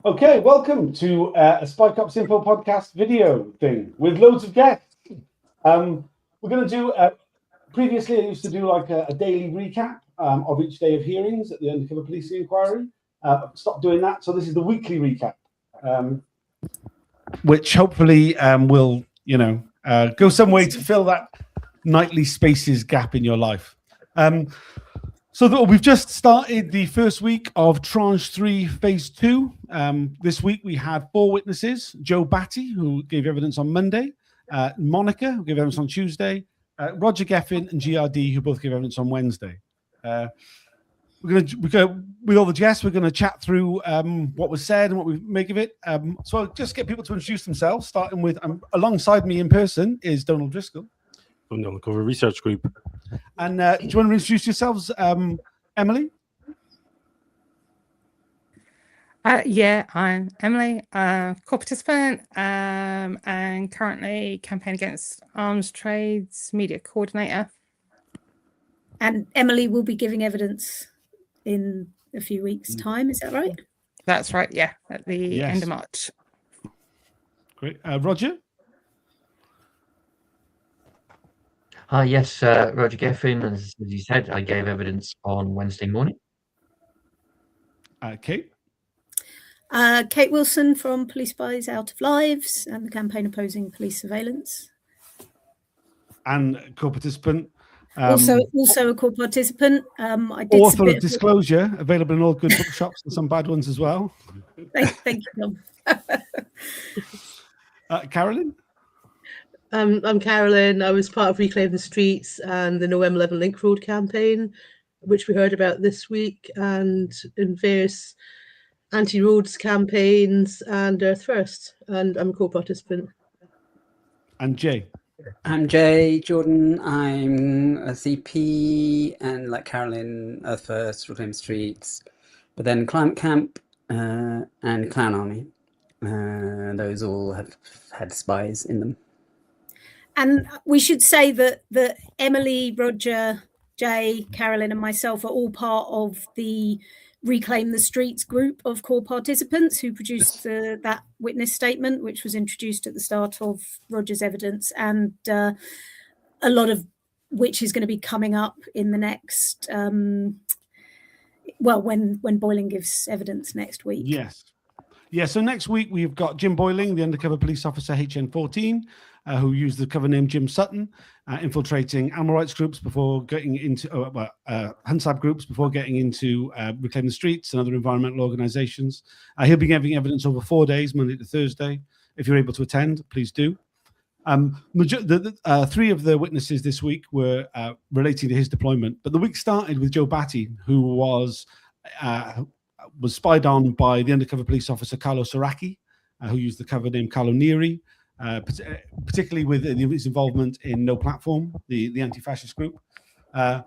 Okay, welcome to a Spy Cops Info podcast video thing with loads of guests. We're going to do, previously I used to do like a daily recap of each day of hearings at the undercover policing inquiry. Stopped doing that, so this is the weekly recap, which hopefully will, go some way to fill that nightly spaces gap in your life. So we've just started the first week of tranche 3, phase 2. This week we had 4 witnesses: Joe Batty, who gave evidence on Monday, Monica, who gave evidence on Tuesday, Roger Geffen and GRD, who both gave evidence on Wednesday. We're going with all the guests. We're going to chat through what was said and what we make of it. So I'll just get people to introduce themselves, starting with alongside me in person is Donald Driscoll from the Undercover Research Group. And do you want to introduce yourselves, Emily? Yeah, I'm Emily, core participant, and currently Campaign Against Arms Trades media coordinator. And Emily will be giving evidence in a few weeks' time. Is that right? That's right. Yeah, at the end of March. Great, Roger. Yes, Roger Geffen, as you said, I gave evidence on Wednesday morning. Kate? Kate Wilson from Police Spies Out of Lives and the campaign opposing police surveillance. And co-participant. Also a co-participant. I did author of Disclosure, available in all good bookshops and some bad ones as well. Thank you, Tom. Carolyn? I'm Carolyn. I was part of Reclaim the Streets and the November 11 Link Road campaign, which we heard about this week, and in various anti-roads campaigns and Earth First, and I'm a co-participant. And Jay? I'm Jay Jordan. I'm a CP, and like Carolyn, Earth First, Reclaim Streets, but then Climate Camp and Clown Army. Those all have had spies in them. And we should say that Emily, Roger, Jay, Carolyn and myself are all part of the Reclaim the Streets group of core participants who produced that witness statement, which was introduced at the start of Roger's evidence, and a lot of which is going to be coming up in the next, when Boyling gives evidence next week. Yes. Yeah, so next week we've got Jim Boyling, the undercover police officer HN14, who used the cover name Jim Sutton, infiltrating animal rights groups before getting into Hunsab groups before getting into Reclaim the Streets and other environmental organizations. He'll be giving evidence over 4 days, Monday to Thursday. If you're able to attend, please do. 3 of the witnesses this week were relating to his deployment, but the week started with Joe Batty, who was spied on by the undercover police officer Carlo Soracchi, who used the cover name Carlo Neri, particularly with his involvement in No Platform, the anti-fascist group. The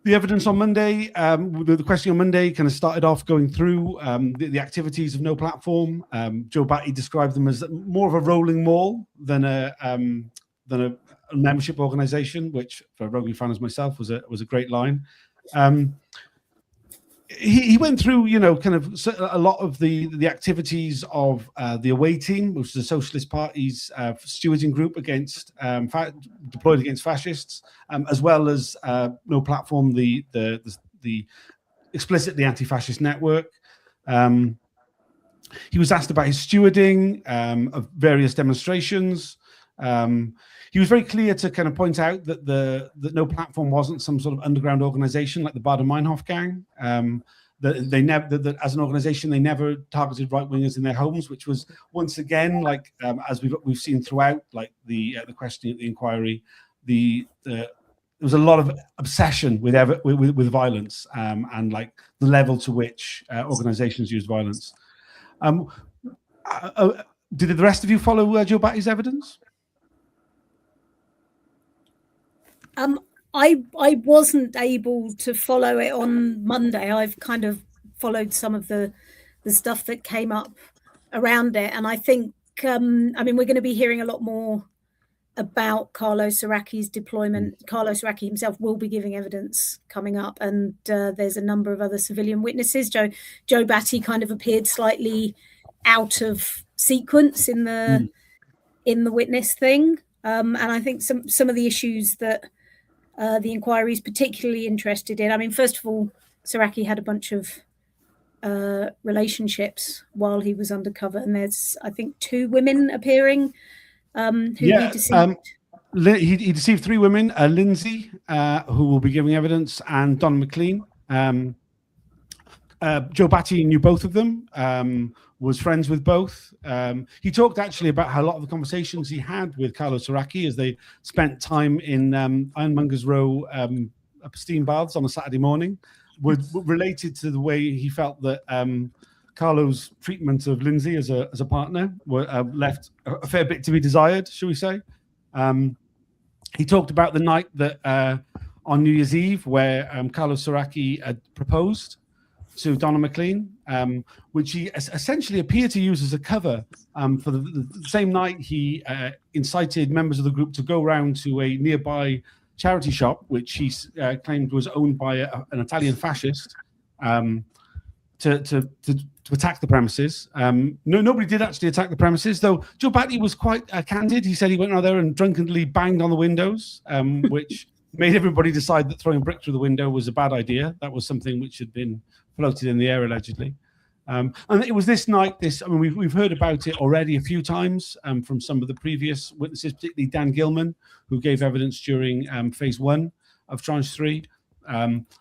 evidence on Monday, the question on Monday kind of started off going through the activities of No Platform. Joe Batty described them as more of a rolling mall than a membership organization, which for a rugby fan as myself was a great line. He went through, kind of a lot of the activities of the Away Team, which is the Socialist Party's stewarding group against deployed against fascists, as well as No Platform, the explicitly anti-fascist network. He was asked about his stewarding of various demonstrations. He was very clear to kind of point out that that No Platform wasn't some sort of underground organization like the Bader-Meinhof gang. That as an organization they never targeted right-wingers in their homes, which was once again, like as we've seen throughout, like the questioning at the inquiry, there was a lot of obsession with violence and like the level to which organizations use violence. Did the rest of you follow Joe Batty's evidence? I wasn't able to follow it on Monday. I've kind of followed some of the stuff that came up around it, and I think we're going to be hearing a lot more about Carlo Soracchi's deployment. Carlo Soracchi himself will be giving evidence coming up, and there's a number of other civilian witnesses. Joe Batty kind of appeared slightly out of sequence in the witness thing, and I think some of the issues that the inquiry is particularly interested in. I mean, first of all, Soracchi had a bunch of relationships while he was undercover, and there's, I think, 2 women appearing who he deceived. He deceived 3 women, Lindsay, who will be giving evidence, and Don McLean. Joe Batty knew both of them, was friends with both. He talked actually about how a lot of the conversations he had with Carlo Soracchi as they spent time in Ironmonger's Row steam baths on a Saturday morning were related to the way he felt that Carlo's treatment of Lindsay as a partner left a fair bit to be desired, shall we say. He talked about the night that on New Year's Eve where Carlo Soracchi had proposed to Donna McLean, which he essentially appeared to use as a cover for the same night he incited members of the group to go round to a nearby charity shop, which he claimed was owned by an Italian fascist, to attack the premises. Nobody did actually attack the premises, though Joe Batty was quite candid. He said he went out there and drunkenly banged on the windows, which made everybody decide that throwing a brick through the window was a bad idea. That was something which had been floated in the air, allegedly. And it was this night, we've heard about it already a few times from some of the previous witnesses, particularly Dan Gilman, who gave evidence during phase 1 of tranche 3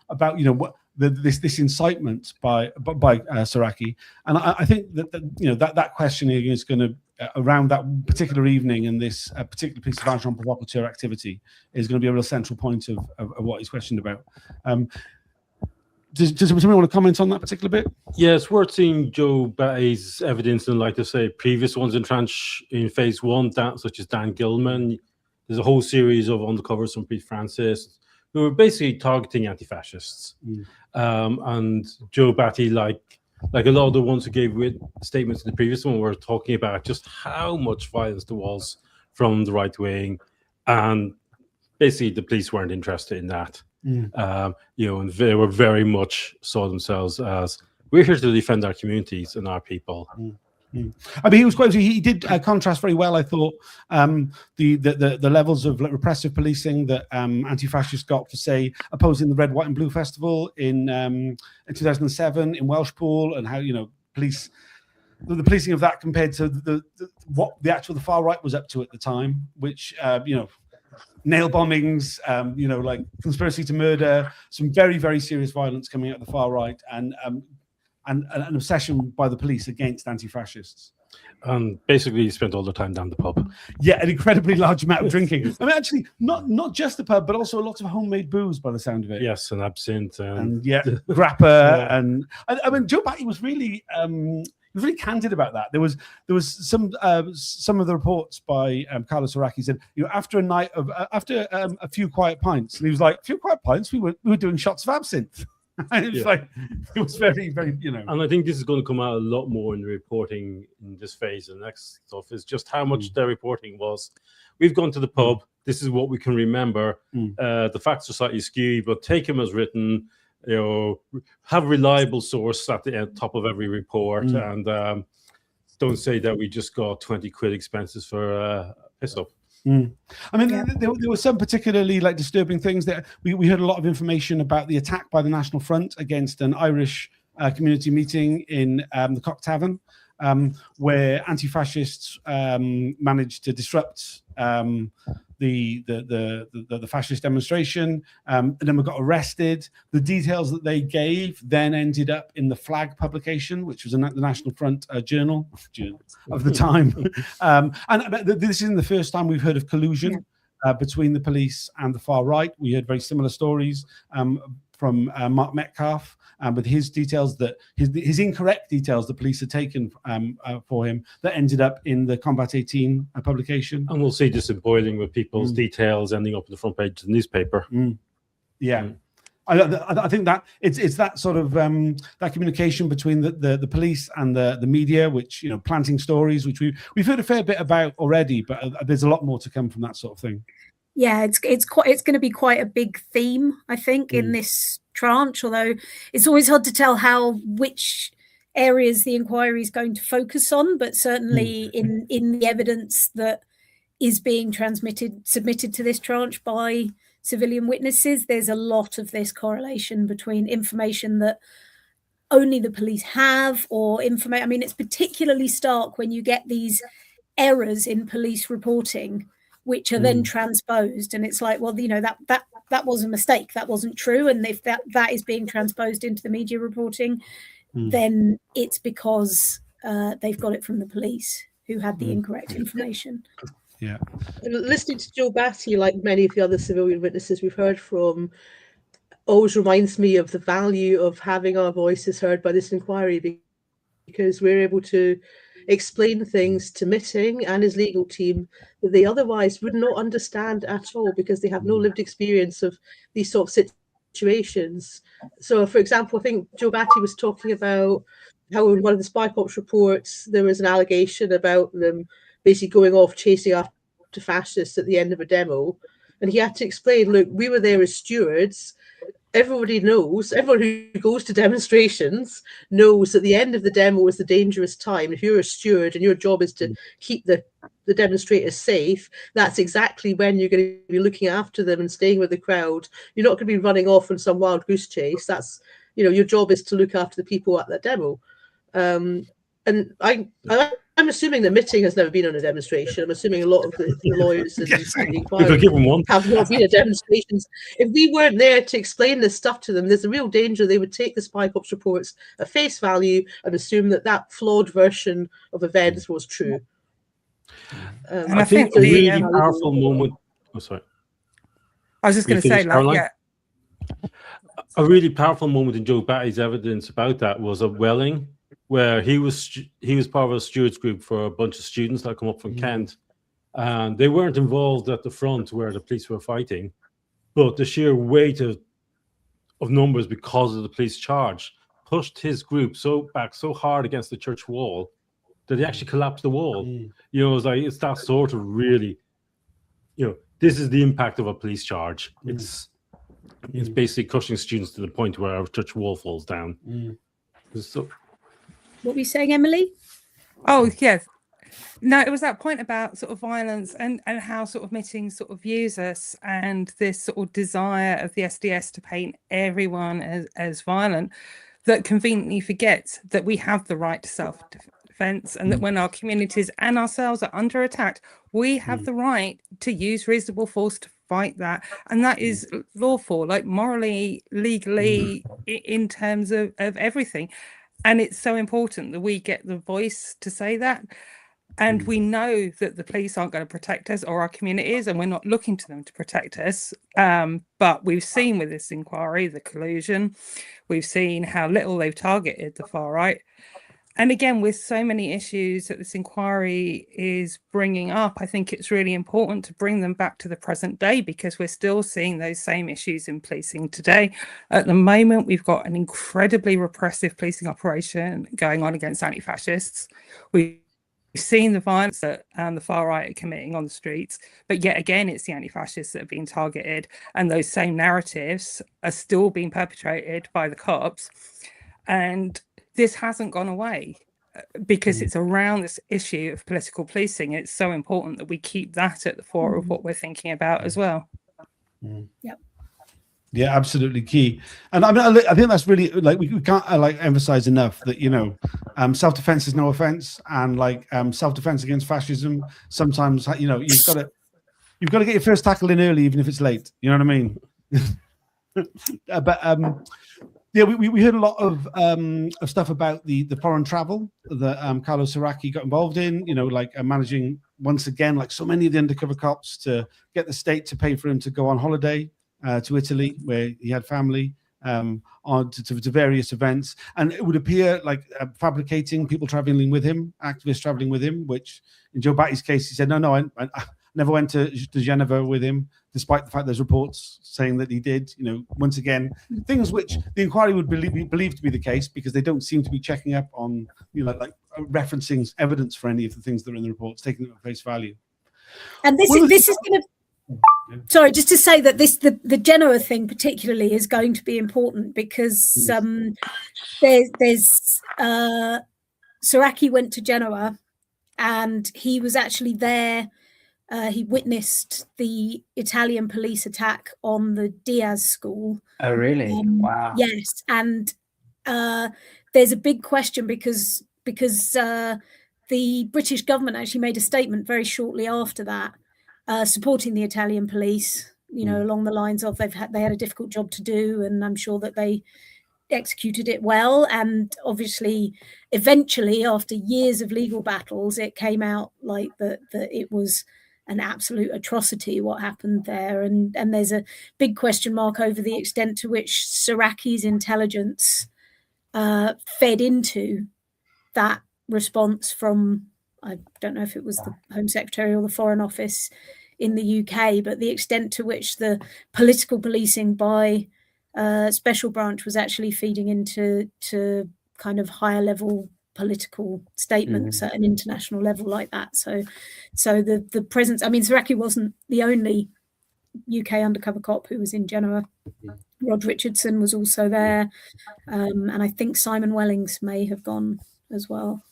about, what this incitement by Soracchi. And I think that questioning is going to, around that particular evening and this particular piece of agent provocateur activity, is going to be a real central point of what he's questioned about. Does somebody want to comment on that particular bit? Yeah, it's worth seeing Joe Batty's evidence and, like to say, previous ones in phase 1, such as Dan Gilman. There's a whole series of undercovers from Pete Francis who were basically targeting anti-fascists. And Joe Batty, like a lot of the ones who gave statements in the previous one, were talking about just how much violence there was from the right wing, and basically the police weren't interested in that. And they were very much saw themselves as, we're here to defend our communities and our people. I mean, he did contrast very well, I thought, the levels of repressive policing that anti-fascists got for, say, opposing the Red, White and Blue Festival in 2007 in Welshpool, and how the policing of that compared to what the far right was up to at the time, which nail bombings, like conspiracy to murder, some very, very serious violence coming out of the far right, and an obsession by the police against anti-fascists. Basically, spent all the time down the pub. Yeah, an incredibly large amount of drinking. I mean, actually, not just the pub, but also a lot of homemade booze, by the sound of it. Yes, and absinthe, and grappa, yeah. And I mean, Joe Batty was really candid about that. There was some of the reports by Carlo Soracchi said, after a night of a few quiet pints, and he was like, a few quiet pints, we were doing shots of absinthe. It was very, very, And I think this is going to come out a lot more in the reporting in this phase. The next stuff is just how much their reporting was. We've gone to the pub. This is what we can remember. The facts are slightly skewed, but take them as written. Have a reliable source at the top of every report, and don't say that we just got 20 quid expenses for a piss up. I mean, there were some particularly disturbing things that we heard a lot of information about the attack by the National Front against an Irish community meeting in the Cock Tavern, where anti-fascists managed to disrupt the fascist demonstration, and then we got arrested. The details that they gave then ended up in the Flag publication, which was the National Front journal of the time. And this isn't the first time we've heard of collusion between the police and the far right. We heard very similar stories from Mark Metcalf, with his details, that his incorrect details the police had taken for him, that ended up in the Combat 18 publication. And we'll see this in Boiling, with people's details ending up in the front page of the newspaper. I think that it's that sort of that communication between the police and the media, which, you know, planting stories, which we've heard a fair bit about already, but there's a lot more to come from that sort of thing. Yeah, it's going to be quite a big theme, I think, in this tranche. Although it's always hard to tell which areas the inquiry is going to focus on, but certainly in the evidence that is being submitted to this tranche by civilian witnesses, there's a lot of this correlation between information that only the police have or information. I mean, it's particularly stark when you get these errors in police reporting, which are then transposed, and it's like, well, you know, that was a mistake, that wasn't true, and if that is being transposed into the media reporting, then it's because they've got it from the police who had the incorrect information. Yeah. Listening to Joe Batty, like many of the other civilian witnesses we've heard from, always reminds me of the value of having our voices heard by this inquiry, because we're able to explain things to Mitting and his legal team that they otherwise would not understand at all, because they have no lived experience of these sort of situations. So, for example, I think Joe Batty was talking about how in one of the spy cops reports there was an allegation about them basically going off chasing after fascists at the end of a demo, and he had to explain, look, we were there as stewards. Everybody knows, everyone who goes to demonstrations knows that the end of the demo is the dangerous time. If you're a steward and your job is to keep the demonstrators safe, that's exactly when you're going to be looking after them and staying with the crowd. You're not going to be running off on some wild goose chase. That's, you know, your job is to look after the people at that demo. And I'm assuming that Mitting has never been on a demonstration. I'm assuming a lot of the lawyers and the inquiry have not been at demonstrations. If we weren't there to explain this stuff to them, there's a real danger they would take the spy cops reports at face value and assume that flawed version of events was true. And I think a really powerful moment. Oh, sorry. I was just going to say, like, yeah. A really powerful moment in Joe Batty's evidence about that was at Welling, where he was part of a stewards group for a bunch of students that come up from Kent, and they weren't involved at the front where the police were fighting, but the sheer weight of numbers because of the police charge pushed his group so hard against the church wall that he actually collapsed the wall. You know, it's that sort of really, you know, this is the impact of a police charge. It's basically crushing students to the point where our church wall falls down. So, what were you saying, Emily? Oh, yes. No, it was that point about sort of violence and how sort of Mitting sort of views us, and this sort of desire of the SDS to paint everyone as violent, that conveniently forgets that we have the right to self-defense, and that when our communities and ourselves are under attack, we have the right to use reasonable force to fight that, and that is lawful, like morally, legally, in terms of everything. And it's so important that we get the voice to say that. And we know that the police aren't going to protect us or our communities, and we're not looking to them to protect us. But we've seen with this inquiry the collusion. We've seen how little they've targeted the far right. And again, with so many issues that this inquiry is bringing up, I think it's really important to bring them back to the present day, because we're still seeing those same issues in policing today. At the moment, we've got an incredibly repressive policing operation going on against anti-fascists. We've seen the violence that the far right are committing on the streets, but yet again, it's the anti-fascists that are being targeted, and those same narratives are still being perpetrated by the cops. And this hasn't gone away because it's around this issue of political policing. It's so important that we keep that at the fore of what we're thinking about as well. Yep. Yeah, absolutely key. And I mean, I think that's really, like, we can't emphasize enough that, you know, self-defense is no offense, and like self-defense against fascism, sometimes, you know, you've got to get your first tackle in early, even if it's late. You know what I mean? Yeah, we heard a lot of stuff about the foreign travel that Carlo Soracchi got involved in, you know, like managing, once again, like so many of the undercover cops, to get the state to pay for him to go on holiday to Italy, where he had family, on to various events. And it would appear like fabricating people traveling with him, activists traveling with him, which in Joe Batty's case, he said, no, I never went to Geneva with him. despite the fact there's reports saying that he did. Once again, things which the inquiry would believe to be the case, because they don't seem to be checking up on, like referencing evidence for any of the things that are in the reports, taking them at face value. And this is going to. Sorry, just to say that the Genoa thing particularly is going to be important, because there's Soracchi went to Genoa, and he was actually there. He witnessed the Italian police attack on the Diaz school. Oh, really? Wow. Yes, and there's a big question because the British government actually made a statement very shortly after that, supporting the Italian police, along the lines of they had a difficult job to do, and I'm sure that they executed it well. And obviously, eventually, after years of legal battles, it came out like that it was an absolute atrocity what happened there. And there's a big question mark over the extent to which Soracchi's intelligence fed into that response from, I don't know if it was the Home Secretary or the Foreign Office in the UK, but the extent to which the political policing by Special Branch was actually feeding into kind of higher level political statements at an international level like that. So the presence, I mean, Soracchi wasn't the only UK undercover cop who was in Genoa. Rod Richardson was also there, and I think Simon Wellings may have gone as well.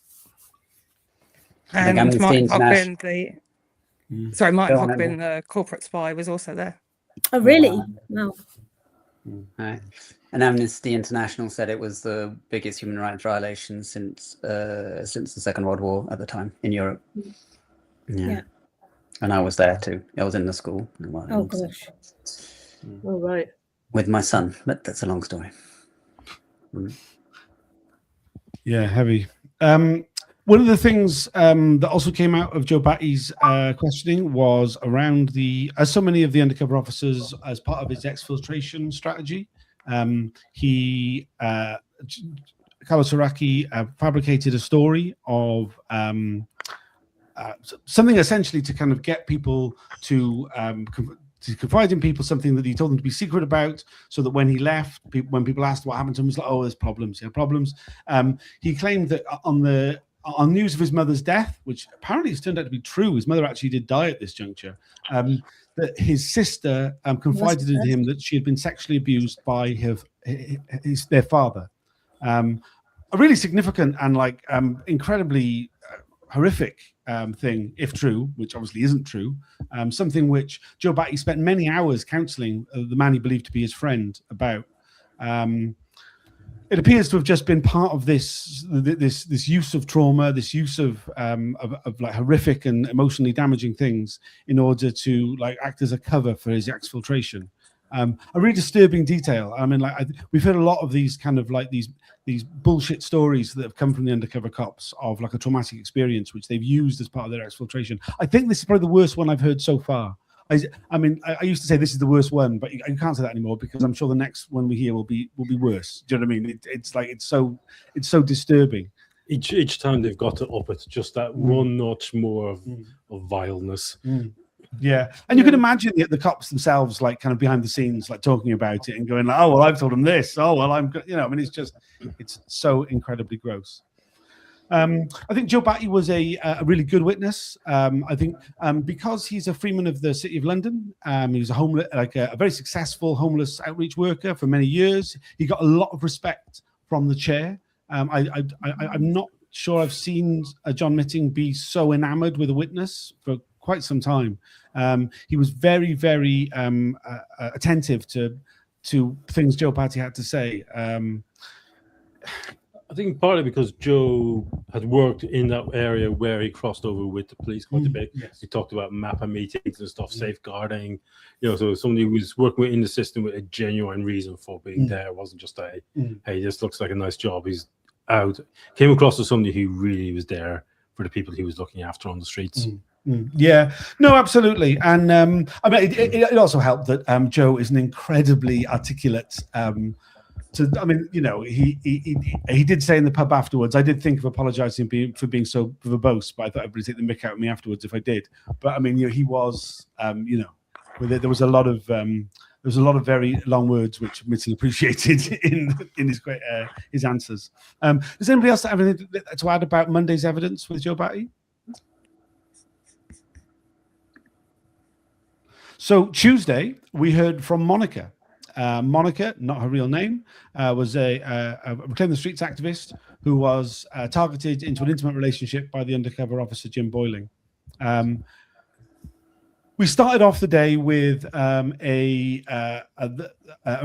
And Mark Hogbin, Mark Go on, Hogbin, the corporate spy, was also there. Oh, really? Wow. Right. And Amnesty International said it was the biggest human rights violation since the Second World War at the time in Europe. Yeah. And I was there too. I was in the school. Oh gosh. All right. With my son, but that's a long story. Yeah, heavy. One of the things that also came out of Joe Batty's questioning was around as so many of the undercover officers, as part of his exfiltration strategy, Carlo Soracchi fabricated a story of something essentially to kind of get people to confide in people, something that he told them to be secret about, so that when he left, when people asked what happened to him, he was like, oh, there's problems. He had problems. He claimed that on news of his mother's death, which apparently has turned out to be true, his mother actually did die at this juncture, that his sister confided in him that she had been sexually abused by their father. A really significant and incredibly horrific thing, if true, which obviously isn't true. Something which Joe Batty spent many hours counselling the man he believed to be his friend about. It appears to have just been part of this use of trauma, this use of horrific and emotionally damaging things in order to act as a cover for his exfiltration. A really disturbing detail. I mean, we've heard a lot of these kind of these bullshit stories that have come from the undercover cops of a traumatic experience which they've used as part of their exfiltration. I think this is probably the worst one I've heard so far. I mean, I used to say this is the worst one, but you can't say that anymore, because I'm sure the next one we hear will be worse. Do you know what I mean? It's so disturbing. Each time they've got to up it just that one notch more of vileness. Yeah, and you can imagine the cops themselves, kind of behind the scenes, talking about it and going, "Oh well, I've told them this. Oh well, I mean, it's so incredibly gross." I think Joe Batty was a really good witness. I think because he's a freeman of the City of London, he was a very successful homeless outreach worker for many years. He got a lot of respect from the chair. I'm not sure I've seen John Mitting be so enamoured with a witness for quite some time. He was very, very attentive to things Joe Batty had to say. I think partly because Joe had worked in that area where he crossed over with the police quite a bit. Yes. He talked about MAPA meetings and stuff, safeguarding, so somebody who was working in the system with a genuine reason for being there. It wasn't just hey, this looks like a nice job, he's out. Came across as somebody who really was there for the people he was looking after on the streets. Yeah, no, absolutely. And I mean, it also helped that Joe is an incredibly articulate I mean, he did say in the pub afterwards, I did think of apologizing for being so verbose, but I thought everybody take the mick out of me afterwards if I did. But I mean, he was, with it. There was a lot of very long words, which Mitzi appreciated in his answers. Does anybody else have anything to add about Monday's evidence with Joe Batty? So Tuesday, we heard from Monica. Monica, not her real name, was a Reclaim the Streets activist who was targeted into an intimate relationship by the undercover officer Jim Boyling. We started off the day with a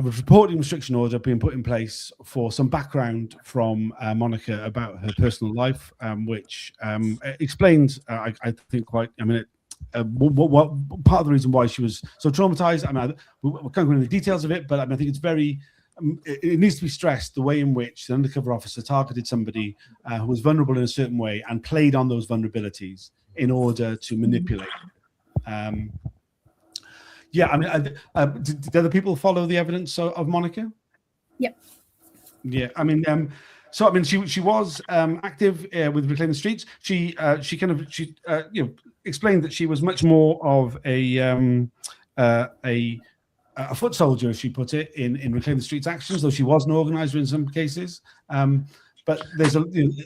reporting restriction order being put in place for some background from Monica about her personal life, which explains, I think, quite. I mean, what part of the reason why she was so traumatized. I mean, we can't go into the details of it, but I think it's very. It needs to be stressed the way in which the undercover officer targeted somebody who was vulnerable in a certain way and played on those vulnerabilities in order to manipulate. Yeah, I mean, did other people follow the evidence of Monica? Yep. Yeah, I mean, so I mean, she was active with Reclaim the Streets. She explained that she was much more of a foot soldier, as she put it, in Reclaim the Streets actions, though she was an organizer in some cases. But there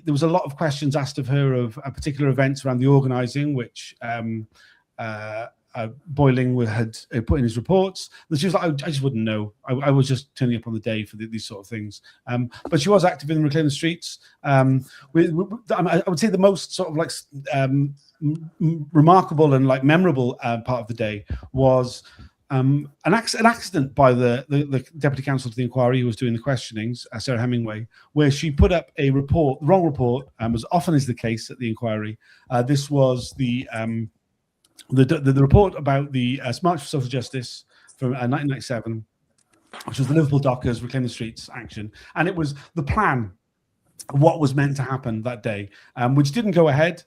was a lot of questions asked of her of particular events around the organizing, which Boyling had put in his reports. She was like, I just wouldn't know. I was just turning up on the day for these sort of things. But she was active in Reclaim the Streets. I would say the most sort of like remarkable and like memorable part of the day was an accident by the deputy counsel to the inquiry who was doing the questionings, Sarah Hemingway, where she put up a report, the wrong report, as often is the case at the inquiry. This was the report about the March for Social Justice from 1997, which was the Liverpool Dockers Reclaim the Streets action, and it was the plan of what was meant to happen that day, which didn't go ahead.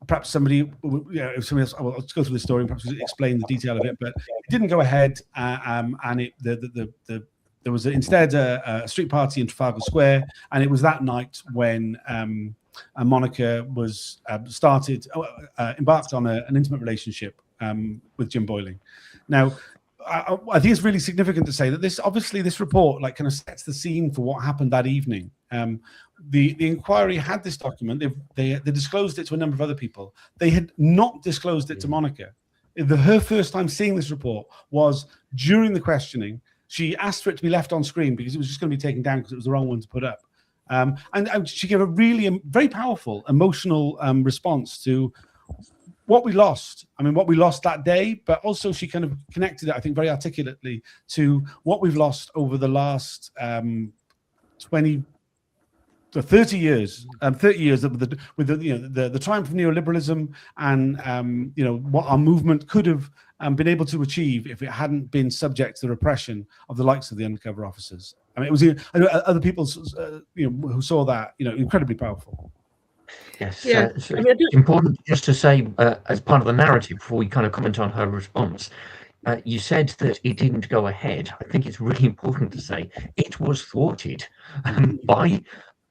Perhaps somebody, if somebody else, I'll just go through the story and perhaps explain the detail of it, but it didn't go ahead, and there was instead a street party in Trafalgar Square, and it was that night when Monica was embarked on an intimate relationship with Jim Boyling. Now, I think it's really significant to say that this report like kind of sets the scene for what happened that evening. The inquiry had this document. They disclosed it to a number of other people. They had not disclosed it to Monica. Her first time seeing this report was during the questioning. She asked for it to be left on screen because it was just going to be taken down because it was the wrong one to put up. And she gave a really very powerful emotional response to what we lost. I mean, what we lost that day, but also she kind of connected it, I think, very articulately to what we've lost over the last 30 years with the triumph of neoliberalism and what our movement could have been able to achieve if it hadn't been subject to the repression of the likes of the undercover officers. I mean, it was other people who saw that incredibly powerful. Yes, Yeah. so it's important just to say, as part of the narrative, before we kind of comment on her response, you said that it didn't go ahead. I think it's really important to say it was thwarted on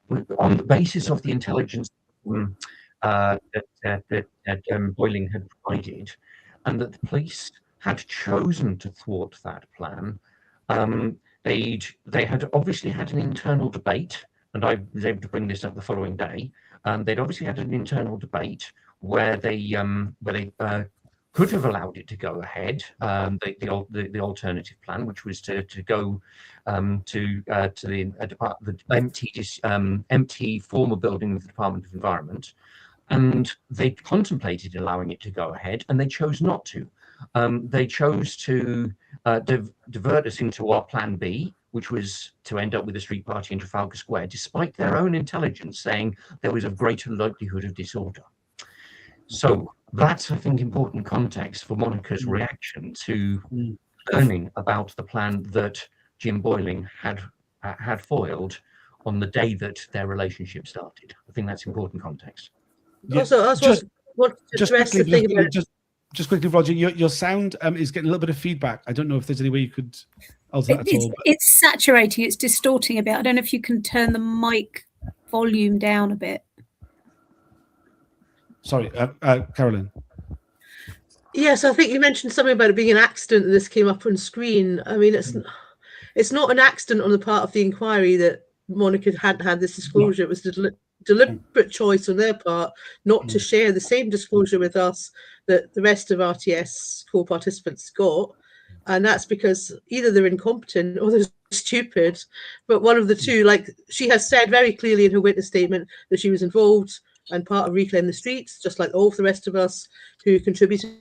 the basis of the intelligence that Boyling had provided, and that the police had chosen to thwart that plan. They had obviously had an internal debate, and I was able to bring this up the following day. They'd obviously had an internal debate where they could have allowed it to go ahead, the alternative plan, which was to go to the empty former building of the Department of Environment, and they contemplated allowing it to go ahead, and they chose not to. They chose to divert us into our plan B, which was to end up with a street party in Trafalgar Square, despite their own intelligence saying there was a greater likelihood of disorder. So that's, I think, important context for Monica's reaction to learning about the plan that Jim Boyling had foiled on the day that their relationship started. I think that's important context. Yeah. Also, want to address the thing about... Just quickly, Roger, your sound is getting a little bit of feedback. I don't know if there's any way you could alter that at all. It's saturating. It's distorting a bit. I don't know if you can turn the mic volume down a bit. Sorry, Carolyn. Yes, I think you mentioned something about it being an accident that this came up on screen. I mean, it's not an accident on the part of the inquiry that Monica hadn't had this disclosure. It was the deliberate choice on their part not to share the same disclosure with us that the rest of RTS core participants got. And that's because either they're incompetent or they're stupid. But one of the two, like she has said very clearly in her witness statement that she was involved and part of Reclaim the Streets, just like all of the rest of us who contributed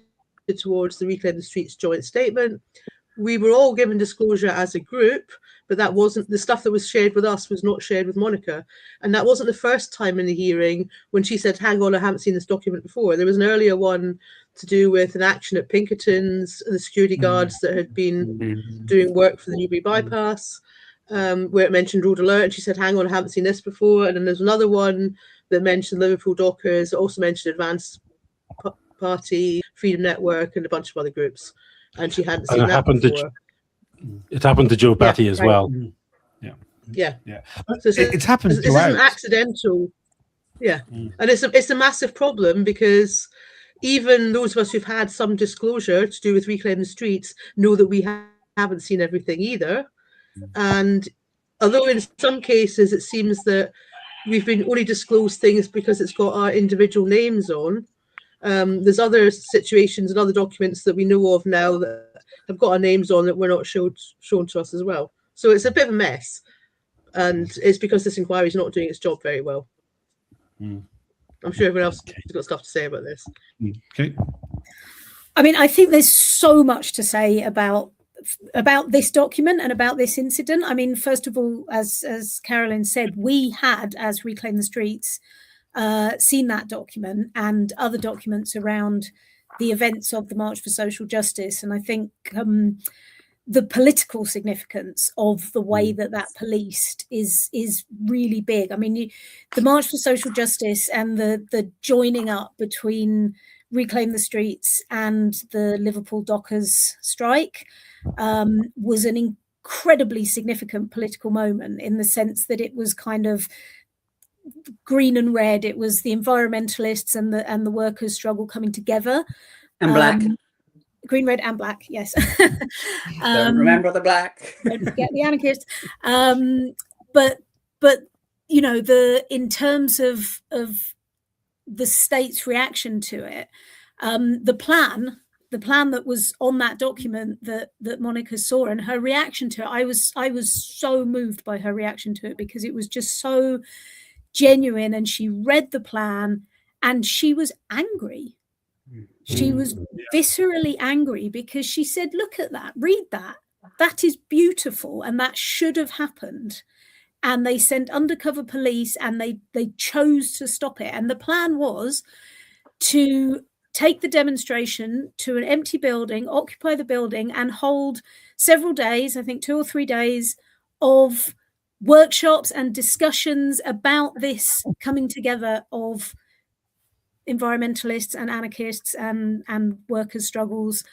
towards the Reclaim the Streets joint statement. We were all given disclosure as a group, but that wasn't the stuff that was shared with us was not shared with Monica. And that wasn't the first time in the hearing when she said, hang on, I haven't seen this document before. There was an earlier one to do with an action at Pinkerton's and the security guards that had been doing work for the Newbury bypass, where it mentioned Road Alert. And she said, hang on, I haven't seen this before. And then there's another one that mentioned Liverpool Dockers, also mentioned Advanced Party, Freedom Network, and a bunch of other groups. And she hadn't seen that before. It happened to Joe Batty as well. Yeah. So it's happened. This isn't accidental. Yeah, and it's a massive problem because even those of us who've had some disclosure to do with Reclaim the Streets know that we haven't seen everything either. And although in some cases it seems that we've been only disclosed things because it's got our individual names on, there's other situations and other documents that we know of now that have got our names on that were not shown to us as well. So it's a bit of a mess, and it's because this inquiry is not doing its job very well. I'm sure everyone else has got stuff to say about this. Okay. I mean, I think there's so much to say about this document and about this incident. I mean, first of all, as Carolyn said, we had, as Reclaim the Streets, seen that document and other documents around the events of the March for Social Justice. And I think the political significance of the way that policed is really big. I mean, the March for Social Justice and the joining up between Reclaim the Streets and the Liverpool Dockers strike was an incredibly significant political moment in the sense that it was kind of green and red. It was the environmentalists and the workers' struggle coming together. And black. Green, red, and black. Yes. Don't remember the black. Don't forget the anarchists. But you know, in terms of the state's reaction to it, the plan that was on that document that Monica saw and her reaction to it, I was so moved by her reaction to it because it was just so genuine, and she read the plan and she was angry. She was viscerally angry because she said, look at that, read that. That is beautiful and that should have happened. And they sent undercover police and they chose to stop it. And the plan was to take the demonstration to an empty building, occupy the building, and hold several days, I think 2 or 3 days, of workshops and discussions about this coming together of environmentalists and anarchists and workers' struggles.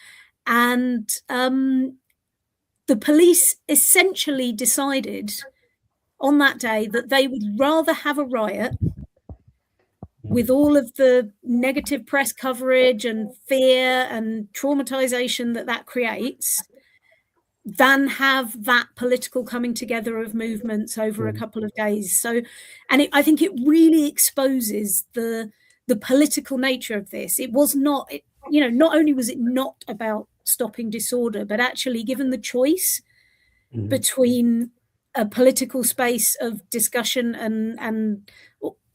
And the police essentially decided on that day that they would rather have a riot with all of the negative press coverage and fear and traumatization that creates than have that political coming together of movements over a couple of days. So, and I think it really exposes the political nature of this. It was not, not only was it not about stopping disorder, but actually given the choice between a political space of discussion and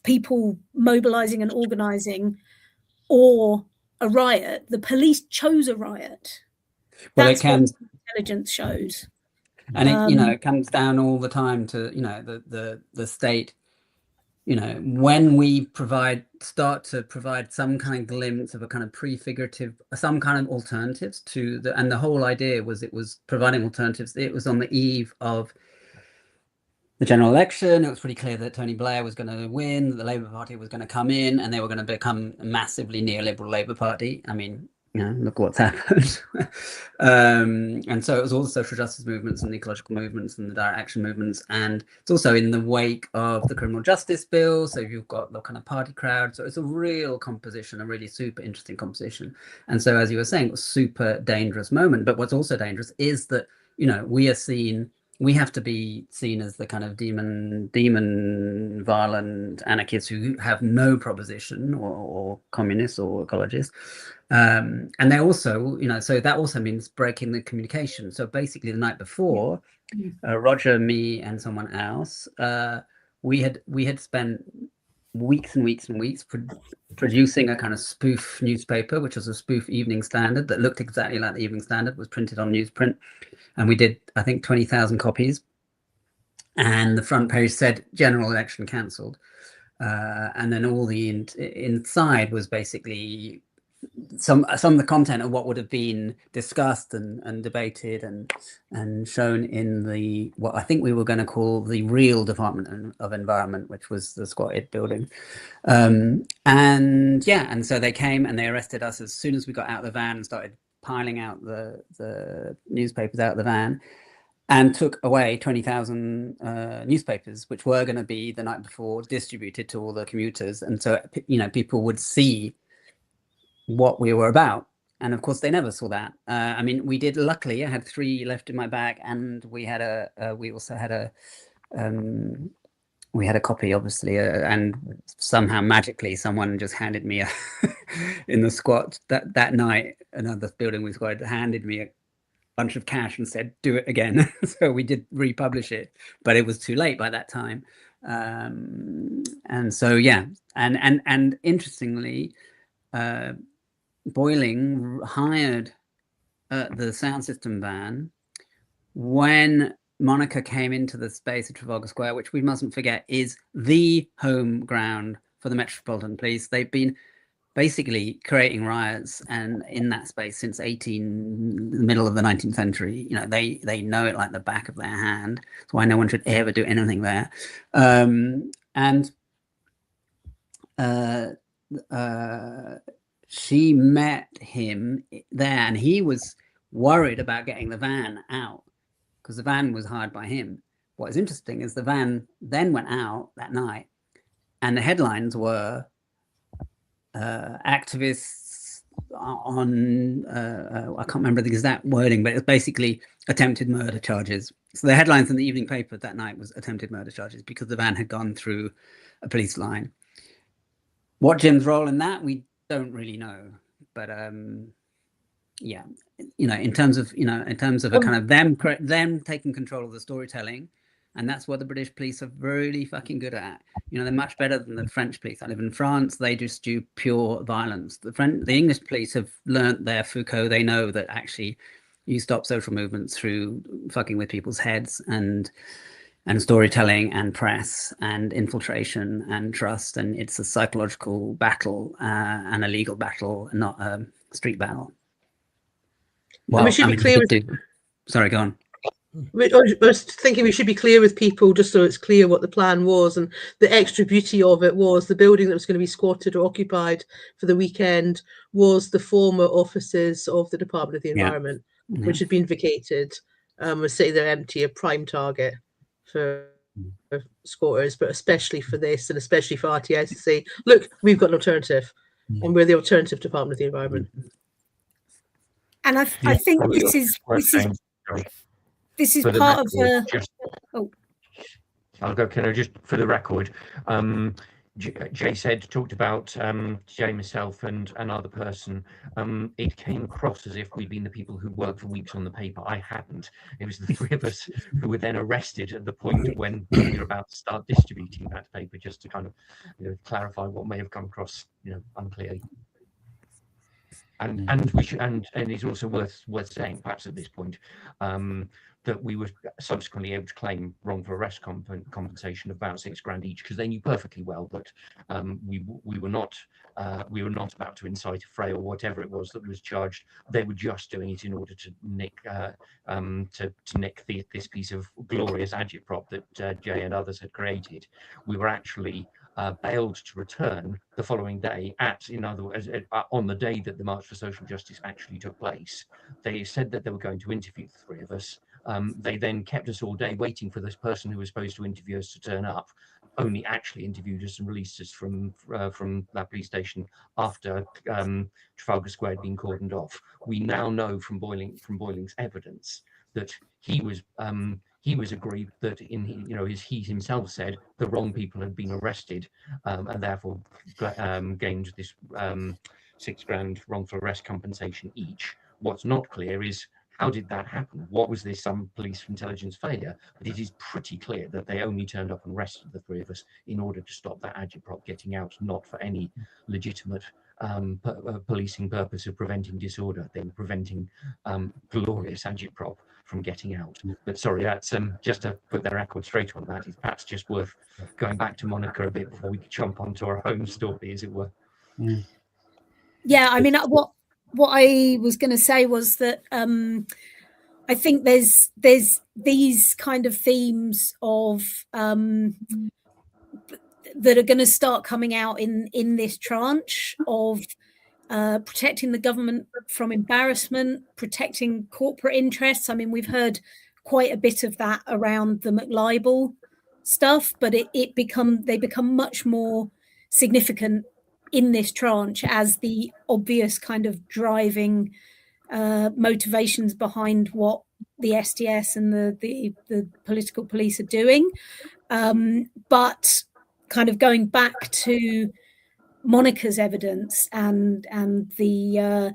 people mobilizing and organizing or a riot, the police chose a riot. Well, That's it can. what intelligence shows. And it comes down all the time to, the state, when we start to provide some kind of glimpse of a kind of prefigurative, some kind of alternatives to and the whole idea was it was providing alternatives. It was on the eve of the general election. It was pretty clear that Tony Blair was going to win, that the Labour Party was going to come in, and they were going to become a massively neoliberal Labour Party. I mean, look what's happened. And so it was all the social justice movements and the ecological movements and the direct action movements. And it's also in the wake of the criminal justice bill. So you've got the kind of party crowd. So it's a real composition, a really super interesting composition. And so, as you were saying, it was a super dangerous moment. But what's also dangerous is that, we have to be seen as the kind of demon violent anarchists who have no proposition, or communists or ecologists. And they also, so that also means breaking the communication. So basically the night before, Roger, me, and someone else, we had spent weeks and weeks and weeks producing a kind of spoof newspaper, which was a spoof Evening Standard that looked exactly like the Evening Standard, was printed on newsprint. And we did, I think, 20,000 copies. And the front page said general election cancelled. And then all the inside was basically some of the content of what would have been discussed and debated and shown in what I think we were going to call the real Department of Environment, which was the squatted building. And so they came and they arrested us as soon as we got out of the van and started piling out the newspapers out of the van, and took away 20,000 newspapers, which were going to be the night before distributed to all the commuters. And so, people would see what we were about. And of course, they never saw that. I mean, we did, luckily, I had 3 left in my bag, and we also had a copy, obviously, and somehow magically someone just handed me in the squat that night, another building we squatted handed me a bunch of cash and said, do it again. So we did republish it, but it was too late by that time. And so, and interestingly, Boyling hired the sound system van when Monica came into the space at Trafalgar Square, which we mustn't forget is the home ground for the Metropolitan Police. They've been basically creating riots and in that space since the middle of the 19th century. They know it like the back of their hand. That's why no one should ever do anything there. She met him there, and he was worried about getting the van out because the van was hired by him. What is interesting is the van then went out that night, and the headlines were activists on, I can't remember the exact wording, but it was basically attempted murder charges. So the headlines in the evening paper that night was attempted murder charges because the van had gone through a police line. What Jim's role in that, we don't really know, but in terms of a kind of them taking control of the storytelling, and that's what the British police are really fucking good at. They're much better than the French police. I live in France; they just do pure violence. The English police have learnt their Foucault. They know that actually you stop social movements through fucking with people's heads and storytelling and press and infiltration and trust, and it's a psychological battle and a legal battle, not a street battle. Well, we should be clear sorry, go on. I was thinking we should be clear with people, just so it's clear what the plan was. And the extra beauty of it was the building that was going to be squatted or occupied for the weekend was the former offices of the Department of the Environment, which had been vacated, was sitting there empty, a prime target for squatters, but especially for this and especially for RTS to say, look, we've got an alternative, and we're the alternative Department of the Environment. And I think this is part of the. I'll go. Can I just, for the record, Jay talked about Jay, myself, and another person. It came across as if we'd been the people who worked for weeks on the paper. I hadn't. It was the 3 of us who were then arrested at the point when we were about to start distributing that paper, just to kind of clarify what may have come across unclearly. And we should, and it's also worth saying, perhaps at this point, that we were subsequently able to claim wrongful arrest compensation of about £6,000 each, because they knew perfectly well that we were not about to incite a fray or whatever it was that was charged. They were just doing it in order to nick this piece of glorious agitprop that Jay and others had created. We were actually bailed to return the following day in other words, on the day that the March for Social Justice actually took place. They said that they were going to interview the three of us. They then kept us all day waiting for this person who was supposed to interview us to turn up, only actually interviewed us and released us from that police station after Trafalgar Square had been cordoned off. We now know from Boyling's evidence that he was aggrieved that as he himself said, the wrong people had been arrested, and therefore gained this £6,000 wrongful arrest compensation each. What's not clear is how did that happen? What was this some police intelligence failure? But it is pretty clear that they only turned up and arrested the three of us in order to stop that agitprop getting out, not for any legitimate policing purpose of preventing disorder. They were preventing glorious agitprop from getting out. But sorry, that's just to put the record straight on that. It's perhaps just worth going back to Monica a bit before we jump onto our home story, as it were. Yeah, I mean, what I was going to say was that I think there's these kind of themes of that are going to start coming out in this tranche of protecting the government from embarrassment, protecting corporate interests. I mean, we've heard quite a bit of that around the McLibel stuff, but they become much more significant in this tranche as the obvious kind of driving motivations behind what the SDS and the political police are doing. But kind of going back to Monica's evidence and the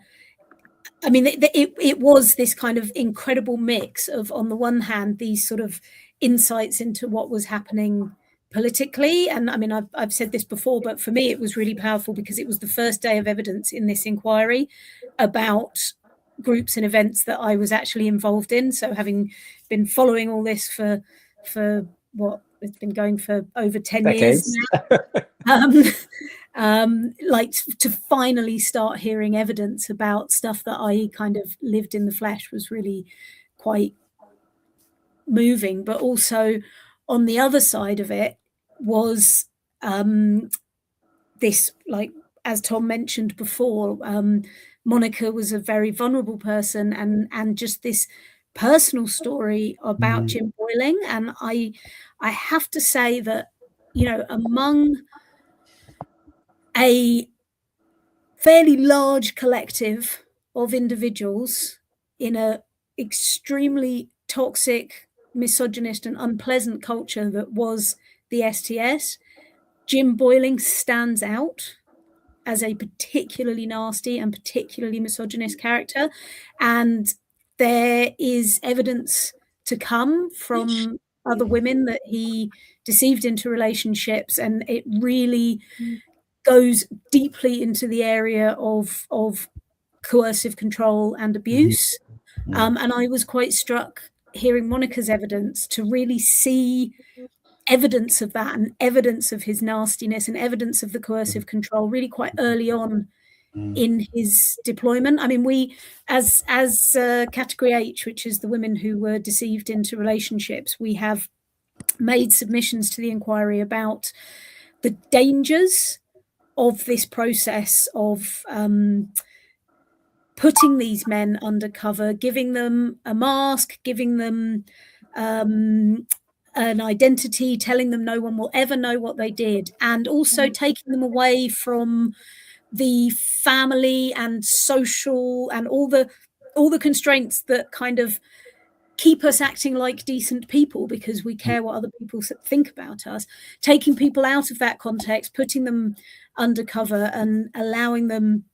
I mean, it was this kind of incredible mix of, on the one hand, these sort of insights into what was happening politically. And I mean, I've said this before, but for me, it was really powerful because it was the first day of evidence in this inquiry about groups and events that I was actually involved in. So having been following all this for what it's been going for over 10 Decades. years now. Like to finally start hearing evidence about stuff that I kind of lived in the flesh was really quite moving. But also on the other side of it was this, like, as Tom mentioned before, Monica was a very vulnerable person, and just this personal story about Jim Boyling. And I have to say that, you know, among a fairly large collective of individuals in a extremely toxic, misogynist and unpleasant culture that was the STS, Jim Boyling stands out as a particularly nasty and particularly misogynist character. And there is evidence to come from other women that he deceived into relationships, and it really goes deeply into the area of coercive control and abuse. And I was quite struck hearing Monica's evidence to really see evidence of that, and evidence of his nastiness, and evidence of the coercive control really quite early on in his deployment. I mean, we, as Category H, which is the women who were deceived into relationships, we have made submissions to the inquiry about the dangers of this process of putting these men undercover, giving them a mask, giving them an identity, telling them no one will ever know what they did, and also taking them away from the family and social and all the constraints that kind of keep us acting like decent people because we care what other people think about us, taking people out of that context, putting them undercover and allowing them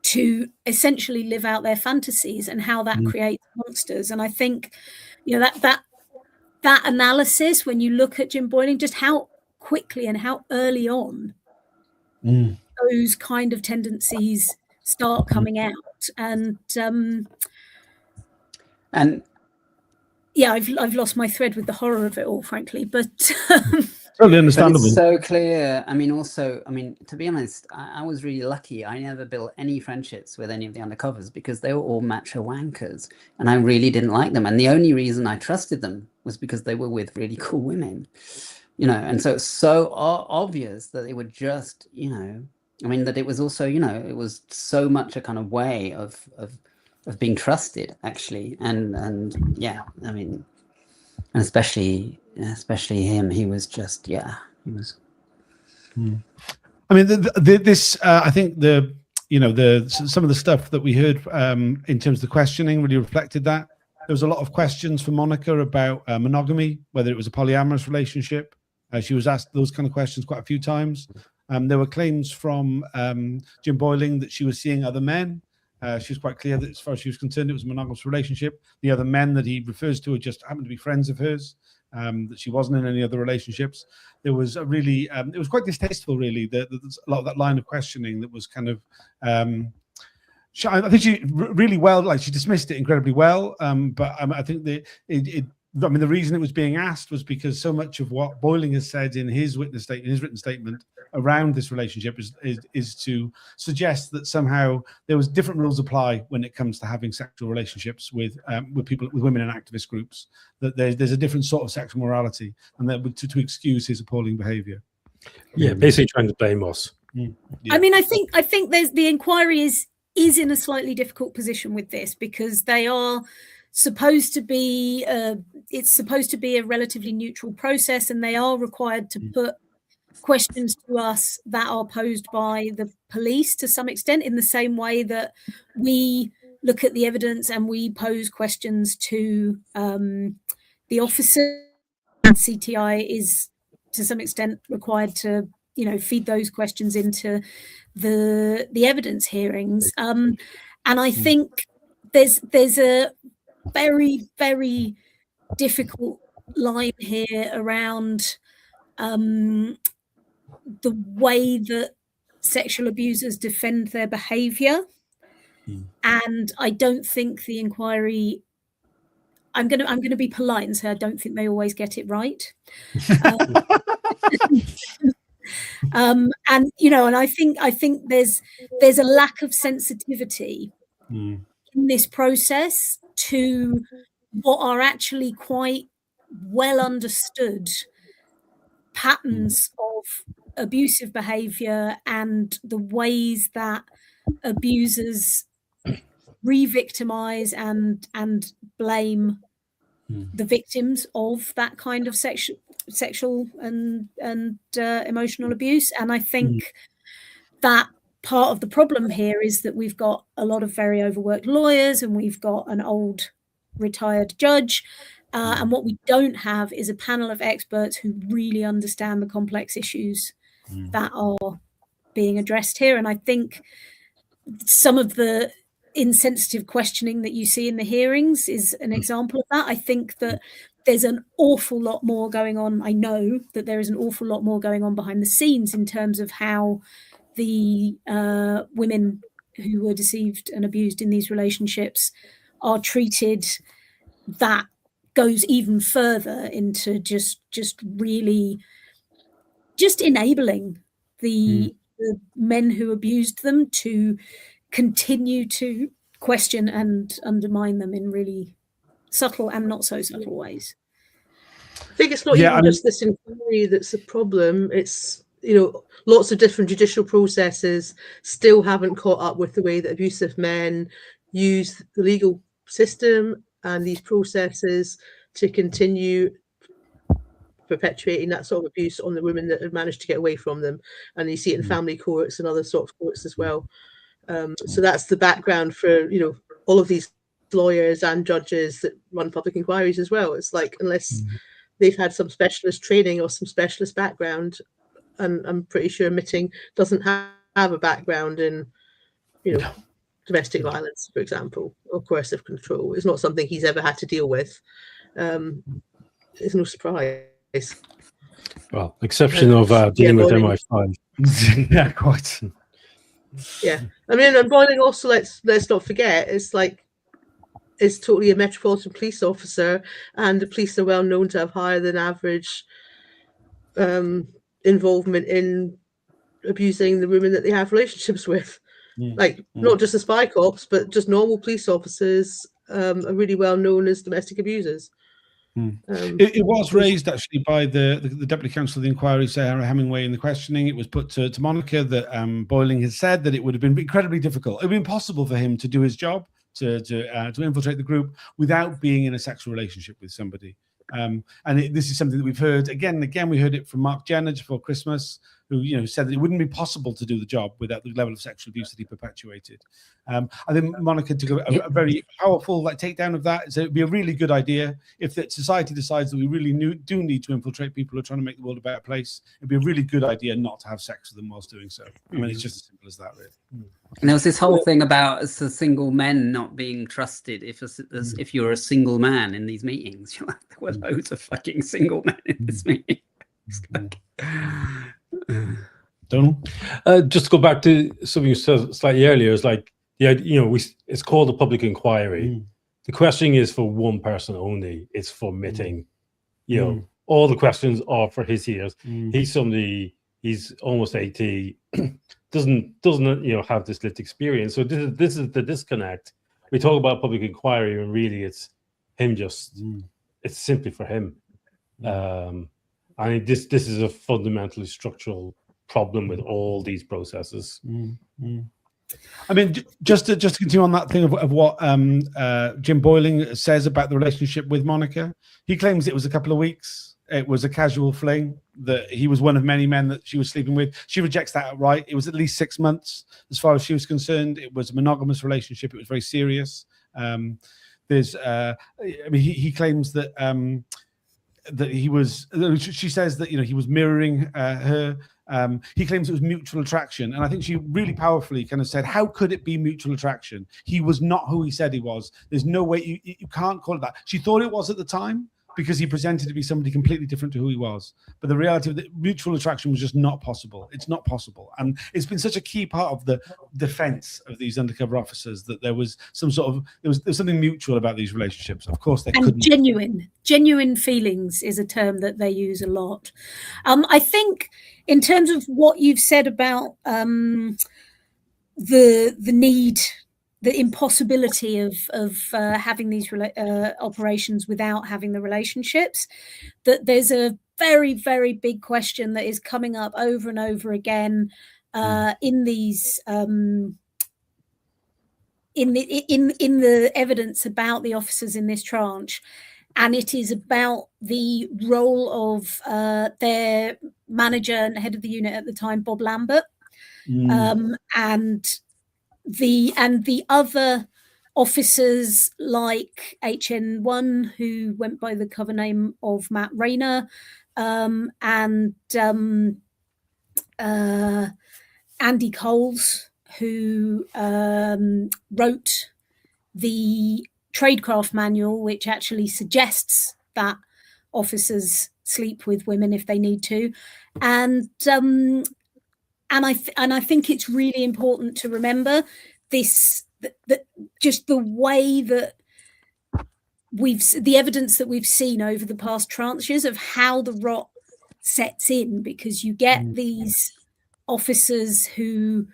to essentially live out their fantasies, and how that creates monsters. And I think, you know, that analysis, when you look at Jim Boyling, just how quickly and how early on those kind of tendencies start coming out. And yeah, I've lost my thread with the horror of it all, frankly, but totally understandable. It's so clear. I mean, also, I mean, to be honest, I was really lucky. I never built any friendships with any of the undercovers because they were all macho wankers, and I really didn't like them. And the only reason I trusted them was because they were with really cool women. you know, and so it's so obvious that they were just, you know, I mean, that it was also, you know, it was so much a kind of way of being trusted, actually, and yeah, I mean, and especially him, he was just, yeah, he was. I mean, this I think some of the stuff that we heard in terms of the questioning really reflected that. There was a lot of questions for Monica about monogamy, whether it was a polyamorous relationship. She was asked those kind of questions quite a few times. There were claims from Jim Boyling that she was seeing other men. She was quite clear that as far as she was concerned, it was a monogamous relationship. The other men that he refers to just happened to be friends of hers, that she wasn't in any other relationships. There was a really, it was quite distasteful, really, a lot of that line of questioning that was kind of, I think she really well, like she dismissed it incredibly well. But I think that I mean, the reason it was being asked was because so much of what Boyling has said in his written statement around this relationship is to suggest that somehow there was different rules apply when it comes to having sexual relationships with people, with women in activist groups. That there's a different sort of sexual morality, and that to excuse his appalling behaviour. Yeah, basically trying to blame us. Yeah. I mean, I think there's the inquiry is in a slightly difficult position with this, because they are supposed to be it's supposed to be a relatively neutral process, and they are required to put questions to us that are posed by the police to some extent, in the same way that we look at the evidence and we pose questions to the officer. And CTI is to some extent required to, you know, feed those questions into the evidence hearings. And I think there's a very, very difficult line here around the way that sexual abusers defend their behavior. And I don't think the inquiry, I'm gonna be polite and say I don't think they always get it right. And you know, and I think there's a lack of sensitivity in this process to what are actually quite well understood patterns of abusive behavior and the ways that abusers re-victimize and blame the victims of that kind of sexual and emotional abuse. And I think that part of the problem here is that we've got a lot of very overworked lawyers, and we've got an old retired judge, and what we don't have is a panel of experts who really understand the complex issues that are being addressed here. And I think some of the insensitive questioning that you see in the hearings is an example of that. I think that there's an awful lot more going on. I know that there is an awful lot more going on behind the scenes in terms of how the women who were deceived and abused in these relationships are treated. That goes even further into just really just enabling the men who abused them to continue to question and undermine them in really subtle and not so subtle ways. I think it's not just this inquiry that's a problem. It's, you know, lots of different judicial processes still haven't caught up with the way that abusive men use the legal system and these processes to continue perpetuating that sort of abuse on the women that have managed to get away from them. And you see it in family courts and other sort of courts as well. So that's the background for, you know, all of these lawyers and judges that run public inquiries as well. It's like, unless they've had some specialist training or some specialist background, and I'm pretty sure Mitting doesn't have a background in, you know, domestic violence, for example, or coercive control. It's not something he's ever had to deal with. It's no surprise. Well, exception of dealing with MI5. Yeah, quite. Yeah, I mean, and Boyling also, let's not forget, it's like, it's totally a Metropolitan Police officer, and the police are well known to have higher than average involvement in abusing the women that they have relationships with. Like, not just the spy cops, but just normal police officers are really well known as domestic abusers. It was raised actually by the Deputy Counsel of the Inquiry, Sarah Hemingway, in the questioning. It was put to Monica that Boyling had said that it would have been incredibly difficult. It would be impossible for him to do his job, to infiltrate the group without being in a sexual relationship with somebody. This is something that we've heard again and again. We heard it from Mark Jenner before Christmas, who said that it wouldn't be possible to do the job without the level of sexual abuse that he perpetuated. I think Monica took a very powerful takedown of that. So it'd be a really good idea if the society decides that we really do need to infiltrate people who are trying to make the world a better place. It'd be a really good idea not to have sex with them whilst doing so. I mean, it's just as simple as that, really. And there was this whole thing about the single men not being trusted. If you're a single man in these meetings, you're like, there were loads of fucking single men in this meeting. Donald? Just to go back to something you said slightly earlier, is like it's called a public inquiry. The question is for one person only. It's for Mitting. All the questions are for his ears. He's somebody. He's almost 80. Doesn't have this lived experience. So this is the disconnect. We talk about public inquiry, and really it's him. It's simply for him. This is a fundamentally structural problem with all these processes. I mean, just to continue on that thing of what Jim Boyling says about the relationship with Monica, he claims it was a couple of weeks. It was a casual fling, that he was one of many men that she was sleeping with. She rejects that outright. It was at least 6 months, as far as she was concerned. It was a monogamous relationship. It was very serious. He claims that he was. She says that he was mirroring her. He claims it was mutual attraction, and I think she really powerfully kind of said, "How could it be mutual attraction? He was not who he said he was. There's no way you can't call it that." She thought it was at the time, because he presented to be somebody completely different to who he was. But the reality of the mutual attraction was just not possible. It's not possible. And it's been such a key part of the defense of these undercover officers that there was there was something mutual about these relationships. Of course, they couldn't. Genuine feelings is a term that they use a lot. I think in terms of what you've said about the need, the impossibility of having these operations without having the relationships, that there's a very, very big question that is coming up over and over again in these in the evidence about the officers in this tranche, and it is about the role of their manager and head of the unit at the time, Bob Lambert, and the other officers like HN1, who went by the cover name of Matt Rayner, and Andy Coles, who wrote the tradecraft manual, which actually suggests that officers sleep with women if they need to, and I think it's really important to remember this, that just the way that the evidence that we've seen over the past tranches of how the rot sets in, because you get these officers who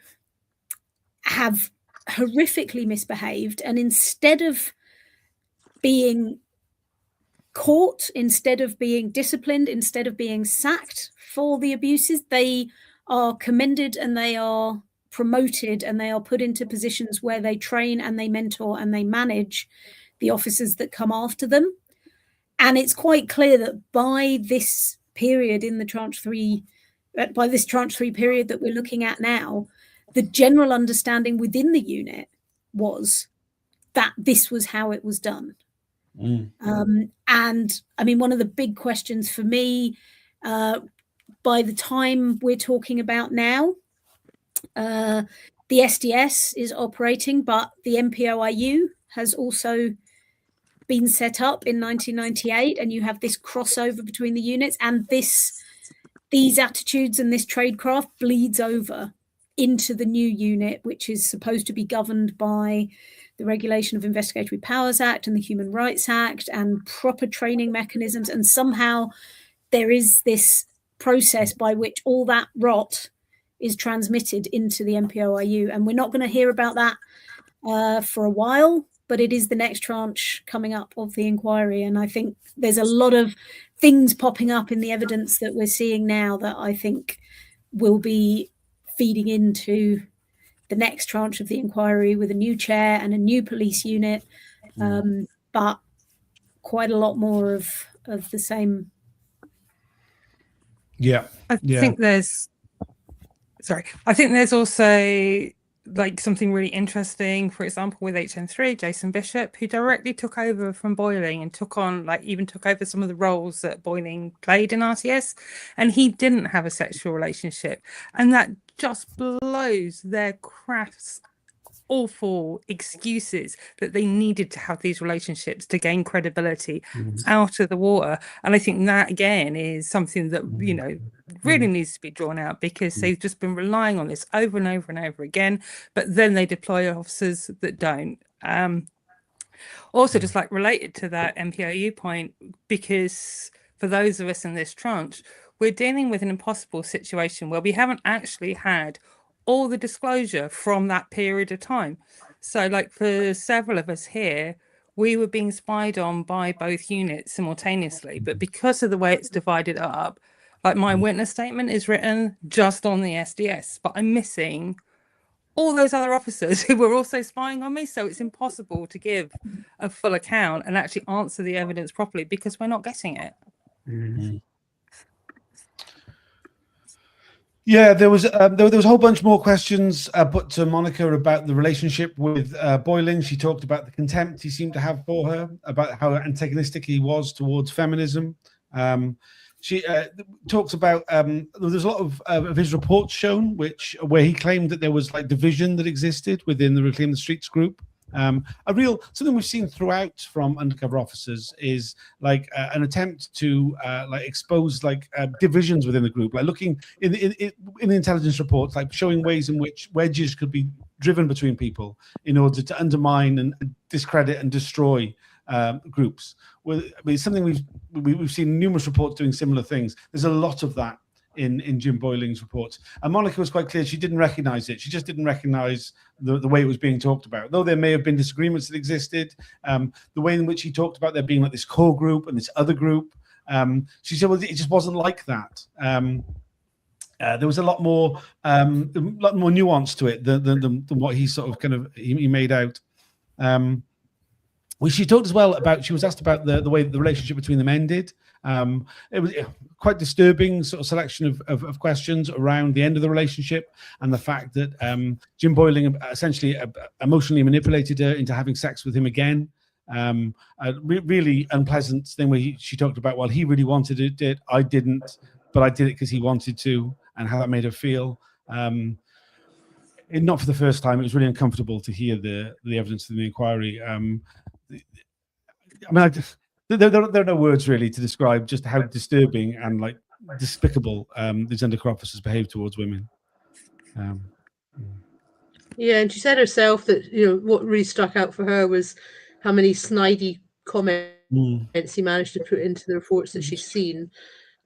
have horrifically misbehaved, and instead of being caught, instead of being disciplined, instead of being sacked for the abuses, they are commended and they are promoted and they are put into positions where they train and they mentor and they manage the officers that come after them. And it's quite clear that by this period in the tranche 3, by this tranche 3 period that we're looking at now, the general understanding within the unit was that this was how it was done. And I mean, one of the big questions for me, by the time we're talking about now, the SDS is operating, but the MPOIU has also been set up in 1998, and you have this crossover between the units, and these attitudes and this tradecraft bleeds over into the new unit, which is supposed to be governed by the Regulation of Investigatory Powers Act and the Human Rights Act and proper training mechanisms, and somehow there is this process by which all that rot is transmitted into the MPOIU, and we're not going to hear about that for a while. but it is the next tranche coming up of the inquiry. And I think there's a lot of things popping up in the evidence that we're seeing now that I think will be feeding into the next tranche of the inquiry with a new chair and a new police unit, but quite a lot more of the same. Yeah. I think there's also like something really interesting, for example, with HM3, Jason Bishop, who directly took over from Boyling and took over some of the roles that Boyling played in RTS, and he didn't have a sexual relationship, and that just blows their crass awful excuses that they needed to have these relationships to gain credibility out of the water. And I think that again is something that really needs to be drawn out, because they've just been relying on this over and over and over again, but then they deploy officers that don't. Also, just like related to that MPOU point, because for those of us in this tranche, we're dealing with an impossible situation where we haven't actually had all the disclosure from that period of time. So like for several of us here, we were being spied on by both units simultaneously, but because of the way it's divided up, like my witness statement is written just on the SDS, but I'm missing all those other officers who were also spying on me. So it's impossible to give a full account and actually answer the evidence properly because we're not getting it. Yeah, there was a whole bunch more questions put to Monica about the relationship with Boyling. She talked about the contempt he seemed to have for her, about how antagonistic he was towards feminism. She talks about there's a lot of his reports shown where he claimed that there was like division that existed within the Reclaim the Streets group. Something we've seen throughout from undercover officers is like an attempt to like expose like divisions within the group, like looking in the intelligence reports, like showing ways in which wedges could be driven between people in order to undermine and discredit and destroy groups. Well, it's something we've seen numerous reports doing similar things. There's a lot of that in Jim Boyling's reports. And Monica was quite clear she didn't recognize it. She just didn't recognize the way it was being talked about. Though there may have been disagreements that existed, the way in which he talked about there being like this core group and this other group, she said, well, it just wasn't like that. There was a lot more nuance to it than what he sort of he made out. She talked as well about, she was asked about the way the relationship between them ended. It was quite disturbing sort of selection of questions around the end of the relationship and the fact that Jim Boyling essentially emotionally manipulated her into having sex with him again. A really unpleasant thing where she talked about, well, he really wanted it, I didn't, but I did it because he wanted to, and how that made her feel. Not for the first time, it was really uncomfortable to hear the evidence in the inquiry. I mean, there are no words really to describe just how disturbing and like despicable these undercover officers behave towards women. Yeah, and she said herself that what really stuck out for her was how many snidey comments he managed to put into the reports that she's seen.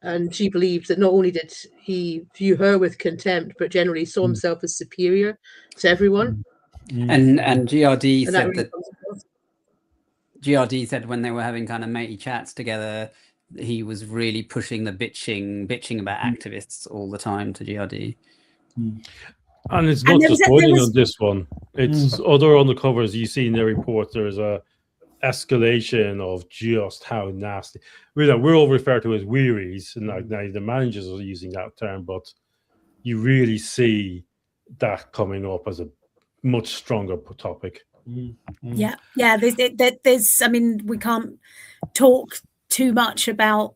And she believed that not only did he view her with contempt, but generally saw himself as superior to everyone. And GRD And said really that GRD said when they were having kind of matey chats together, he was really pushing the bitching about activists all the time to GRD. And it's not just Boyling on this one. It's other undercovers you see in their report. There's a escalation of just how nasty. We're all referred to as wearies, and like now the managers are using that term, but you really see that coming up as a much stronger topic. Yeah. There's I mean, we can't talk too much about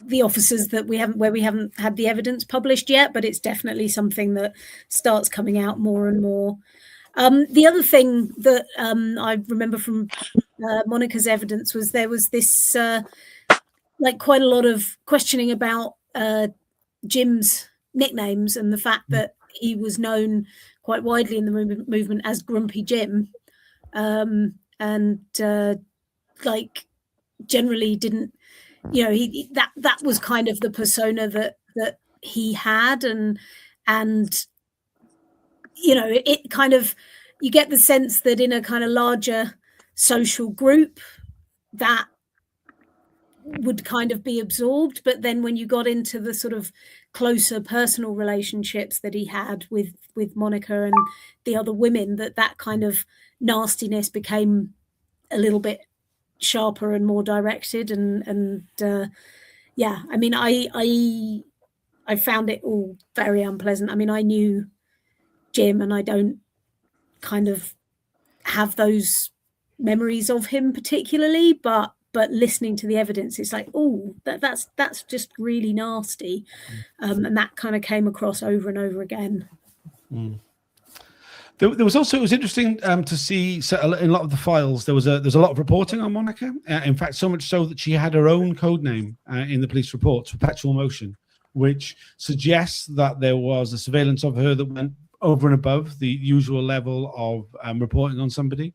the officers that we haven't had the evidence published yet, but it's definitely something that starts coming out more and more. The other thing that I remember from Monica's evidence was there was this like quite a lot of questioning about Jim's nicknames and the fact that he was known quite widely in the movement as Grumpy Jim, and like generally didn't, that was kind of the persona that he had, and it kind of, you get the sense that in a kind of larger social group that would kind of be absorbed. But then when you got into the sort of closer personal relationships that he had with Monica and the other women, that kind of nastiness became a little bit sharper and more directed. And yeah, I mean, I found it all very unpleasant. I mean, I knew Jim, and I don't kind of have those memories of him particularly, but listening to the evidence, it's like, oh, that's just really nasty. And that kind of came across over and over again. There was also, it was interesting to see, so in a lot of the files, there's a lot of reporting on Monica. In fact, so much so that she had her own code name in the police reports, Perpetual Motion, which suggests that there was a surveillance of her that went over and above the usual level of reporting on somebody.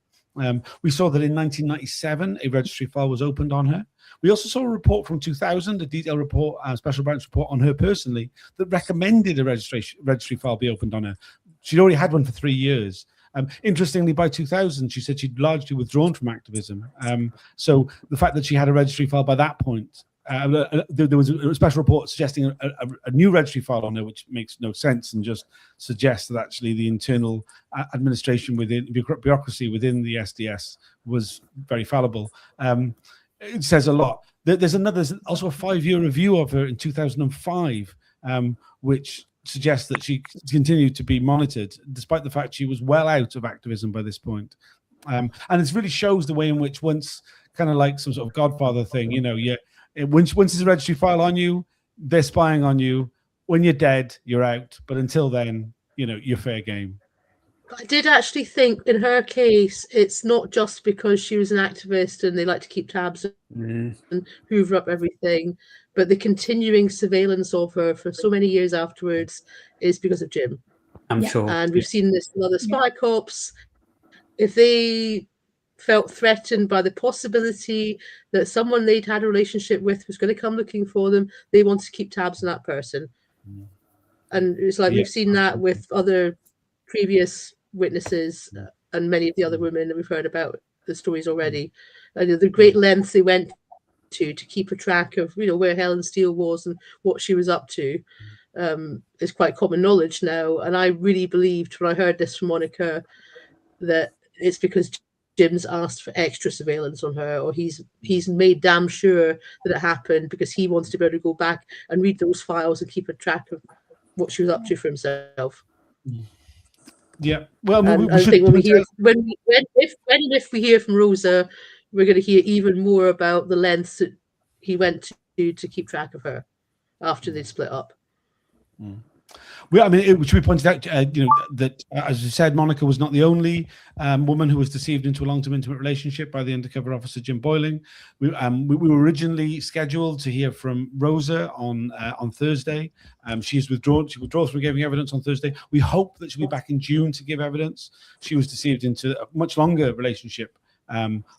We saw that in 1997, a registry file was opened on her. We also saw a report from 2000, a detailed report, a special branch report on her personally, that recommended a registry file be opened on her. She'd already had one for 3 years. Interestingly, by 2000, she said she'd largely withdrawn from activism. So the fact that she had a registry file by that point, there was a special report suggesting a new registry file on her, which makes no sense and just suggests that actually the internal administration within bureaucracy within the SDS was very fallible. It says a lot. There's also a 5-year review of her in 2005, which suggests that she continued to be monitored despite the fact she was well out of activism by this point. And it really shows the way in which, once kind of like some sort of Godfather thing, you know, once there's a registry file on you, they're spying on you. When you're dead, you're out. But until then, you know, you're fair game. I did actually think in her case, it's not just because she was an activist and they like to keep tabs and hoover up everything, but the continuing surveillance of her for so many years afterwards is because of Jim. I'm sure. And we've seen this in other spy cops. If they felt threatened by the possibility that someone they'd had a relationship with was going to come looking for them, they wanted to keep tabs on that person. And it's like we've seen that with other previous witnesses and many of the other women that we've heard about the stories already. The great lengths they went to keep a track of, you know, where Helen Steele was and what she was up to is quite common knowledge now. And I really believed when I heard this from Monica that it's because Jim's asked for extra surveillance on her, or he's made damn sure that it happened because he wants to be able to go back and read those files and keep a track of what she was up to for himself. Yeah, well, I think if we hear from Rosa, we're going to hear even more about the lengths that he went to keep track of her after they split up. Well, I mean, it should be pointed out, you know, that as you said, Monica was not the only woman who was deceived into a long-term intimate relationship by the undercover officer Jim Boyling. We were originally scheduled to hear from Rosa on Thursday. She withdraws from giving evidence on Thursday. We hope that she'll be back in June to give evidence. She was deceived into a much longer relationship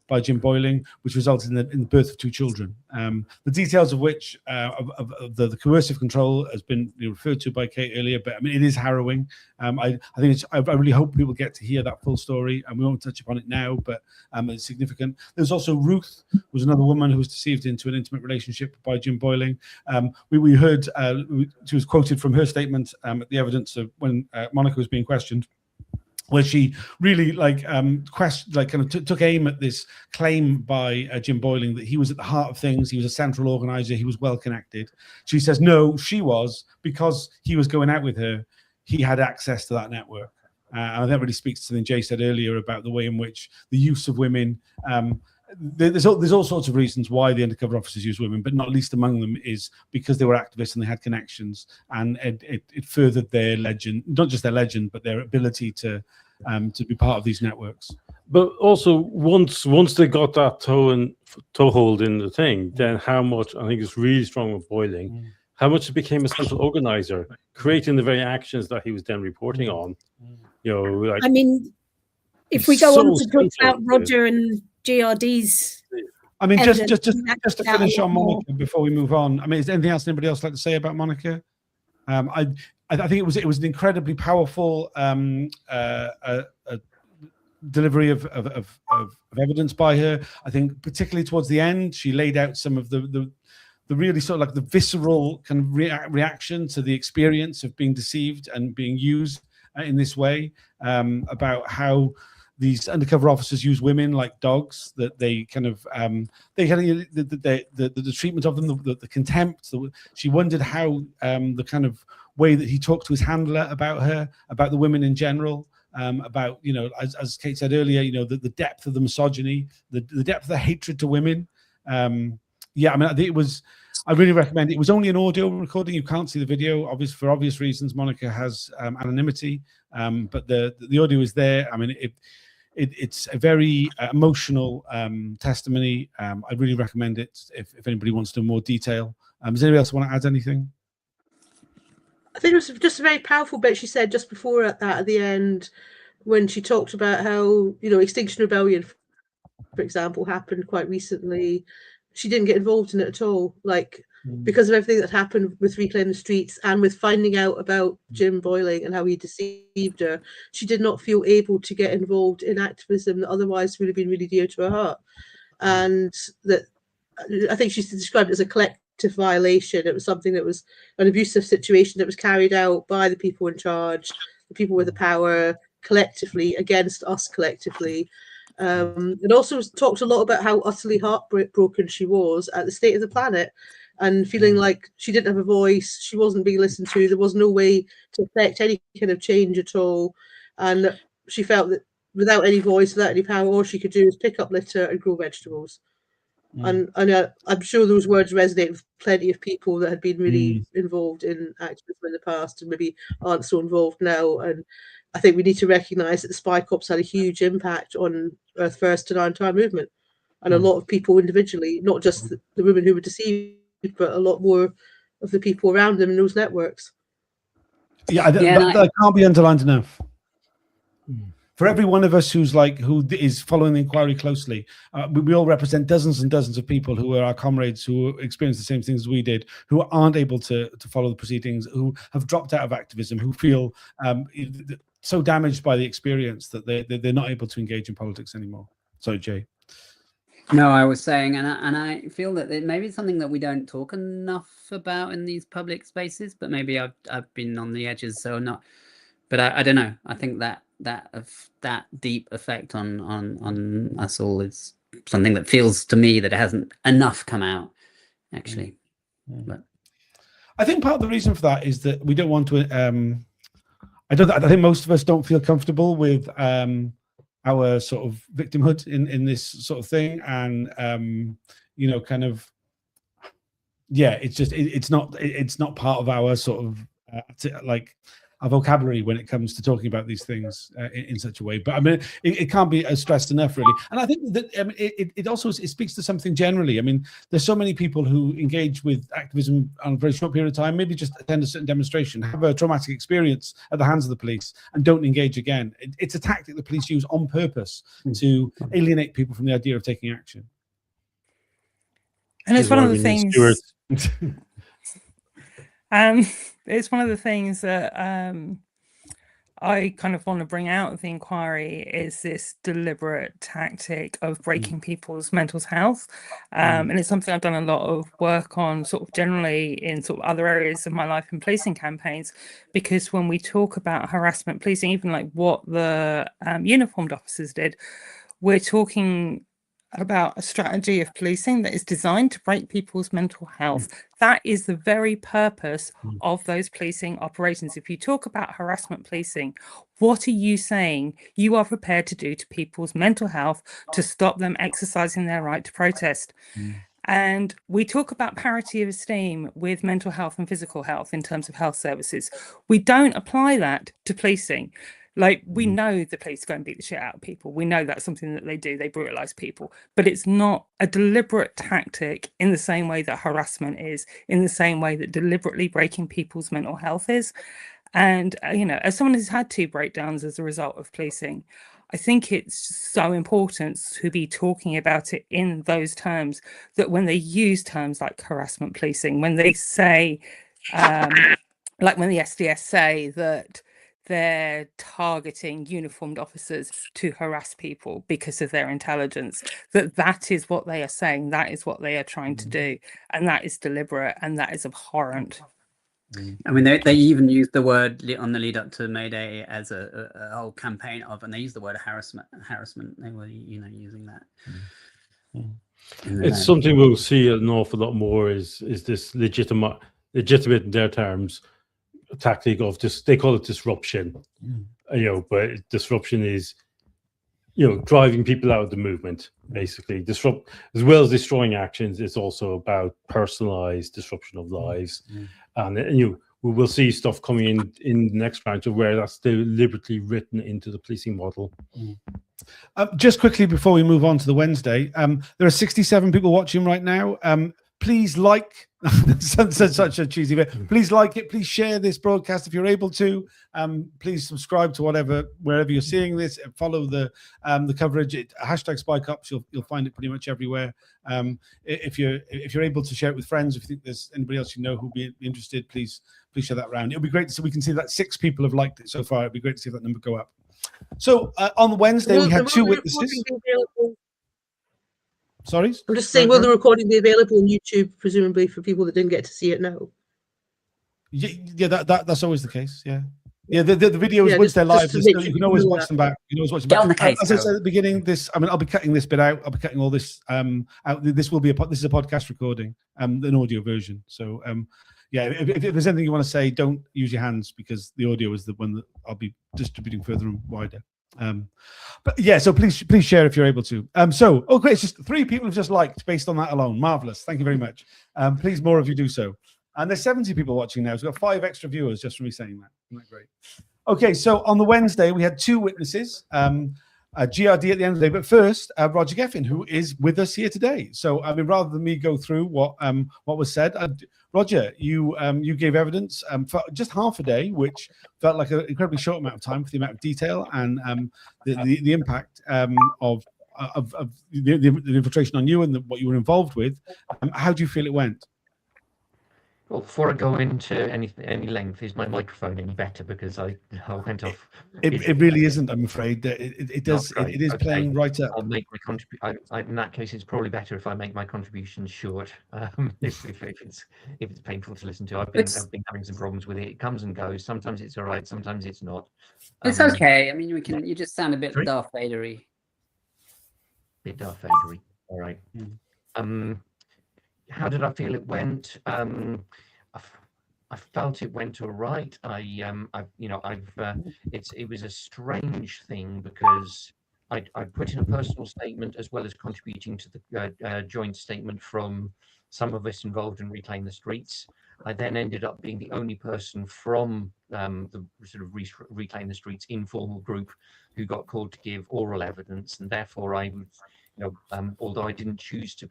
by Jim Boyling, which resulted in the birth of 2 children. The details of which of the coercive control has been referred to by Kate earlier, but I mean, it is harrowing. I really hope people get to hear that full story, and we won't touch upon it now, but it's significant. There's also Ruth, who was another woman who was deceived into an intimate relationship by Jim Boyling. We heard she was quoted from her statement at the evidence of when Monica was being questioned, where she really took aim at this claim by Jim Boyling that he was at the heart of things. He was a central organizer. He was well connected. She says, no, she was, because he was going out with her. He had access to that network. And that really speaks to something Jay said earlier about the way in which the use of women, there's all sorts of reasons why the undercover officers use women, but not least among them is because they were activists and they had connections, and it furthered their legend, not just their legend, but their ability to be part of these networks. But also, once they got that toehold in the thing, then how much, I think it's really strong with Boyling, how much it became a central organizer, creating the very actions that he was then reporting on. You know, like, I mean, if we go on to talk about Roger and GRD's, I mean, just to finish on Monica before we move on. I mean, is there anything else anybody else like to say about Monica? I think it was an incredibly powerful delivery of evidence by her. I think particularly towards the end, she laid out some of the really sort of like the visceral kind of reaction to the experience of being deceived and being used in this way, about how these undercover officers use women like dogs, that they kind of the treatment of them, the contempt. She wondered how the kind of way that he talked to his handler about her, about the women in general, about, you know, as Kate said earlier, you know, the depth of the misogyny, the depth of the hatred to women. Yeah, I mean, I think I really recommend it. It was only an audio recording. You can't see the video, for obvious reasons. Monica has anonymity, but the audio is there. I mean, it's a very emotional testimony. I really recommend it if anybody wants to know more detail. Does anybody else want to add anything? I think it was just a very powerful bit she said just before that at the end, when she talked about how, you know, Extinction Rebellion, for example, happened quite recently. She didn't get involved in it at all, like, because of everything that happened with Reclaim the Streets and with finding out about Jim Boyling and how he deceived her. She did not feel able to get involved in activism that otherwise would have been really dear to her heart. And that, I think she described it as a collective violation. It was something that was an abusive situation that was carried out by the people in charge, the people with the power, collectively, against us collectively. It also talked a lot about how utterly heartbroken she was at the state of the planet and feeling like she didn't have a voice, she wasn't being listened to, there was no way to affect any kind of change at all. And she felt that without any voice, without any power, all she could do was pick up litter and grow vegetables. And I'm sure those words resonate with plenty of people that had been really involved in activism in the past and maybe aren't so involved now. And I think we need to recognise that the Spy Cops had a huge impact on Earth First and our entire movement. And a lot of people individually, not just the women who were deceived, but a lot more of the people around them in those networks. Yeah, that can't be underlined enough. For every one of us who is following the inquiry closely, we all represent dozens and dozens of people who are our comrades, who experienced the same things as we did, who aren't able to follow the proceedings, who have dropped out of activism, who feel so damaged by the experience that they're not able to engage in politics anymore. So, Jay. No, I was saying, and I feel that maybe it's something that we don't talk enough about in these public spaces, but maybe I've been on the edges, so not. But I don't know. I think that deep effect on us all is something that feels to me that it hasn't enough come out, actually. But I think part of the reason for that is that we don't want to. I think most of us don't feel comfortable with our sort of victimhood in this sort of thing, and you know, kind of, yeah, it's just it's not part of our sort of like our vocabulary when it comes to talking about these things in such a way. But I mean, it can't be stressed enough, really. And I think that it also speaks to something generally. I mean, there's so many people who engage with activism on a very short period of time, maybe just attend a certain demonstration, have a traumatic experience at the hands of the police, and don't engage again. It's a tactic the police use on purpose to alienate people from the idea of taking action. And it's one of the things. It's one of the things that I kind of want to bring out of the inquiry is this deliberate tactic of breaking people's mental health. And it's something I've done a lot of work on sort of generally in sort of other areas of my life in policing campaigns, because when we talk about harassment policing, even like what the uniformed officers did, we're talking about a strategy of policing that is designed to break people's mental health. That is the very purpose of those policing operations. If you talk about harassment policing, what are you saying you are prepared to do to people's mental health to stop them exercising their right to protest? And we talk about parity of esteem with mental health and physical health in terms of health services. We don't apply that to policing. Like, we know the police go and beat the shit out of people. We know that's something that they do. They brutalize people. But it's not a deliberate tactic in the same way that harassment is, in the same way that deliberately breaking people's mental health is. And, you know, as someone who's had 2 breakdowns as a result of policing, I think it's so important to be talking about it in those terms, that when they use terms like harassment policing, when they say, like when the SDS say that they're targeting uniformed officers to harass people because of their intelligence, that is what they are saying, that is what they are trying to do, and that is deliberate, and that is abhorrent. I mean, they even used the word on the lead up to May Day as a whole campaign of, and they used the word harassment. They were, using that. It's something we'll see an awful lot more. Is this legitimate in their terms tactic of this? They call it disruption, but disruption is driving people out of the movement, basically. Disrupt, as well as destroying actions, it's also about personalized disruption of lives. And we will see stuff coming in the next branch of where that's deliberately written into the policing model. Just quickly before we move on to the Wednesday, there are 67 people watching right now. Please like, such a cheesy bit. Please like it. Please share this broadcast if you're able to. Please subscribe to wherever you're seeing this. Follow the coverage. Hashtag Spy Cops. You'll find it pretty much everywhere. If you're able to share it with friends, if you think there's anybody else who'd be interested, please share that around. It'll be great so we can see that 6 people have liked it so far. It'd be great to see that number go up. So on Wednesday we had 2 witnesses. Sorry? I'm just saying, will the recording be available on YouTube, presumably for people that didn't get to see it now? Yeah, that's always the case. Yeah, the videos once they're live, you can always watch them back. You can always watch them back. On the case, as I said at the beginning, I'll be cutting this bit out. I'll be cutting all this out. This is a podcast recording, an audio version. So if there's anything you want to say, don't use your hands because the audio is the one that I'll be distributing further and wider. But yeah, so please share if you're able to. Great, it's just 3 people have just liked based on that alone. Marvelous, thank you very much. Please, more of you do so. And there's 70 people watching now, so we've got 5 extra viewers just from me saying that. Isn't that great? Okay, so on the Wednesday we had 2 witnesses, GRD at the end of the day. But first, Roger Geffen, who is with us here today. So I mean, rather than me go through what was said, Roger, you gave evidence for just half a day, which felt like an incredibly short amount of time for the amount of detail and the impact of the infiltration on you and what you were involved with. How do you feel it went? Well, before I go into any length, is my microphone any better? Because I went off. It really isn't, I'm afraid. It is okay. Playing right up. I'll make my contribution. In that case, it's probably better if I make my contribution short. If it's painful to listen to, I've been having some problems with it. It comes and goes. Sometimes it's all right. Sometimes it's not. It's okay. I mean, you just sound a bit Darth Vader-y. Bit Darth Vader-y. All right. How did I feel it went? I felt it went all right. It was a strange thing because I put in a personal statement as well as contributing to the joint statement from some of us involved in Reclaim the Streets. I then ended up being the only person from the sort of Reclaim the Streets informal group who got called to give oral evidence, and therefore I was. Although we didn't choose to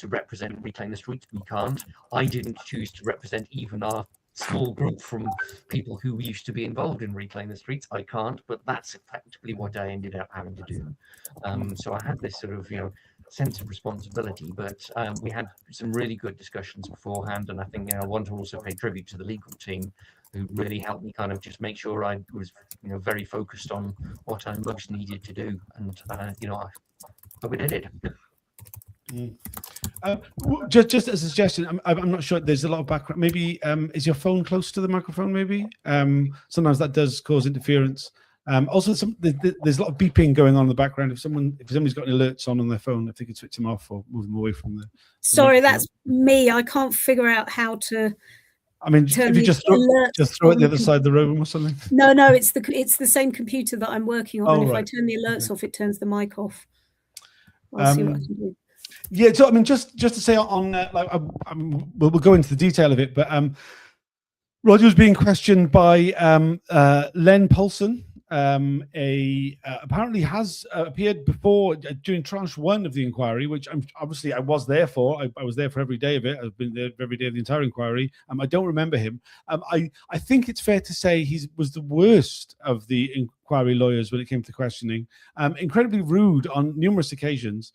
represent Reclaim the Streets, we can't. I didn't choose to represent even our small group from people who used to be involved in Reclaim the Streets. I can't, but that's effectively what I ended up having to do. So I had this sort of, sense of responsibility, but we had some really good discussions beforehand, and I think I want to also pay tribute to the legal team who really helped me kind of just make sure I was, very focused on what I most needed to do, and we did it. Just as a suggestion, I'm not sure. There's a lot of background. Maybe is your phone close to the microphone? Maybe sometimes that does cause interference. Also, there's a lot of beeping going on in the background. If somebody's got alerts on their phone, if they could switch them off or move them away from the. Sorry, that's me. I can't figure out how to. I mean, if you just throw it the other side of the room or something. No, it's the same computer that I'm working on. And if I turn the alerts off, it turns the mic off. I'll see what I can do. Yeah, so I mean, just to say on, we'll go into the detail of it, but Roger was being questioned by Len Paulson. Apparently has appeared before during tranche 1 of the inquiry, which I was there for. I was there for every day of it. I've been there every day of the entire inquiry. I don't remember him. I think it's fair to say he was the worst of the inquiry lawyers when it came to questioning. Incredibly rude on numerous occasions.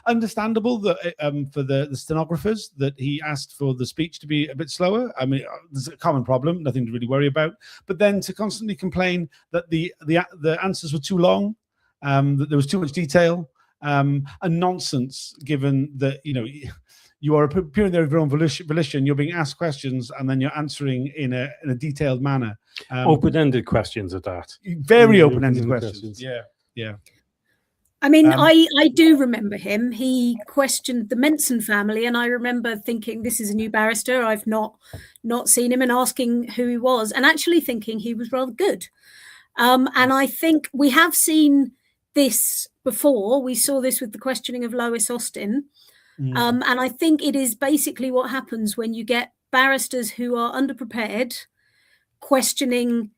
Understandable that for the stenographers that he asked for the speech to be a bit slower. I mean, there's a common problem, nothing to really worry about. But then to constantly complain that the answers were too long, that there was too much detail, and nonsense, given that, you know, you are appearing there of your own volition, you're being asked questions, and then you're answering in a detailed manner. Open-ended questions at that. Very open-ended questions. Yeah. I mean, I do remember him. He questioned the Menson family, and I remember thinking, this is a new barrister. I've not seen him, and asking who he was, and actually thinking he was rather good. And I think we have seen this before. We saw this with the questioning of Lois Austin. And I think it is basically what happens when you get barristers who are underprepared questioning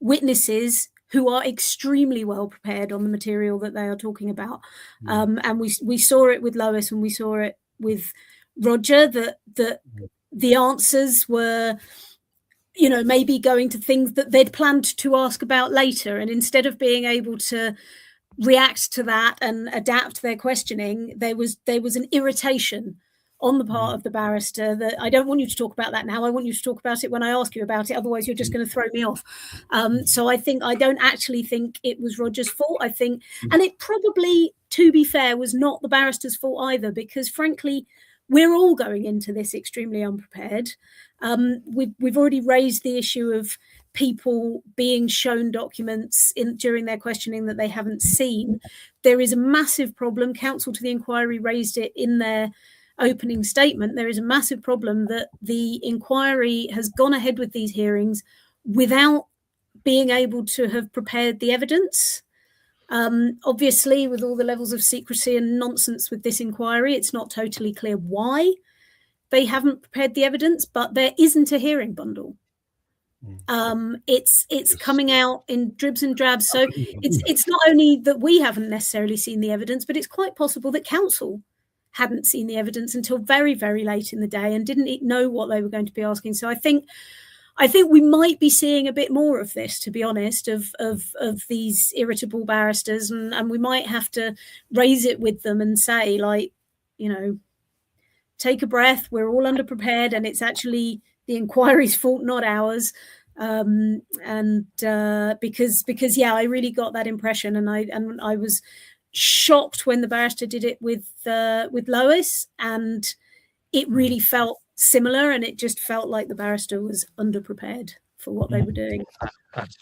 witnesses who are extremely well prepared on the material that they are talking about. And we saw it with Lois, and we saw it with Roger, that the answers were, you know, maybe going to things that they'd planned to ask about later. And instead of being able to react to that and adapt their questioning, there was an irritation on the part of the barrister that, I don't want you to talk about that now. I want you to talk about it when I ask you about it. Otherwise, you're just going to throw me off. So I don't actually think it was Roger's fault. I think, and it probably, to be fair, was not the barrister's fault either, because frankly, we're all going into this extremely unprepared. We've already raised the issue of people being shown documents during their questioning that they haven't seen. There is a massive problem. Counsel to the inquiry raised it in their opening statement. There is a massive problem that the inquiry has gone ahead with these hearings without being able to have prepared the evidence. Obviously, with all the levels of secrecy and nonsense with this inquiry, it's not totally clear why they haven't prepared the evidence, but there isn't a hearing bundle. It's coming out in dribs and drabs. So it's not only that we haven't necessarily seen the evidence, but it's quite possible that counsel hadn't seen the evidence until very, very late in the day and didn't know what they were going to be asking. So I think we might be seeing a bit more of this, to be honest, of these irritable barristers, and we might have to raise it with them and say, like, you know, take a breath. We're all underprepared, and it's actually the inquiry's fault, not ours. Because yeah, I really got that impression, and I was shocked when the barrister did it with Lois, and it really felt similar, and it just felt like the barrister was underprepared for what they were doing.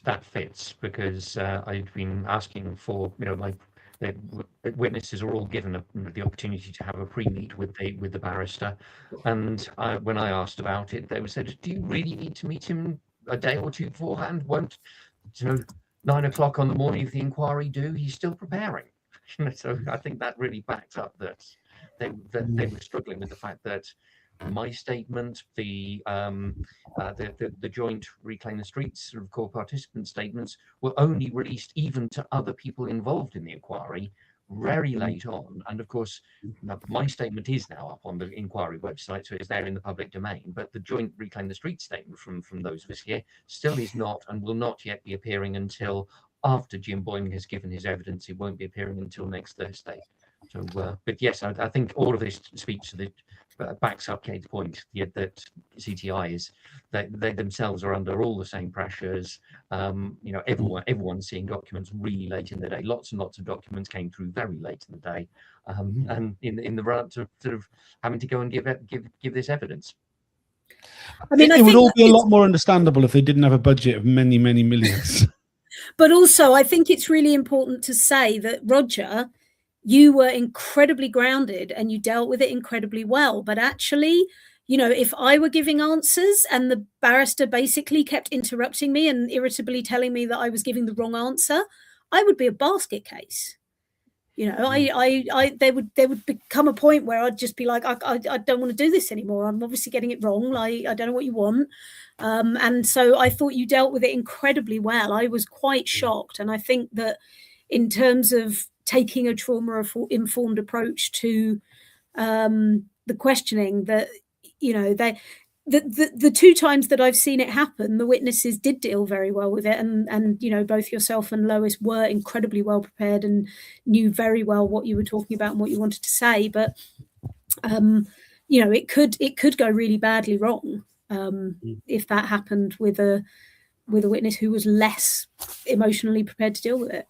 That fits, because I've been asking for, you know, the witnesses are all given the opportunity to have a pre-meet with the barrister, and when I asked about it, they said, "Do you really need to meet him a day or two beforehand? Won't, you know, 9 o'clock on the morning of the inquiry do? He's still preparing." So I think that really backs up that they were struggling with the fact that my statement, the joint Reclaim the Streets sort of core participant statements were only released even to other people involved in the inquiry very late on. And of course, my statement is now up on the inquiry website, so it's there in the public domain. But the joint Reclaim the Streets statement from those of us here still is not, and will not yet be appearing until after Jim Boyling has given his evidence. It won't be appearing until next Thursday. So, but yes, I think all of this speaks to the backs up Kate's point, that CTI is that they themselves are under all the same pressures. You know, everyone's seeing documents really late in the day. Lots and lots of documents came through very late in the day, and in the run up to sort of having to go and give this evidence. I mean, it would all be a lot more understandable if they didn't have a budget of many, many millions. But also, I think it's really important to say that, Roger, you were incredibly grounded and you dealt with it incredibly well. But actually, you know, if I were giving answers and the barrister basically kept interrupting me and irritably telling me that I was giving the wrong answer, I would be a basket case. You know, there would become a point where I'd just be like, I don't want to do this anymore. I'm obviously getting it wrong. I don't know what you want. And so I thought you dealt with it incredibly well. I was quite shocked. And I think that in terms of taking a trauma-informed approach to the questioning, that, you know, the two times that I've seen it happen, the witnesses did deal very well with it, and you know, both yourself and Lois were incredibly well prepared and knew very well what you were talking about and what you wanted to say. But you know, it could go really badly wrong if that happened with a witness who was less emotionally prepared to deal with it.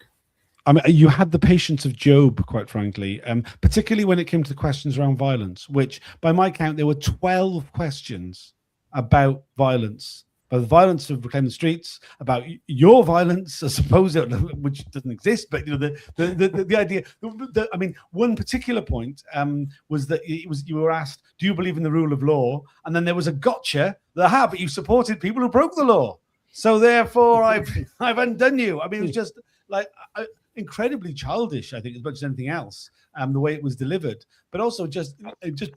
I mean, you had the patience of Job, quite frankly, particularly when it came to the questions around violence, which by my count, there were 12 questions about violence, about the violence of Reclaim the Streets, about your violence, I suppose, which doesn't exist, but you know, the idea, I mean, one particular point was that you were asked, do you believe in the rule of law? And then there was a gotcha, but you supported people who broke the law. So therefore, I've undone you. I mean, it was just like incredibly childish, I think, as much as anything else, the way it was delivered, but also just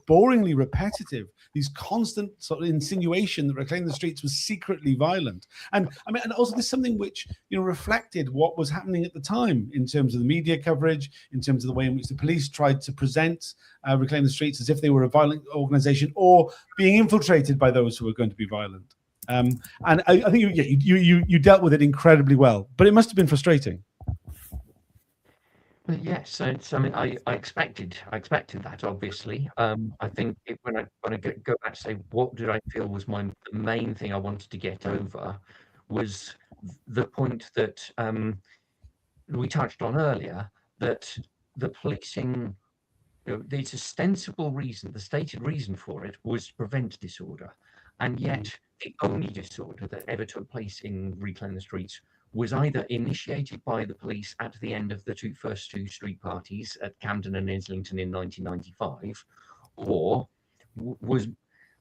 boringly repetitive. These constant sort of insinuation that Reclaim the Streets was secretly violent, and I mean, and also there's something which, you know, reflected what was happening at the time in terms of the media coverage, in terms of the way in which the police tried to present Reclaim the Streets as if they were a violent organization or being infiltrated by those who were going to be violent. And I think you dealt with it incredibly well, but it must have been frustrating. Yes, I mean, I expected that, obviously. I think when I go back to say what did I feel was the main thing I wanted to get over was the point that we touched on earlier, that the policing, you know, the ostensible reason, the stated reason for it was to prevent disorder, and yet the only disorder that ever took place in Reclaim the Streets was either initiated by the police at the end of the first two street parties at Camden and Islington in 1995, or was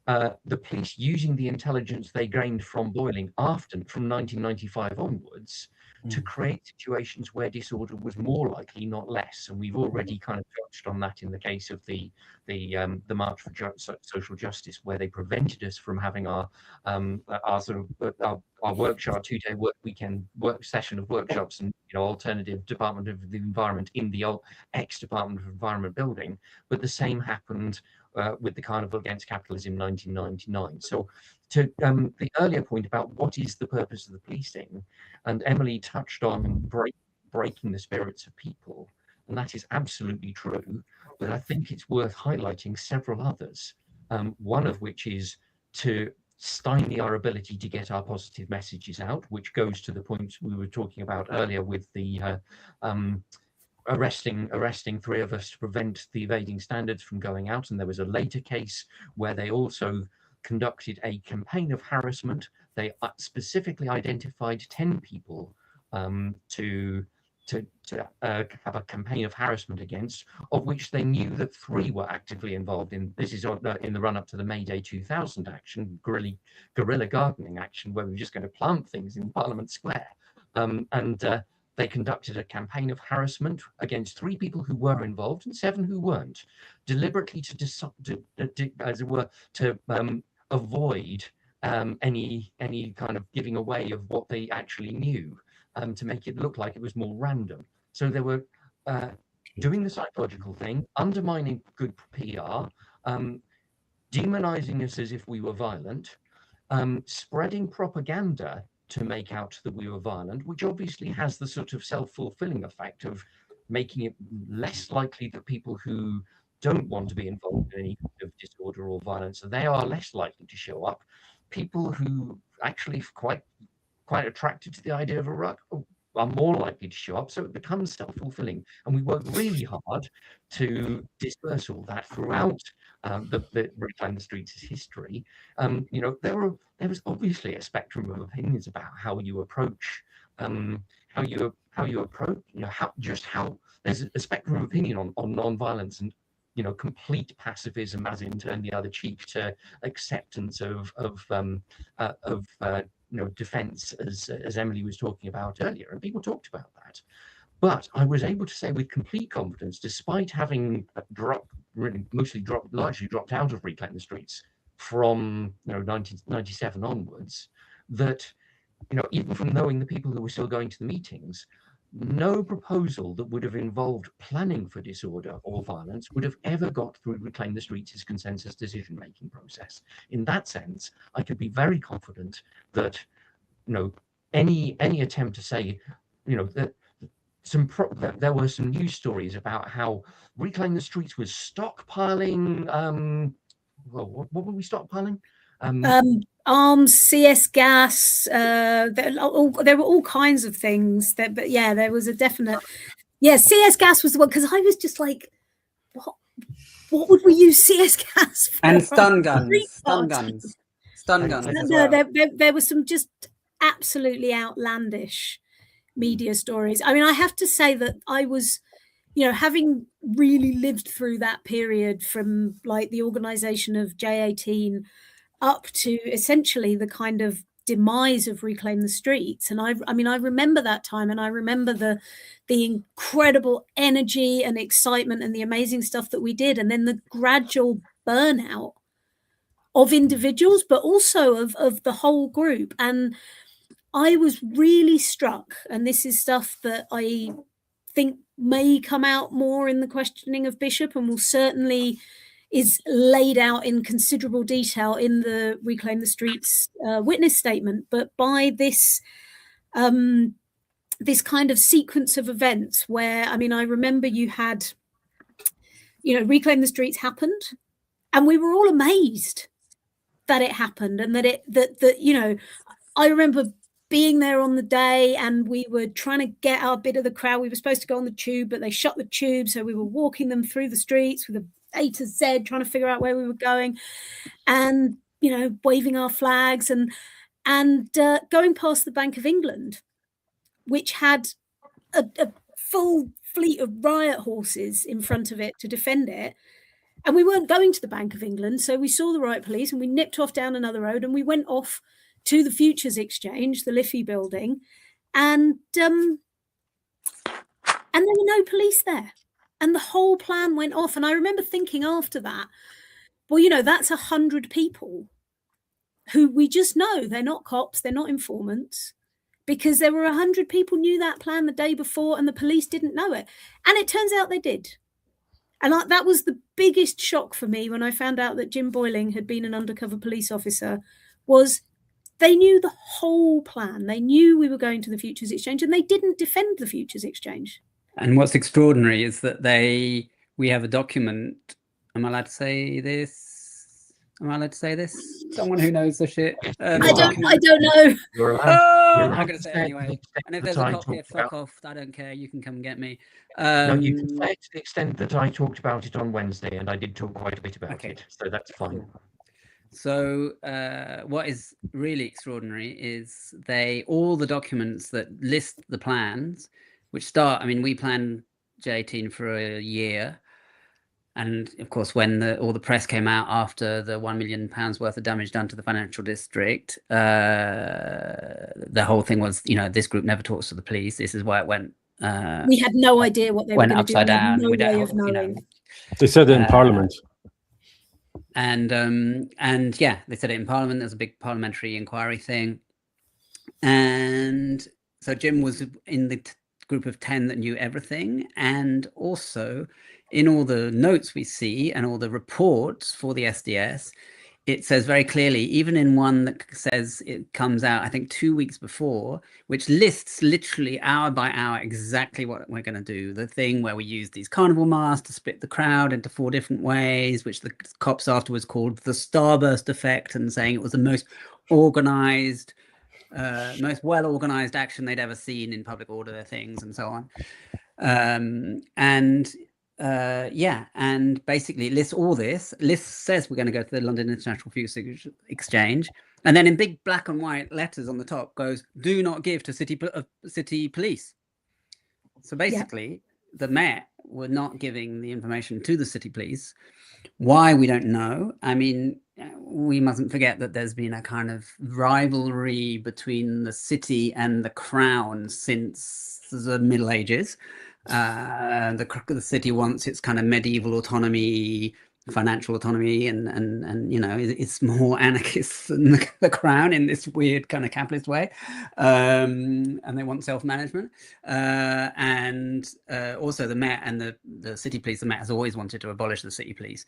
the police using the intelligence they gained from Boyling from 1995 onwards to create situations where disorder was more likely, not less. And we've already kind of touched on that in the case of the March for Social Justice, where they prevented us from having our workshop, 2-day weekend session of workshops and, you know, alternative Department of the Environment in the old ex-Department of Environment building. But the same happened with the Carnival Against Capitalism in 1999. So to the earlier point about what is the purpose of the policing, and Emily touched on breaking the spirits of people, and that is absolutely true, but I think it's worth highlighting several others, one of which is to stymie our ability to get our positive messages out, which goes to the point we were talking about earlier with the arresting 3 of us to prevent the evading standards from going out. And there was a later case where they also conducted a campaign of harassment. They specifically identified 10 people to have a campaign of harassment against, of which they knew that 3 were actively involved in. This is in the run-up to the May Day 2000 action, guerrilla gardening action, where we were just going to plant things in Parliament Square. They conducted a campaign of harassment against 3 people who were involved and 7 who weren't, deliberately as it were, to avoid any kind of giving away of what they actually knew, to make it look like it was more random. So they were doing the psychological thing, undermining good PR, demonizing us as if we were violent, spreading propaganda to make out that we were violent, which obviously has the sort of self-fulfilling effect of making it less likely that people who don't want to be involved in any kind of disorder or violence, they are less likely to show up. People who actually quite attracted to the idea of a ruck are more likely to show up, so it becomes self-fulfilling. And we work really hard to disperse all that throughout the Reclaim the Streets' history. You know, there was obviously a spectrum of opinions about how you approach, you know, how there's a spectrum of opinion on non-violence and, you know, complete pacifism, as in turn the other cheek, to acceptance of you know, defense, as Emily was talking about earlier, and people talked about that. But I was able to say with complete confidence, despite having largely dropped out of Reclaim the Streets from, you know, 1997 onwards, that, you know, even from knowing the people who were still going to the meetings, no proposal that would have involved planning for disorder or violence would have ever got through Reclaim the Streets' consensus decision-making process. In that sense, I could be very confident that, any attempt to say, that there were some news stories about how Reclaim the Streets was stockpiling. What were we stockpiling? Arms, CS gas. There were all kinds of things. But yeah, there was a definite. Yeah, CS gas was the one, because I was just like, what would we use CS gas for? And stun guns as well. There were some just absolutely outlandish media stories. I mean, I have to say that I was, having really lived through that period from like the organization of J18 up to essentially the kind of demise of Reclaim the Streets. And I remember that time, and I remember the incredible energy and excitement and the amazing stuff that we did, and then the gradual burnout of individuals, but also of the whole group. And I was really struck, and this is stuff that I think may come out more in the questioning of Bishop, and will certainly is laid out in considerable detail in the Reclaim the Streets witness statement. But by this this kind of sequence of events where, I remember you had, Reclaim the Streets happened, and we were all amazed that it happened, and that I remember being there on the day, and we were trying to get our bit of the crowd. We were supposed to go on the tube, but they shut the tube, so we were walking them through the streets with a A to Z, trying to figure out where we were going, and waving our flags, and going past the Bank of England, which had a full fleet of riot horses in front of it to defend it. And we weren't going to the Bank of England, so we saw the riot police, and we nipped off down another road, and we went off to the Futures Exchange, the Liffey building, and there were no police there. And the whole plan went off. And I remember thinking after that, well, that's 100 people who we just know they're not cops, they're not informants, because there were 100 people knew that plan the day before, and the police didn't know it. And it turns out they did. And that was the biggest shock for me when I found out that Jim Boyling had been an undercover police officer, was they knew the whole plan. They knew we were going to the Futures Exchange, and they didn't defend the Futures Exchange. And what's extraordinary is that we have a document. Am I allowed to say this? Someone who knows the shit. I don't know. I'm going to say it anyway. And if there's a copy, fuck off. I don't care. You can come and get me. No, you can say it to the extent that I talked about it on Wednesday, and I did talk quite a bit about it. So that's fine. So what is really extraordinary is all the documents that list the plans, which start, we planned J18 for a year. And of course, when all the press came out after the £1 million worth of damage done to the financial district, the whole thing was, this group never talks to the police. This is why it went. We had no idea what they were going to do. Upside down. No way of knowing. They said it in Parliament. And yeah, they said it in Parliament. There's a big parliamentary inquiry thing. And so Jim was in the group of 10 that knew everything. And also in all the notes we see and all the reports for the SDS, it says very clearly, even in one that says it comes out, I think 2 weeks before, which lists literally hour by hour exactly what we're going to do. The thing where we use these carnival masks to split the crowd into 4 different ways, which the cops afterwards called the starburst effect, and saying it was the most organized, most well-organized action they'd ever seen in public order things, and so on. And basically lists all this. Says we're going to go to the London International Futures Exchange, and then in big black and white letters on the top goes, "Do not give to city police." So basically, the Met were not giving the information to the city police. Why, we don't know. We mustn't forget that there's been a kind of rivalry between the city and the crown since the Middle Ages. The city wants its kind of medieval autonomy financial autonomy and you know, it's more anarchist than the crown in this weird kind of capitalist way, and they want self-management, and also the Met and the city police. The Met has always wanted to abolish the city police,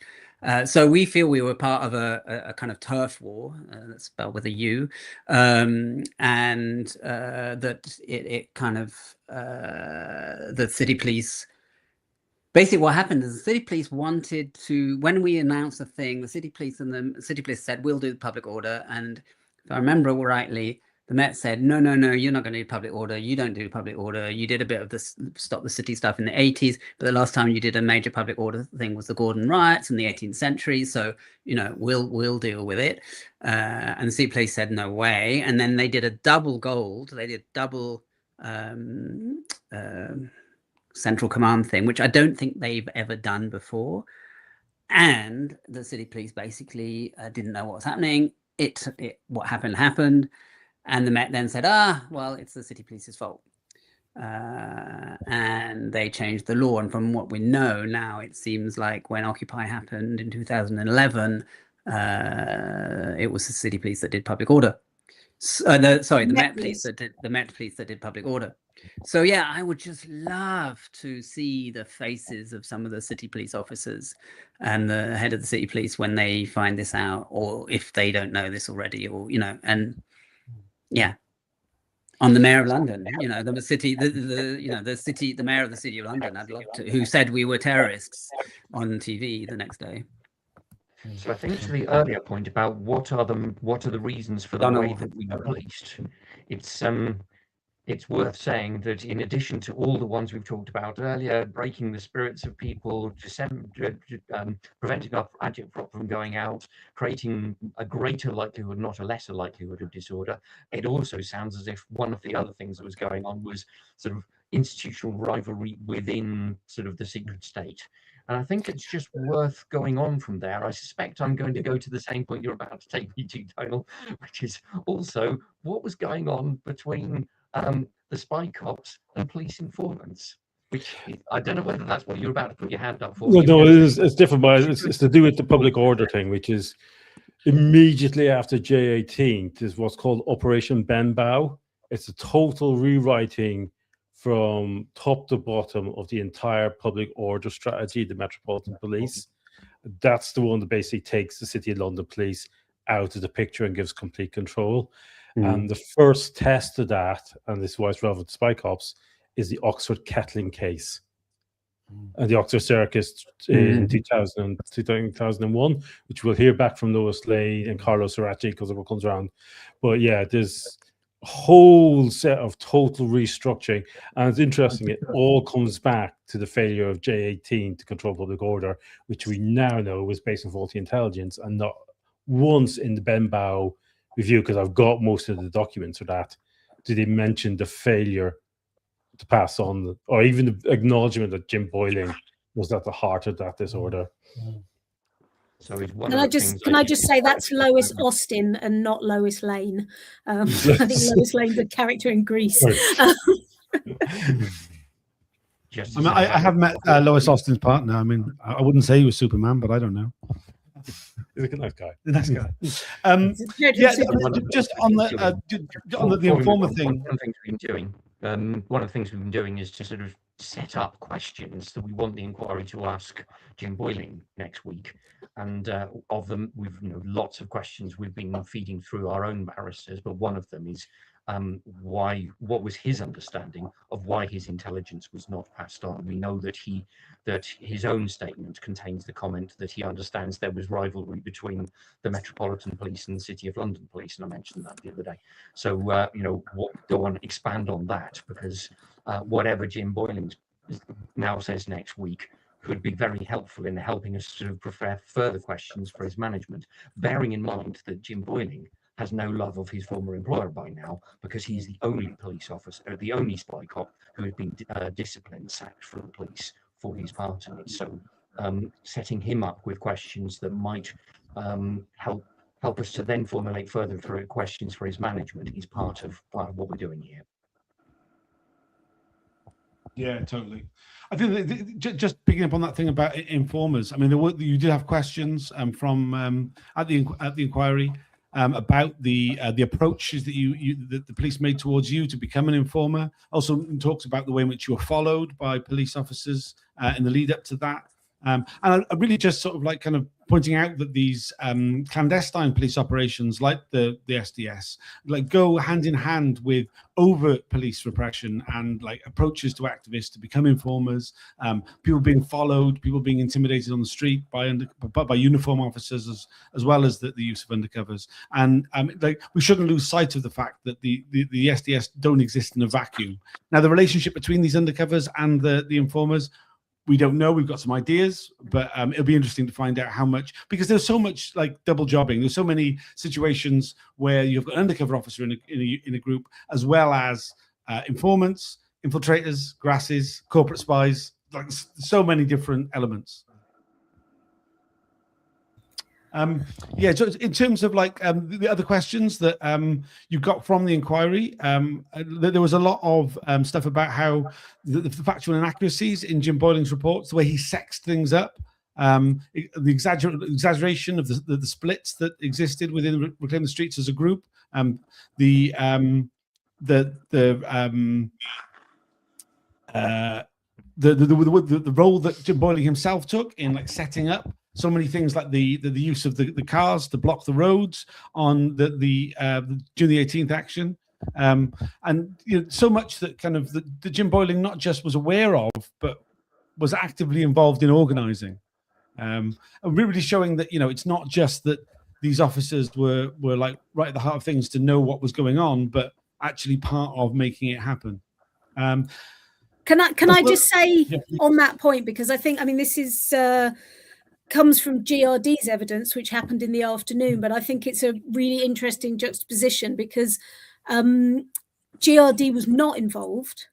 so we feel we were part of a kind of turf war, that's spelled with a U, and that it kind of the city police. Basically, what happened is the city police wanted to, when we announced the thing, the city police said, we'll do the public order. And if I remember rightly, the Met said, no, you're not going to do public order. You don't do public order. You did a bit of this stop the city stuff in the 80s, but the last time you did a major public order thing was the Gordon riots in the 18th century. So, you know, we'll deal with it. And the city police said, no way. And then they did a double gold. They did double central command thing, which I don't think they've ever done before. And the city police basically didn't know what was happening. What happened. And the Met then said, well, it's the city police's fault. And they changed the law. And from what we know now, it seems like when Occupy happened in 2011, it was the city police that did public order. The Met police that did public order. So yeah, I would just love to see the faces of some of the city police officers and the head of the city police when they find this out, or if they don't know this already, or you know, and yeah, on the mayor of London, you know, the mayor of the city of London, I'd love to, who said we were terrorists on TV the next day. So I think to the earlier point about what are the reasons for the way that we were released, it's worth saying that in addition to all the ones we've talked about earlier, breaking the spirits of people, preventing our agitprop from going out, creating a greater likelihood, not a lesser likelihood of disorder, it also sounds as if one of the other things that was going on was sort of institutional rivalry within sort of the secret state. And I think it's just worth going on from there. I suspect I'm going to go to the same point you're about to take me to, Donal, which is also what was going on between the spy cops and police informants, which I don't know whether that's what you're about to put your hand up for. No, it's different, but it's to do with the public order thing, which is immediately after J18 is what's called Operation Benbow. It's a total rewriting from top to bottom of the entire public order strategy, the Metropolitan Police. That's the one that basically takes the City of London Police out of the picture and gives complete control. And the first test of that, and this is why it's relevant to spy cops, is the Oxford Kettling case. And the Oxford circus in 2001, which we'll hear back from Lois Lane and Carlo Soracchi because of what comes around. But yeah, there's a whole set of total restructuring. And it's interesting, it all comes back to the failure of J18 to control public order, which we now know was based on faulty intelligence, and not once in the Benbow review, because I've got most of the documents for that, did they mention the failure to pass on, or even the acknowledgement that Jim Boyling was at the heart of that disorder. So can I just say that's Lois Austin and not Lois Lane? I think Lois Lane's a character in Grease. I have met Lois Austin's partner. I mean, I wouldn't say he was Superman, but I don't know. He's a nice guy. Nice guy. Just on the informer thing. One of the things we've been doing is to sort of set up questions that we want the inquiry to ask Jim Boyling next week. And of them, we've lots of questions we've been feeding through our own barristers, but one of them is what was his understanding of why his intelligence was not passed on. We know that his own statement contains the comment that he understands there was rivalry between the Metropolitan Police and the City of London Police, and I mentioned that the other day. So go on, expand on that, because whatever Jim Boyling now says next week could be very helpful in helping us to prepare further questions for his management, bearing in mind that Jim Boyling has no love of his former employer by now, because he's the only police officer, the only spy cop who has been disciplined, sacked from the police for his part in it. So setting him up with questions that might help us to then formulate further questions for his management is part of what we're doing here. Yeah, totally. I think that just picking up on that thing about informers. I mean, you did have questions from at the inquiry about the approaches that that the police made towards you to become an informer. Also, talks about the way in which you were followed by police officers in the lead up to that. And I really just sort of like kind of pointing out that these clandestine police operations, like the SDS, like go hand in hand with overt police repression and like approaches to activists to become informers, people being followed, people being intimidated on the street by uniform officers, as well as the use of undercovers. And like we shouldn't lose sight of the fact that the SDS don't exist in a vacuum. Now, the relationship between these undercovers and the informers, we don't know. We've got some ideas, but it'll be interesting to find out how much, because there's so much like double jobbing. There's so many situations where you've got an undercover officer in a group, as well as informants, infiltrators, grasses, corporate spies, like so many different elements. Yeah, so in terms of like the other questions that you got from the inquiry, there was a lot of stuff about how the factual inaccuracies in Jim Boyling's reports, the way he sexed things up, the exaggeration of the splits that existed within Reclaim the Streets as a group, the role that Jim Boyling himself took in like setting up so many things, like the use of the cars to block the roads on the June the 18th action, and so much that kind of the Jim Boyling not just was aware of, but was actively involved in organising, and really showing that it's not just that these officers were like right at the heart of things to know what was going on, but actually part of making it happen. Can I just say on that point, because I think, this is comes from GRD's evidence, which happened in the afternoon, but I think it's a really interesting juxtaposition because GRD was not involved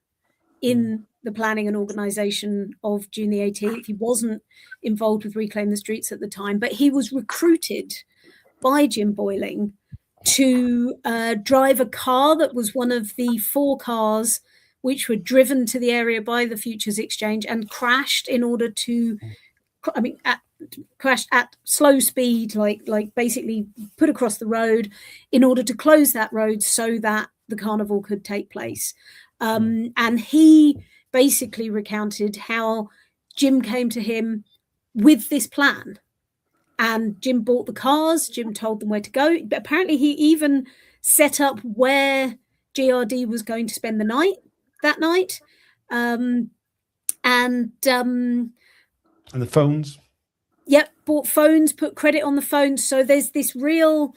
in the planning and organisation of June the 18th. He wasn't involved with Reclaim the Streets at the time, but he was recruited by Jim Boyling to drive a car that was one of the 4 cars which were driven to the area by the Futures Exchange and crashed in order to, crashed at slow speed, like basically put across the road in order to close that road so that the carnival could take place. And he basically recounted how Jim came to him with this plan. And Jim bought the cars, Jim told them where to go. But apparently he even set up where GRD was going to spend the night that night. And the phones. Yep, bought phones, put credit on the phones. So there's this real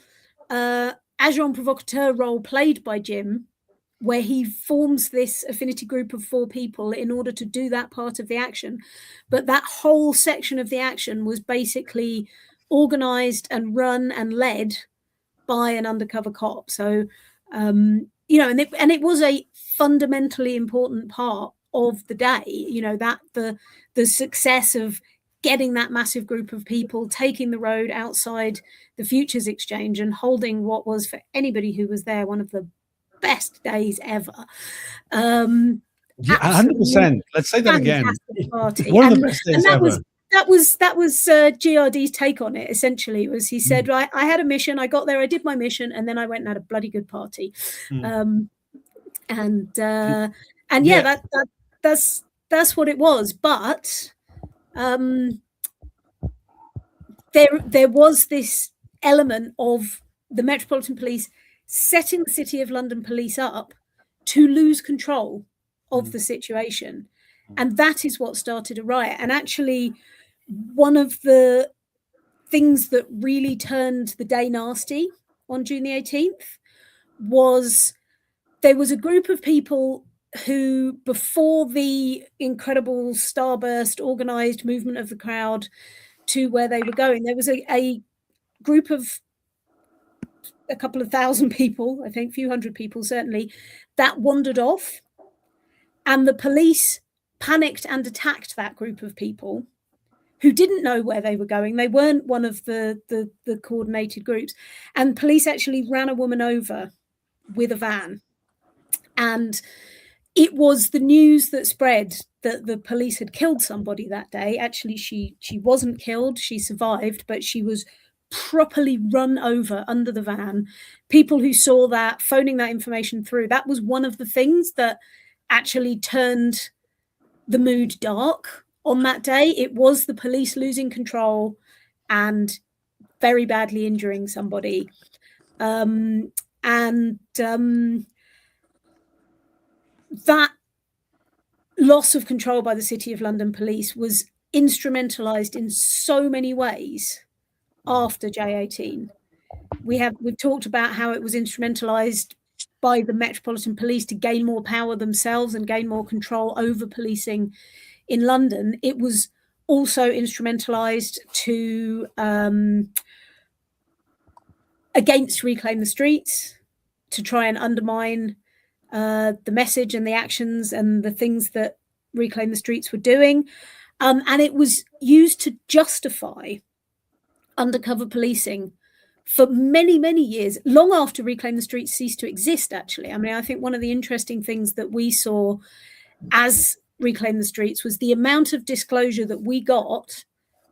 agent provocateur role played by Jim, where he forms this affinity group of 4 people in order to do that part of the action. But that whole section of the action was basically organised and run and led by an undercover cop. So, and it was a fundamentally important part of the day, that the success of getting that massive group of people taking the road outside the Futures Exchange and holding what was, for anybody who was there, one of the best days ever. 100%. Let's say that again. Party. One of the best days ever. That was GRD's take on it. essentially, was he said, right, I had a mission, I got there, I did my mission, and then I went and had a bloody good party. That's what it was. But there was this element of the Metropolitan Police setting the City of London Police up to lose control of the situation. And that is what started a riot. And actually, one of the things that really turned the day nasty on June the 18th was there was a group of people who, before the incredible starburst organised movement of the crowd to where they were going, there was a group of a couple of thousand people, I think, a few hundred people certainly, that wandered off. And the police panicked and attacked that group of people who didn't know where they were going. They weren't one of the coordinated groups. And police actually ran a woman over with a van. And it was the news that spread that the police had killed somebody that day. Actually, she wasn't killed. She survived, but she was properly run over under the van. People who saw that, phoning that information through, that was one of the things that actually turned the mood dark on that day. It was the police losing control and very badly injuring somebody. That loss of control by the City of London police was instrumentalized in so many ways after J18. We've talked about how it was instrumentalized by the Metropolitan Police to gain more power themselves and gain more control over policing in London. It was also instrumentalized to against Reclaim the Streets, to try and undermine the message and the actions and the things that Reclaim the Streets were doing. And it was used to justify undercover policing for many, many years, long after Reclaim the Streets ceased to exist, actually. I mean, I think one of the interesting things that we saw as Reclaim the Streets was the amount of disclosure that we got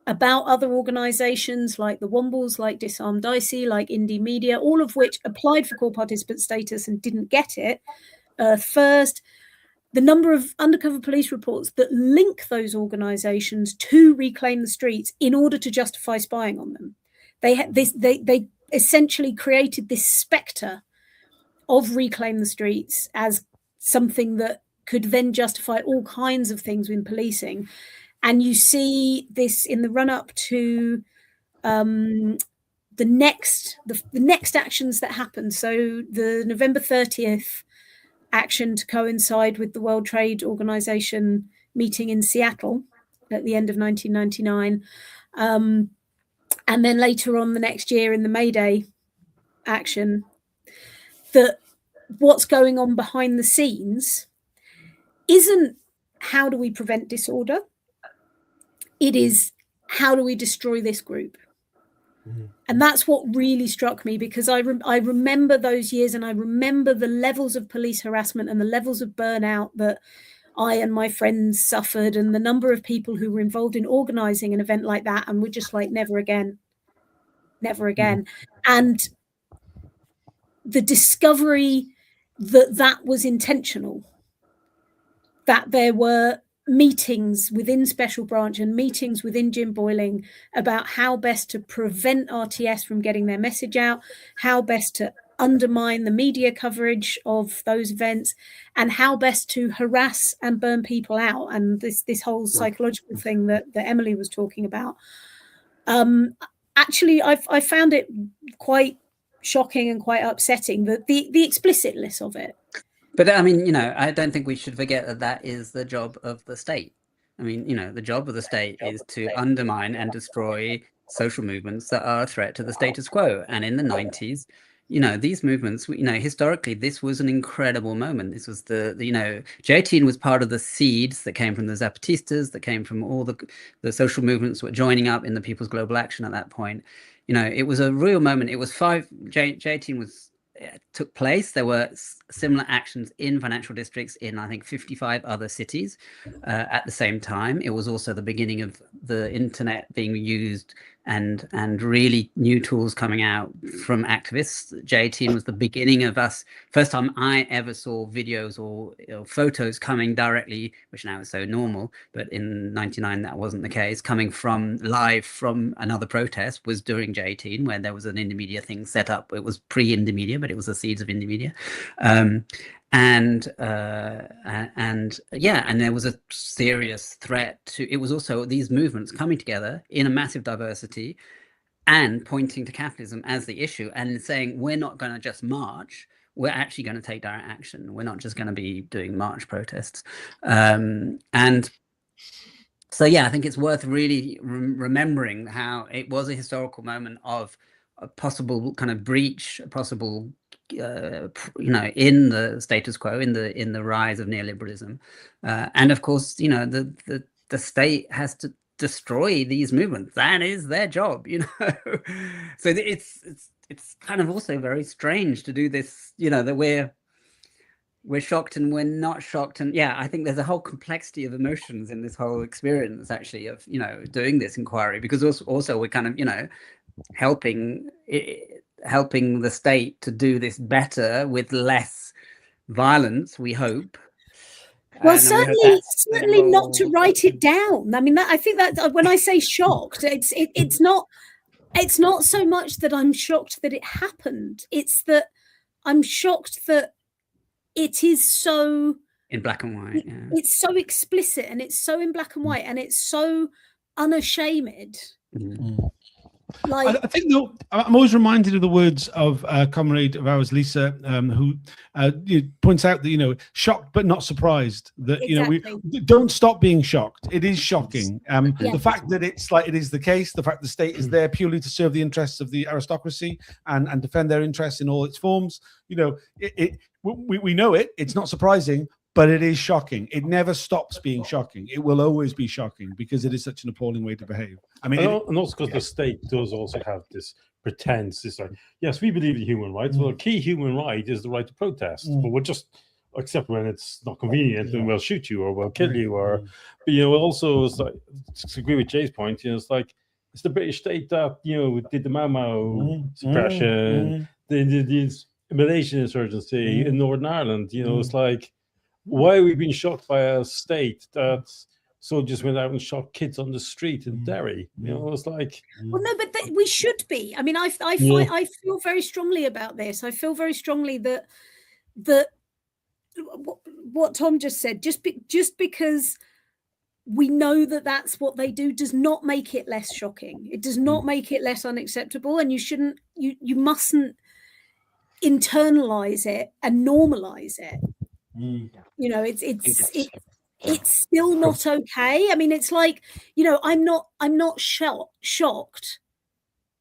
about other organisations like the Wombles, like Disarm Dicey, like Indie Media, all of which applied for core participant status and didn't get it. First, the number of undercover police reports that link those organisations to Reclaim the Streets in order to justify spying on them. They essentially created this spectre of Reclaim the Streets as something that could then justify all kinds of things in policing. And you see this in the run-up to the next actions that happened. So the November 30th action to coincide with the World Trade Organization meeting in Seattle at the end of 1999. And then later on the next year in the May Day action, that what's going on behind the scenes isn't how do we prevent disorder? It is how do we destroy this group? Mm-hmm. And that's what really struck me, because I remember those years, and I remember the levels of police harassment and the levels of burnout that I and my friends suffered, and the number of people who were involved in organizing an event like that and were just like, never again, never again. Mm-hmm. And the discovery that that was intentional, that there were meetings within Special Branch and meetings within Jim Boyling about how best to prevent RTS from getting their message out, how best to undermine the media coverage of those events, and how best to harass and burn people out. And this whole psychological thing that Emily was talking about. Actually, I found it quite shocking and quite upsetting, that the explicitness of it. But I mean, I don't think we should forget that that is the job of the state. I mean, the job of the state is to undermine and destroy social movements that are a threat to the status quo. And in the 90s, these movements, historically, this was an incredible moment. This was J18 was part of the seeds that came from the Zapatistas, that came from all the social movements that were joining up in the People's Global Action at that point. It was a real moment. It was J18 took place. There were similar actions in financial districts in, I think, 55 other cities at the same time. It was also the beginning of the internet being used and really new tools coming out from activists. J18 was the beginning of us. First time I ever saw videos or photos coming directly, which now is so normal, but in 99 that wasn't the case, coming from live from another protest, was during J18, where there was an Indie Media thing set up. It was pre-Indie Media, but it was the seeds of Indie Media. And there was a serious threat to, it was also these movements coming together in a massive diversity and pointing to capitalism as the issue and saying, we're not going to just march, we're actually going to take direct action. We're not just going to be doing march protests. And so, I think it's worth really remembering how it was a historical moment of a possible kind of breach, a possible in the status quo, in the rise of neoliberalism, and of course, the state has to destroy these movements. That is their job, So it's kind of also very strange to do this, that we're, we're shocked and we're not shocked. And yeah, I think there's a whole complexity of emotions in this whole experience, actually, of, doing this inquiry, because also we're kind of, helping the state to do this better with less violence, we hope. Well, certainly not to write it down. I mean, I think that when I say shocked, it's not so much that I'm shocked that it happened. It's that I'm shocked that it is so in black and white. Yeah. It's so explicit, and it's so in black and white, and it's so unashamed. Mm. I think, though, I'm always reminded of the words of a comrade of ours, Lisa, who points out that, shocked but not surprised. That Exactly. we don't stop being shocked. It is shocking. The fact that it's like it is the case, the fact the state is there purely to serve the interests of the aristocracy and defend their interests in all its forms. We know it. It's not surprising. But it is shocking. It never stops being shocking. It will always be shocking because it is such an appalling way to behave. I mean, and also because the state does also have this pretense. It's like, yes, we believe in human rights. Well, a key human right is the right to protest. But we'll just, except when it's not convenient, then we'll shoot you or we'll kill you. Or, but also, it's like, to agree with Jay's point, it's like, it's the British state that, did the Mau Mau suppression, they did this Malaysian insurgency in Northern Ireland. It's like, why are we being shocked by a state that soldiers went out and shot kids on the street in Derry? It's like, well, no, but we should be. I mean, I feel very strongly about this. I feel very strongly that what Tom just said, just because we know that that's what they do, does not make it less shocking. It does not make it less unacceptable, and you mustn't internalize it and normalize it. It's still not okay. I mean, it's like, I'm not shocked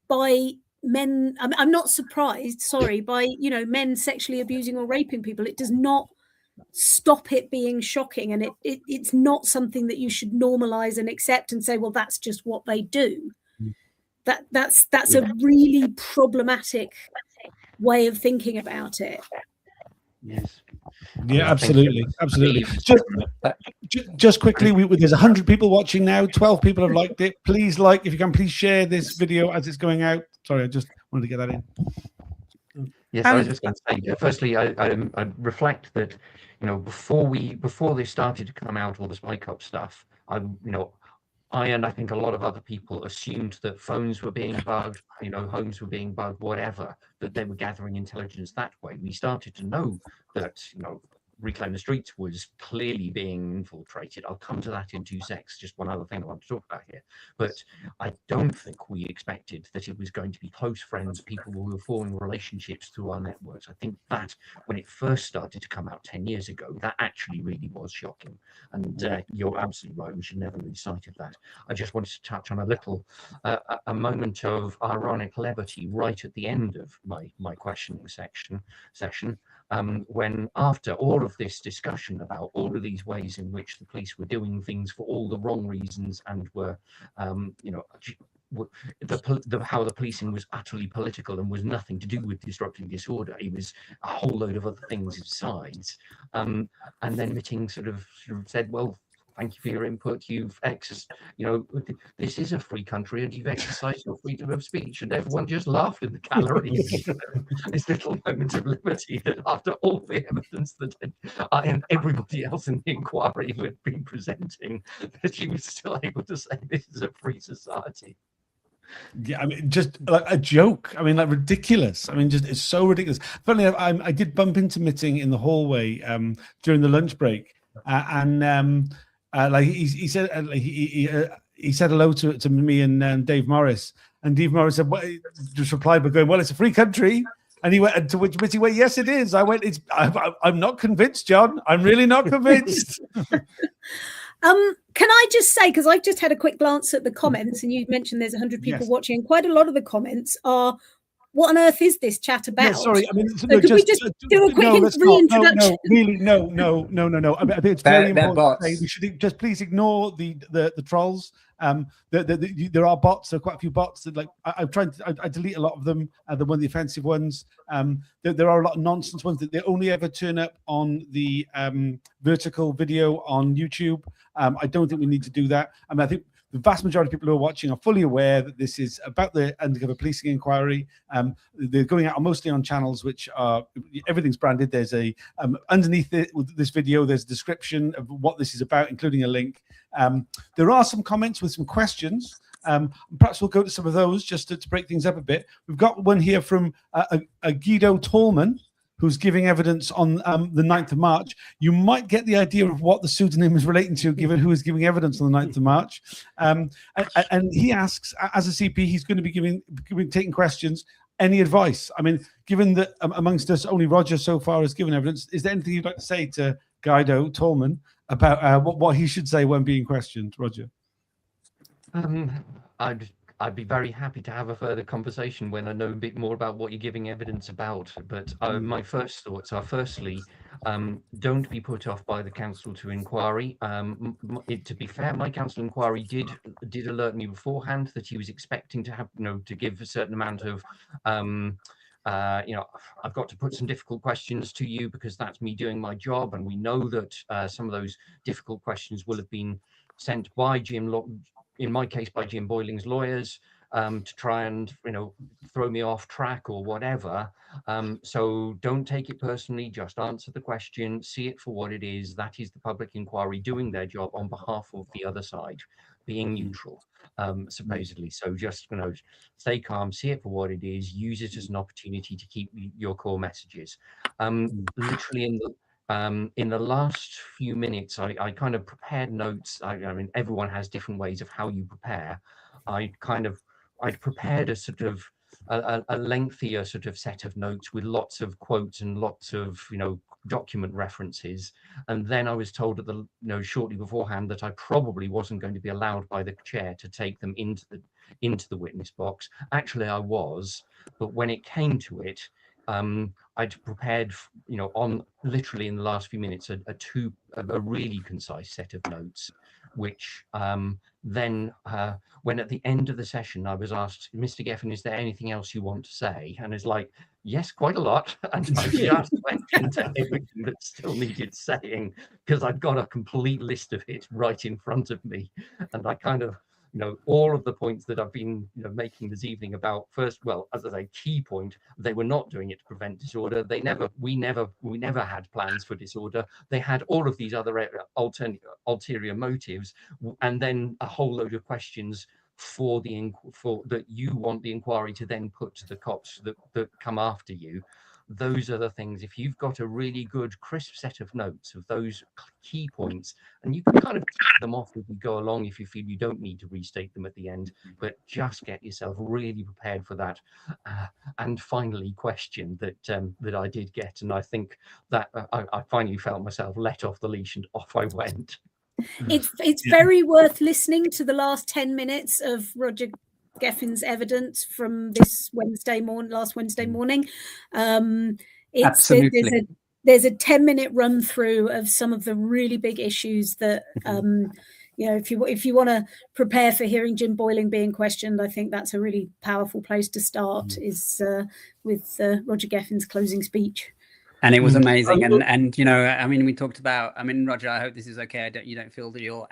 by men. I'm not surprised, by men sexually abusing or raping people. It does not stop it being shocking, and it's not something that you should normalize and accept and say, well, that's just what they do. That's a really problematic way of thinking about it. Yes. Yeah, absolutely. Just quickly, there's 100 people watching now. 12 people have liked it. Please if you can, please share this video as it's going out. Sorry, I just wanted to get that in. Yes, I was just going to say, firstly, I reflect that, before they started to come out, all the spy cop stuff, I and I think a lot of other people assumed that phones were being bugged, homes were being bugged, whatever, that they were gathering intelligence that way. We started to know that, Reclaim the Streets was clearly being infiltrated. I'll come to that in 2 secs. Just one other thing I want to talk about here. But I don't think we expected that it was going to be close friends, people who were forming relationships through our networks. I think that when it first started to come out 10 years ago, that actually really was shocking. And you're absolutely right. We should never lose sight of that. I just wanted to touch on a little, a moment of ironic levity right at the end of my questioning session, when after all of this discussion about all of these ways in which the police were doing things for all the wrong reasons and were, how the policing was utterly political and was nothing to do with disrupting disorder. It was a whole load of other things besides. And then Mitting sort of said, well, thank you for your input. You've this is a free country and you've exercised your freedom of speech. And everyone just laughed in the galleries. This little moment of liberty that after all the evidence that I and everybody else in the inquiry had been presenting, that she was still able to say this is a free society. Yeah, I mean, just like a joke. I mean, like ridiculous. I mean, just it's so ridiculous. Funny, I did bump into Mitting in the hallway during the lunch break, like he said, he said hello to me and Dave Morris, and Dave Morris said, just replied by going, "Well, it's a free country." And he went, to which Mitty went, "Yes, it is." I went, I'm not convinced, John. I'm really not convinced. Can I just say, because I've just had a quick glance at the comments, and you mentioned there's 100 people watching, and quite a lot of the comments are, what on earth is this chat about? Yeah, sorry, I mean, so could we just do a quick reintroduction? No, really, no. I mean, I think it's very important to say we should just please ignore the trolls. There are bots. There are quite a few bots that, like, I'm trying to. I delete a lot of them. The one of the offensive ones. There are a lot of nonsense ones that they only ever turn up on the vertical video on YouTube. I don't think we need to do that. I mean, I think the vast majority of people who are watching are fully aware that this is about the undercover policing inquiry. They're going out mostly on channels which are, everything's branded. There's a underneath this video, there's a description of what this is about, including a link. There are some comments with some questions. Perhaps we'll go to some of those just to break things up a bit. We've got one here from a Guido Tallman, who's giving evidence on the 9th of March. You might get the idea of what the pseudonym is relating to, given who is giving evidence on the 9th of March. And he asks, as a CP, he's going to be taking questions. Any advice? I mean, given that amongst us, only Roger so far has given evidence, is there anything you'd like to say to Guido Tallman about what he should say when being questioned, Roger? I'd be very happy to have a further conversation when I know a bit more about what you're giving evidence about. But my first thoughts are, firstly, don't be put off by the counsel to inquiry. To be fair, my counsel inquiry did alert me beforehand that he was expecting to have, to give a certain amount of, I've got to put some difficult questions to you because that's me doing my job. And we know that some of those difficult questions will have been sent by in my case, by Jim Boyling's lawyers, to try and, throw me off track or whatever. So don't take it personally, just answer the question, see it for what it is. That is the public inquiry doing their job on behalf of the other side, being neutral, supposedly. So just, stay calm, see it for what it is, use it as an opportunity to keep your core messages. Literally in the last few minutes, I kind of prepared notes. I mean, everyone has different ways of how you prepare. I'd prepared a sort of a lengthier sort of set of notes with lots of quotes and lots of, document references. And then I was told at shortly beforehand that I probably wasn't going to be allowed by the chair to take them into the witness box. Actually, I was, but when it came to it, I'd prepared, on literally in the last few minutes, a really concise set of notes, which then when at the end of the session, I was asked, Mr. Geffen, is there anything else you want to say? And it's like, yes, quite a lot. And I just went into everything that still needed saying, because I'd got a complete list of it right in front of me. And I kind of, all of the points that I've been making this evening about, first, well, as I say, key point, they were not doing it to prevent disorder. We never had plans for disorder. They had all of these other ulterior motives, and then a whole load of questions for that you want the inquiry to then put to the cops that come after you. Those are the things. If you've got a really good crisp set of notes of those key points, and you can kind of tick them off as you go along if you feel you don't need to restate them at the end, but just get yourself really prepared for that. And finally, question that I did get, and I think that I finally felt myself let off the leash and off I went. It's very worth listening to the last 10 minutes of Roger Geffen's evidence from this last Wednesday morning. Absolutely. There's a 10-minute run through of some of the really big issues that if you want to prepare for hearing Jim Boyling being questioned, I think that's a really powerful place to start, is with Roger Geffen's closing speech. And it was amazing. And I mean, we talked about, Roger, I hope this is okay. You don't feel that you're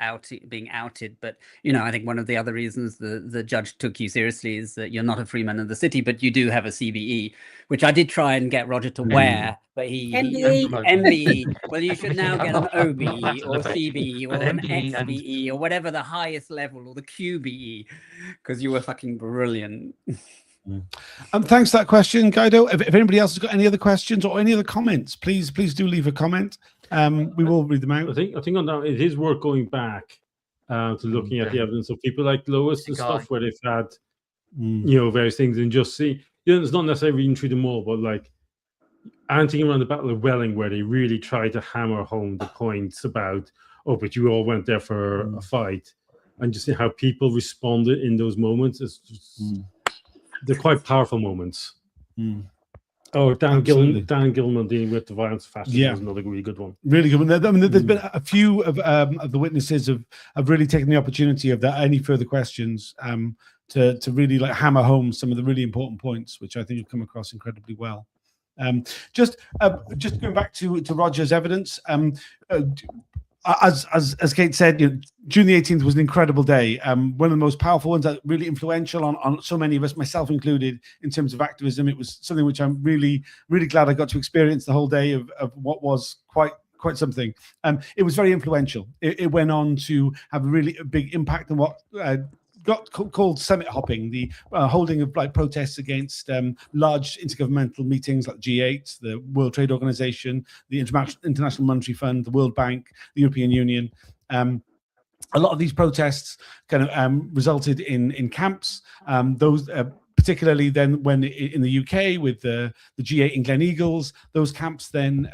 being outed. But, I think one of the other reasons the judge took you seriously is that you're not a free man of the city, but you do have a CBE, which I did try and get Roger to wear. But MBE. Well, you should now get an OBE or CBE or an XBE or whatever the highest level, or the QBE, because you were fucking brilliant. Thanks for that question, Guido. If anybody else has got any other questions or any other comments, please do leave a comment. We will read them out. I think on that, it is worth going back to looking at the evidence of people like Lois and stuff, where they've had various things, and just see. It's not necessarily reading through them all, but like anting around the Battle of Welling, where they really try to hammer home the points about, but you all went there for a fight, and just see how people responded in those moments. It's just, they're quite powerful moments. Oh, Absolutely. Dan Gilman dealing with the violence of fascism Yeah. was another really good one. Really good. I mean, there's been a few of the witnesses have really taken the opportunity of that. Any further questions to really like hammer home some of the really important points, which I think have come across incredibly well. Just going back to Roger's evidence. As Kate said, June the 18th was an incredible day. One of the most powerful ones, that really influential on so many of us, myself included, in terms of activism. It was something which I'm really, really glad I got to experience the whole day of what was quite something. It was very influential. It went on to have a really big impact on what got called summit hopping, the holding of like protests against large intergovernmental meetings like G8, the World Trade Organization, the International Monetary Fund, the World Bank, the European Union. A lot of these protests kind of resulted in camps. Those particularly then when in the UK with the G8 in Gleneagles, those camps then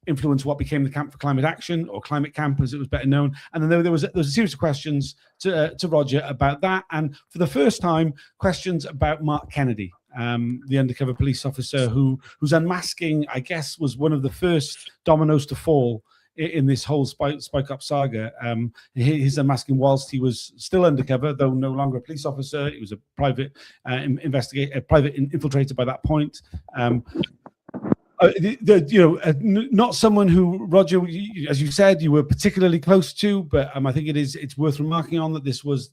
influenced what became the Camp for Climate Action, or Climate Camp as it was better known. And then there was a series of questions to Roger about that, and for the first time, questions about Mark Kennedy, the undercover police officer whose unmasking, I guess, was one of the first dominoes to fall in this whole Spike Up saga. His unmasking whilst he was still undercover, though no longer a police officer. He was a private investigator, a private infiltrator by that point. Not someone who, Roger, as you said, you were particularly close to, but I think it's worth remarking on that this is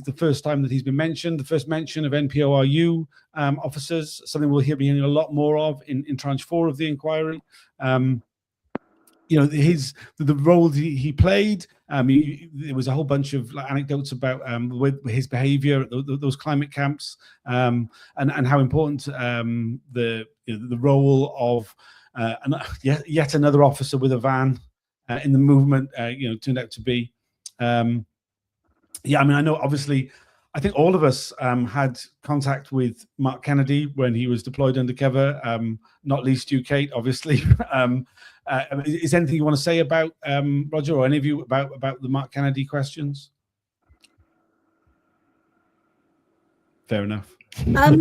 the first time that he's been mentioned, the first mention of NPORU officers, something we'll be hearing a lot more of in tranche 4 of the inquiry. The role he played. There was a whole bunch of anecdotes about his behaviour at those climate camps, and how important the role of yet another officer with a van in the movement turned out to be. I know obviously. I think all of us had contact with Mark Kennedy when he was deployed undercover, not least you, Kate, obviously. Is anything you want to say about Roger, or any of you about the Mark Kennedy questions? Fair enough. Well,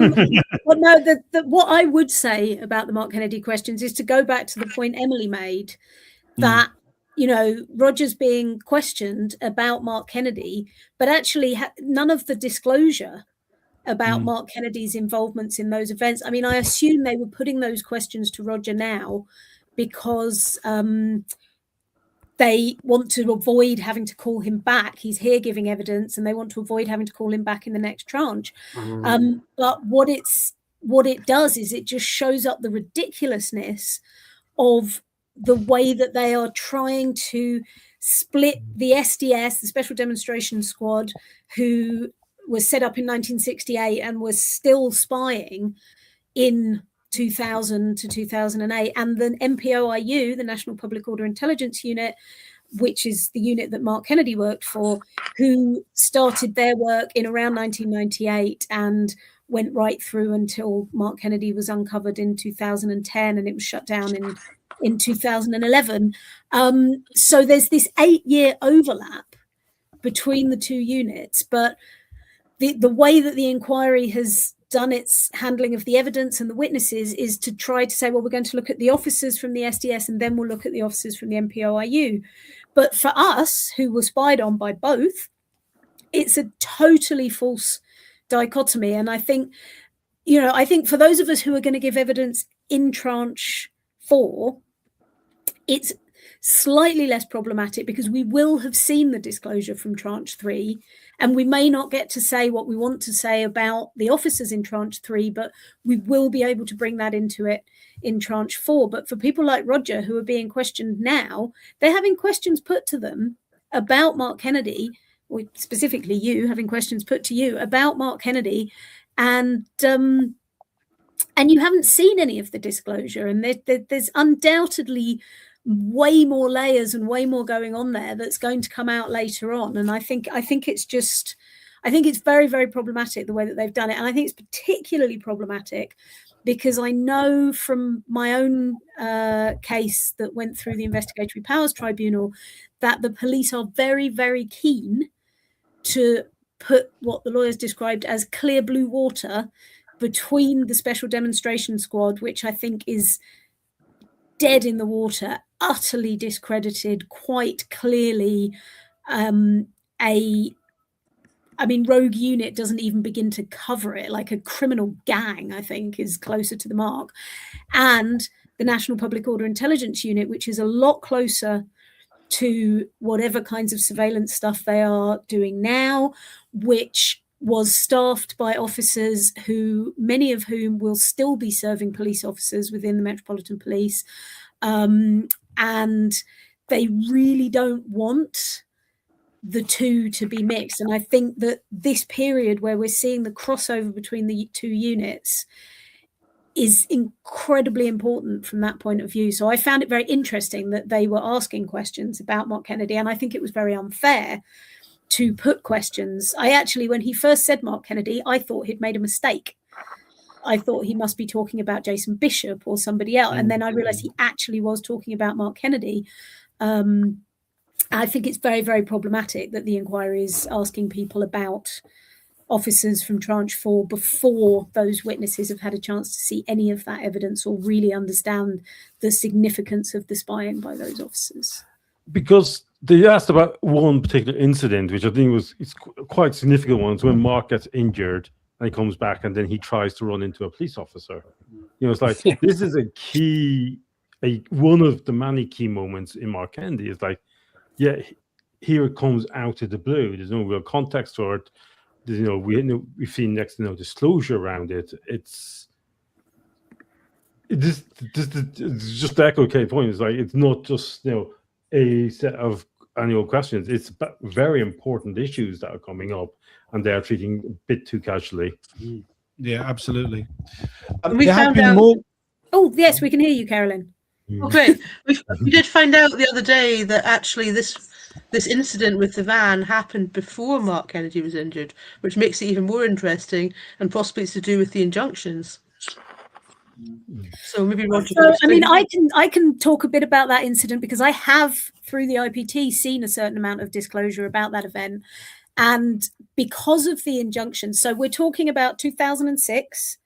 no, what I would say about the Mark Kennedy questions is to go back to the point Emily made, that Roger's being questioned about Mark Kennedy, but actually none of the disclosure about Mark Kennedy's involvements in those events. I mean, I assume they were putting those questions to Roger now because they want to avoid having to call him back. He's here giving evidence, and they want to avoid having to call him back in the next tranche. But what it does is it just shows up the ridiculousness of the way that they are trying to split the SDS, the Special Demonstration Squad, who was set up in 1968 and was still spying in 2000 to 2008, and the NPOIU, the National Public Order Intelligence Unit, which is the unit that Mark Kennedy worked for, who started their work in around 1998 and went right through until Mark Kennedy was uncovered in 2010, and it was shut down in 2011. So there's this 8-year overlap between the two units, but the way that the inquiry has done its handling of the evidence and the witnesses is to try to say, well, we're going to look at the officers from the SDS and then we'll look at the officers from the NPOIU. But for us, who were spied on by both, it's a totally false dichotomy. And I think for those of us who are going to give evidence in tranche 4, it's slightly less problematic because we will have seen the disclosure from tranche 3, and we may not get to say what we want to say about the officers in tranche 3, but we will be able to bring that into it in tranche 4. But for people like Roger, who are being questioned now, they're having questions put to them about Mark Kennedy, or specifically you having questions put to you about Mark Kennedy, and you haven't seen any of the disclosure, and there's undoubtedly way more layers and way more going on there that's going to come out later on. And I think it's very, very problematic the way that they've done it. And I think it's particularly problematic because I know from my own case that went through the Investigatory Powers Tribunal that the police are very, very keen to put what the lawyers described as clear blue water between the Special Demonstration Squad, which I think is dead in the water, utterly discredited, quite clearly rogue unit doesn't even begin to cover it, like a criminal gang, I think, is closer to the mark. And the National Public Order Intelligence Unit, which is a lot closer to whatever kinds of surveillance stuff they are doing now, which was staffed by officers who, many of whom will still be serving police officers within the Metropolitan Police. And they really don't want the two to be mixed. And I think that this period where we're seeing the crossover between the two units is incredibly important from that point of view. So I found it very interesting that they were asking questions about Mark Kennedy, and I think it was very unfair to put questions. I actually, when he first said Mark Kennedy, I thought he'd made a mistake. I thought he must be talking about Jason Bishop or somebody else. And then I realized he actually was talking about Mark Kennedy. I think it's very, very problematic that the inquiry is asking people about officers from Tranche 4 before those witnesses have had a chance to see any of that evidence or really understand the significance of the spying by those officers. Because they asked about one particular incident, which I think it's quite significant one. It's when Mark gets injured and he comes back and then he tries to run into a police officer. You know, it's like, this is one of the many key moments in Mark Kennedy. It's like, yeah, here it comes out of the blue. There's no real context for it. You know, we've seen next to no disclosure around it. It's just to echo Kate's point. It's like, it's not just, you know, a set of annual questions. It's very important issues that are coming up, and they are treating a bit too casually. Yeah, absolutely. We found out. Oh, yes, we can hear you, Carolyn. Oh, great. We did find out the other day that actually this incident with the van happened before Mark Kennedy was injured, which makes it even more interesting, and possibly it's to do with the injunctions. So maybe Roger. So, I mean, I can talk a bit about that incident because I have, through the IPT, seen a certain amount of disclosure about that event. And because of the injunction, so we're talking about 2006.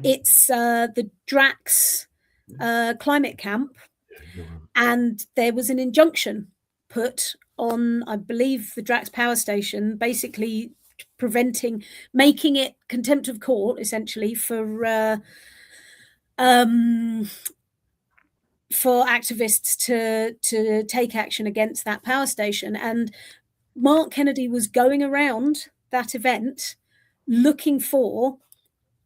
It's the Drax climate camp, and there was an injunction put on, I believe, the Drax power station, basically making it contempt of court, essentially, for activists to take action against that power station. And Mark Kennedy was going around that event looking for,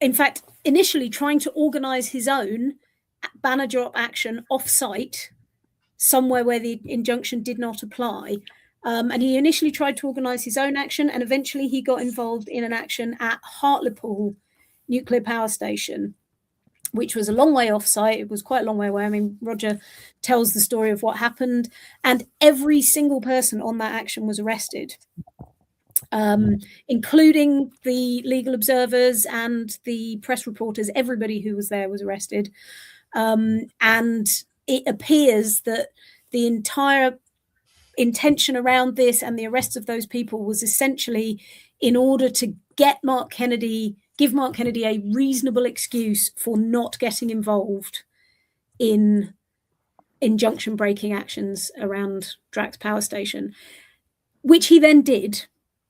in fact, initially trying to organize his own banner drop action off-site, somewhere where the injunction did not apply. And he initially tried to organize his own action, and eventually he got involved in an action at Hartlepool nuclear power station, which was a long way off-site. It was quite a long way away. I mean, Roger tells the story of what happened, and every single person on that action was arrested, including the legal observers and the press reporters. Everybody who was there was arrested. And it appears that the entire intention around this and the arrest of those people was essentially in order to give Mark Kennedy a reasonable excuse for not getting involved in injunction breaking actions around Drax power station, which he then did,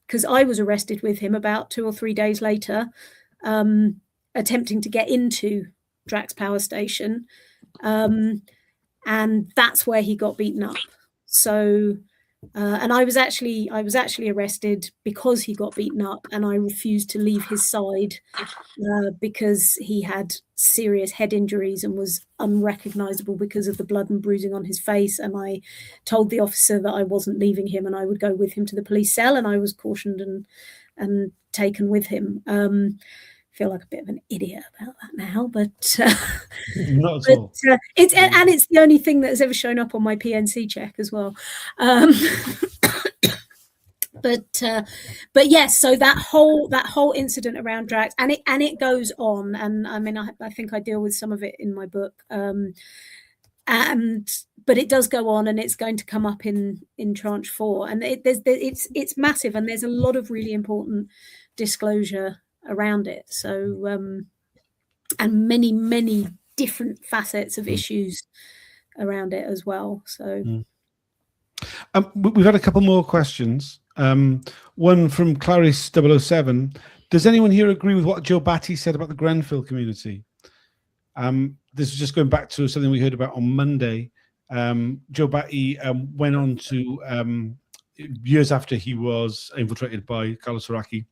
because I was arrested with him about 2 or 3 days later, attempting to get into Drax power station, and that's where he got beaten up. So and I was actually arrested because he got beaten up, and I refused to leave his side because he had serious head injuries and was unrecognizable because of the blood and bruising on his face. And I told the officer that I wasn't leaving him and I would go with him to the police cell, and I was cautioned and taken with him. I feel like a bit of an idiot about that now, but not at all. It's the only thing that has ever shown up on my PNC check as well. But yes, so that whole incident around Drax, and it goes on, and I mean I think I deal with some of it in my book, but it does go on, and it's going to come up in Tranche 4, and it's massive, and there's a lot of really important disclosure around it. So and many different facets of issues around it as well. So we've had a couple more questions. One from Clarice 007. Does anyone here agree with what Joe Batty said about the Grenfell community? This is just going back to something we heard about on Monday. Joe Batty went on to, years after he was infiltrated by Carlo Soracchi,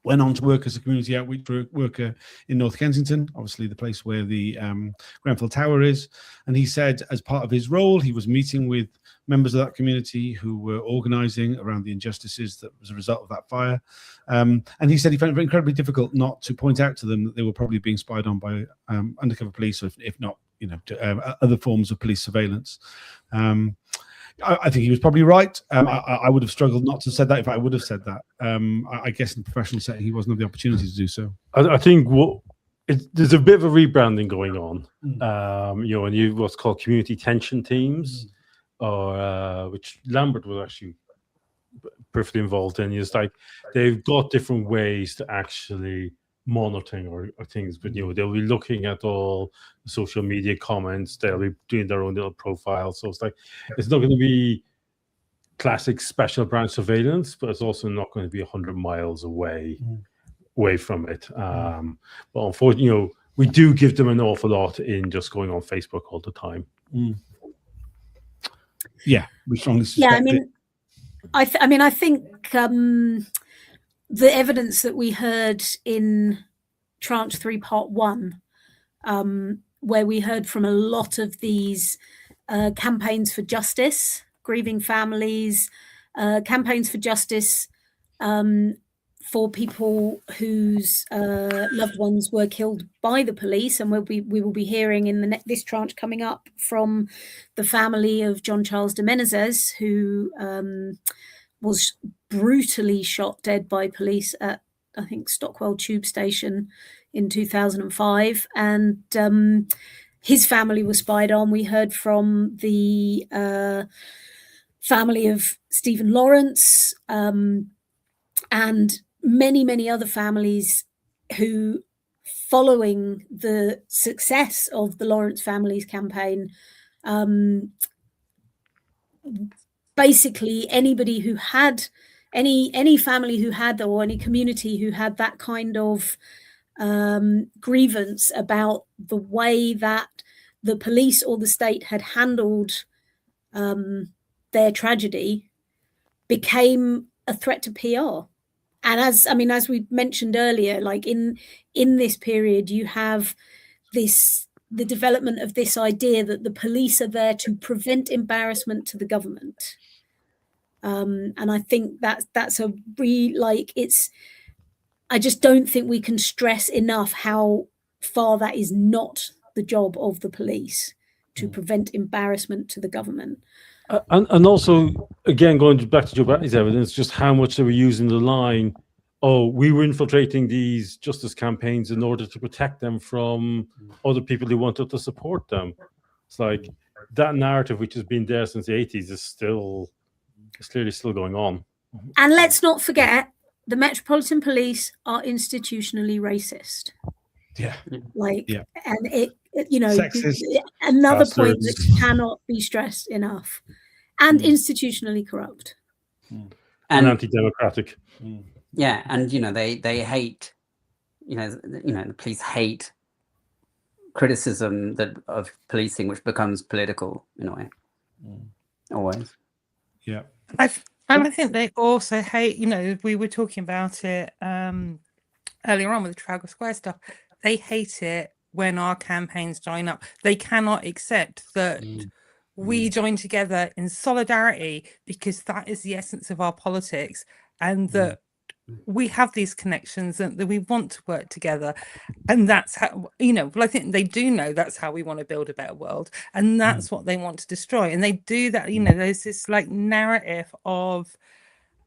went on to work as a community outreach worker in North Kensington, obviously the place where the Grenfell Tower is. And he said as part of his role, he was meeting with members of that community who were organising around the injustices that was a result of that fire. And he said he found it incredibly difficult not to point out to them that they were probably being spied on by undercover police, or if not, other forms of police surveillance. I think he was probably right. I would have struggled not to have said that if I would have said that. I guess in the professional setting, he wasn't had the opportunity to do so. I think there's a bit of a rebranding going on. And you what's called community tension teams, or which Lambert was actually perfectly involved in. It's like they've got different ways to actually monitoring or things, but they'll be looking at all the social media comments, they'll be doing their own little profile. So it's like it's not going to be classic special branch surveillance, but it's also not going to be 100 miles away from it. But unfortunately, we do give them an awful lot in just going on Facebook all the time. Yeah, we strongly suspect it. I think the evidence that we heard in Tranche 3, Part 1, where we heard from a lot of these campaigns for justice, grieving families, campaigns for justice for people whose loved ones were killed by the police. And we will be hearing in this tranche coming up from the family of John Charles de Menezes, who was brutally shot dead by police at, I think, Stockwell Tube Station in 2005. And his family was spied on. We heard from the family of Stephen Lawrence and many other families who, following the success of the Lawrence family's campaign, basically anybody who had any family who had, or any community who had that kind of grievance about the way that the police or the state had handled their tragedy, became a threat to PR. And as we mentioned earlier, like in this period, you have the development of this idea that the police are there to prevent embarrassment to the government. And I think that's a I just don't think we can stress enough how far that is not the job of the police, to prevent embarrassment to the government. And also, again, going back to Joe Batty's evidence, just how much they were using the line, we were infiltrating these justice campaigns in order to protect them from other people who wanted to support them. It's like that narrative, which has been there since the 80s, is clearly still going on. And let's not forget, the Metropolitan Police are institutionally racist. Yeah. And Sexist, another bastards. point that cannot be stressed enough, and institutionally corrupt. And And anti-democratic. yeah, and they hate, the police hate criticism of policing, which becomes political in a way. Always. Yeah. I think they also hate, we were talking about it earlier on with the Trafalgar Square stuff. They hate it when our campaigns join up. They cannot accept that we join together in solidarity, because that is the essence of our politics, and that we have these connections and that we want to work together. And that's how, I think they do know that's how we want to build a better world. And that's what they want to destroy. And they do that, there's this narrative of,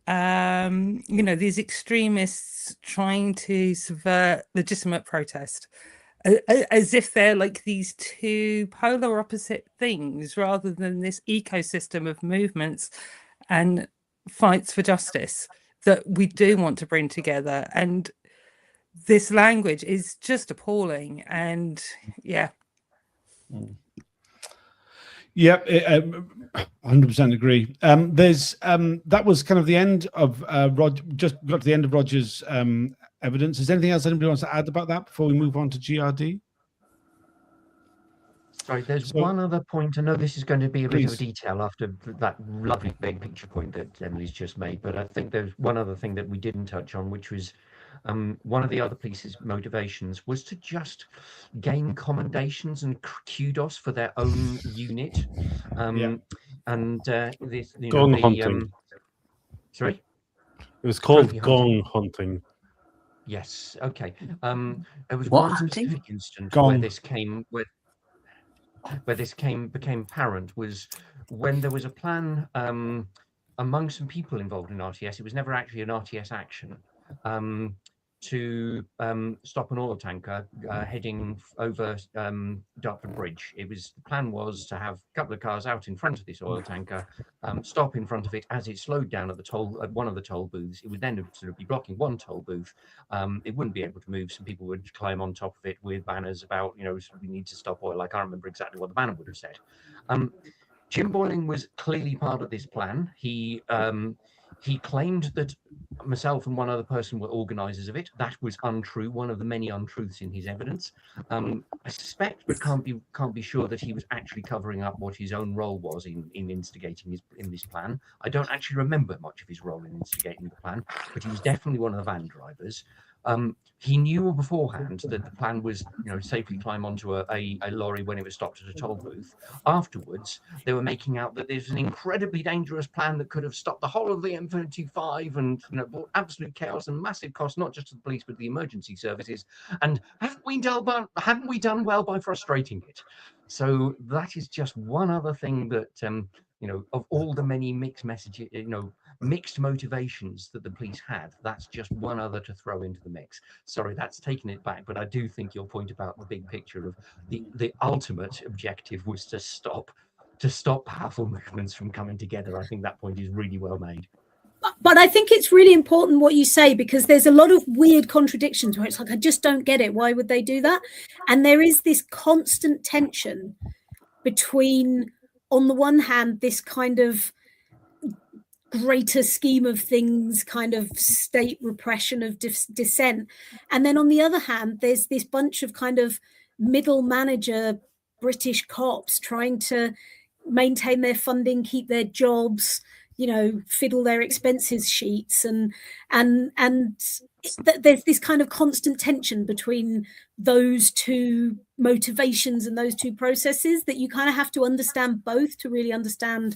these extremists trying to subvert legitimate protest, as if they're like these two polar opposite things, rather than this ecosystem of movements and fights for justice that we do want to bring together. And this language is just appalling. And yeah. Yep, 100% agree. There's that was kind of the end of just got to the end of Roger's evidence. Is there anything else anybody wants to add about that before we move on to GRD? Sorry, there's one other point. I know this is going to be a bit of a detail after that lovely big picture point that Emily's just made, but I think there's one other thing that we didn't touch on, which was one of the other police's motivations was to just gain commendations and kudos for their own unit. And this, you know, Gong hunting. Sorry? It was called gong hunting. Yes. Okay. There was What one hunting? specific instance Gong. where this came became apparent was when there was a plan among some people involved in RTS. It was never actually an RTS action to stop an oil tanker heading over Dartford Bridge. The plan was to have a couple of cars out in front of this oil tanker, stop in front of it as it slowed down at one of the toll booths. It would then sort of be blocking one toll booth. It wouldn't be able to move. Some people would climb on top of it with banners about, you know, we need to stop oil. I can't remember exactly what the banner would have said. Jim Boyling was clearly part of this plan. He claimed that myself and one other person were organisers of it. That was untrue. One of the many untruths in his evidence. I suspect, but can't be sure, that he was actually covering up what his own role was in instigating in this plan. I don't actually remember much of his role in instigating the plan, but he was definitely one of the van drivers. He knew beforehand that the plan was, you know, safely climb onto a lorry when it was stopped at a toll booth. Afterwards, they were making out that there's an incredibly dangerous plan that could have stopped the whole of the M25 and, you know, brought absolute chaos and massive cost, not just to the police, but the emergency services. And haven't we done well by frustrating it? So that is just one other thing that, you know, of all the many mixed messages, you know, mixed motivations that the police had, that's just one other to throw into the mix. Sorry, that's taken it back, but I do think your point about the big picture of the ultimate objective was to stop powerful movements from coming together. I think that point is really well made. But I think it's really important what you say, because there's a lot of weird contradictions where it's like, I just don't get it. Why would they do that? And there is this constant tension between, on the one hand, this kind of greater scheme of things, kind of state repression of dissent, and then on the other hand, there's this bunch of kind of middle manager British cops trying to maintain their funding, keep their jobs, you know, fiddle their expenses sheets, and there's this kind of constant tension between those two motivations and those two processes that you kind of have to understand both to really understand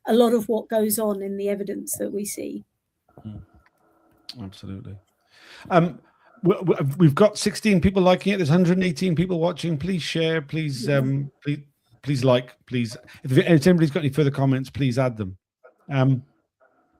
a lot of what goes on in the evidence that we see. Absolutely. We've got 16 people liking it. There's 118 people watching. Please share. Please, please like. Please, if anybody's got any further comments, please add them.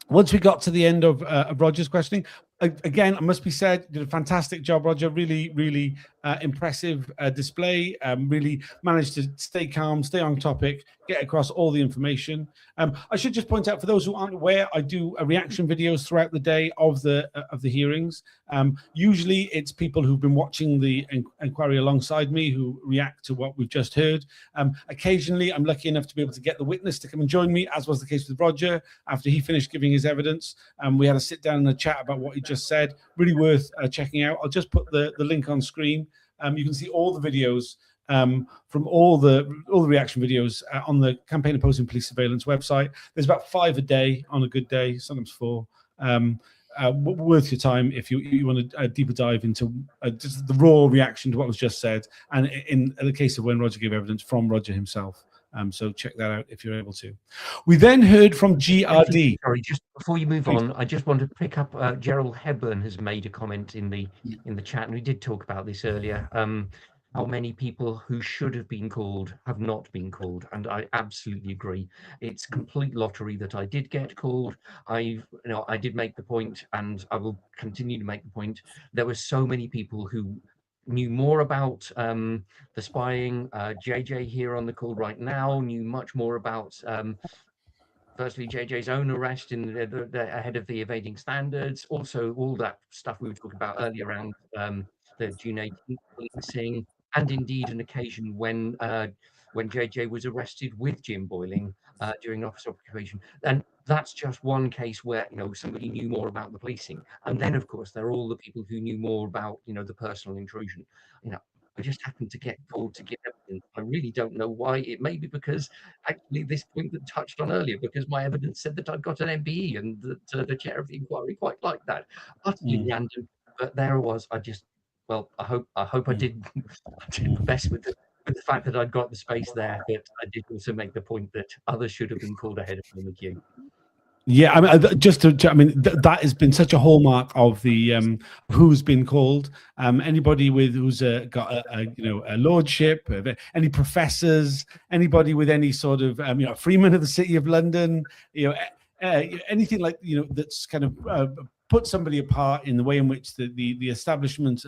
Once we got to the end of Roger's questioning, again, it must be said, you did a fantastic job, Roger. Really, really impressive display. Really managed to stay calm, stay on topic, get across all the information. I should just point out, for those who aren't aware, I do reaction videos throughout the day of the hearings. Usually it's people who've been watching the inquiry alongside me who react to what we've just heard. Occasionally, I'm lucky enough to be able to get the witness to come and join me, as was the case with Roger. After he finished giving his evidence, we had a sit down and a chat about what he just said. Really worth checking out. I'll just put the link on screen. You can see all the videos from all the reaction videos on the Campaign Opposing Police Surveillance website. There's about 5 a day on a good day, sometimes 4. Worth your time if you want a deeper dive into just the raw reaction to what was just said, and in the case of when Roger gave evidence, from Roger himself. So check that out if you're able to. We then heard from GRD. Sorry, just before you move on, I just want to pick up. Gerald Hepburn has made a comment in the chat, and we did talk about this earlier. How many people who should have been called have not been called, and I absolutely agree. It's complete lottery that I did get called. I did make the point, and I will continue to make the point. There were so many people who knew more about the spying. JJ here on the call right now knew much more about firstly, JJ's own arrest in the ahead of the evading standards. Also, all that stuff we were talking about earlier around the June 18th policing, and indeed an occasion when JJ was arrested with Jim Boyling during office occupation. And that's just one case where, you know, somebody knew more about the policing. And then, of course, there are all the people who knew more about, you know, the personal intrusion. You know, I just happened to get called to give evidence. I really don't know why. It may be because actually this point that touched on earlier, because my evidence said that I'd got an MBE and that the chair of the inquiry quite liked that. Utterly random, but there I was. I hope I did my best with the fact that I'd got the space there, but I did also make the point that others should have been called ahead of me in the queue. Yeah, I mean, that has been such a hallmark of the who's been called. Anybody with who's got a lordship, any professors, anybody with any sort of freeman of the City of London, anything like that's kind of put somebody apart in the way in which the establishment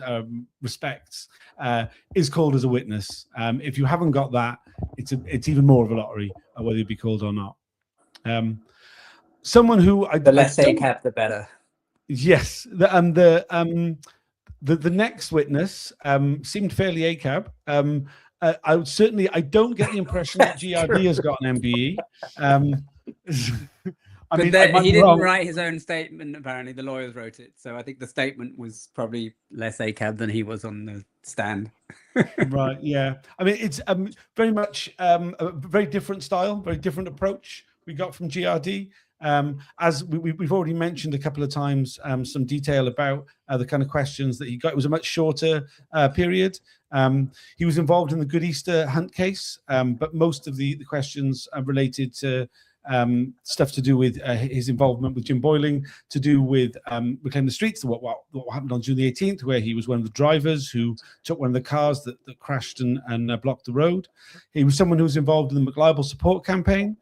respects is called as a witness. If you haven't got that, it's even more of a lottery whether you be called or not. Someone who the less ACAB, the better. Yes, the next witness seemed fairly ACAB. I don't get the impression that GRD has got an MBE. He didn't write his own statement. Apparently, the lawyers wrote it. So I think the statement was probably less ACAB than he was on the stand. Right. Yeah. I mean, it's very much a very different style, very different approach we got from GRD. As we've already mentioned a couple of times, some detail about the kind of questions that he got. It was a much shorter period. He was involved in the Good Easter hunt case, but most of the questions related to stuff to do with his involvement with Jim Boyling, to do with Reclaim the Streets, what happened on June the 18th, where he was one of the drivers who took one of the cars that crashed and blocked the road. He was someone who was involved in the McLiable support campaign.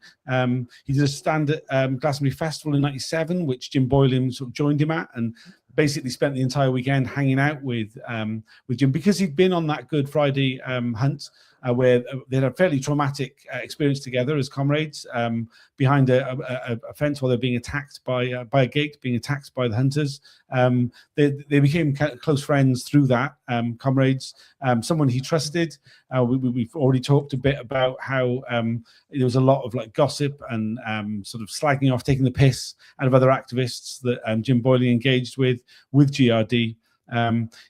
He did a stand at Glastonbury Festival in '97, which Jim Boyling sort of joined him at, and basically spent the entire weekend hanging out with Jim, because he'd been on that Good Friday hunt, where they had a fairly traumatic experience together as comrades behind a fence while they're being attacked by a gate, being attacked by the hunters. They became close friends through that, comrades. Someone he trusted. We've already talked a bit about how there was a lot of like gossip and sort of slagging off, taking the piss out of other activists that Jim Boyling engaged with GRD.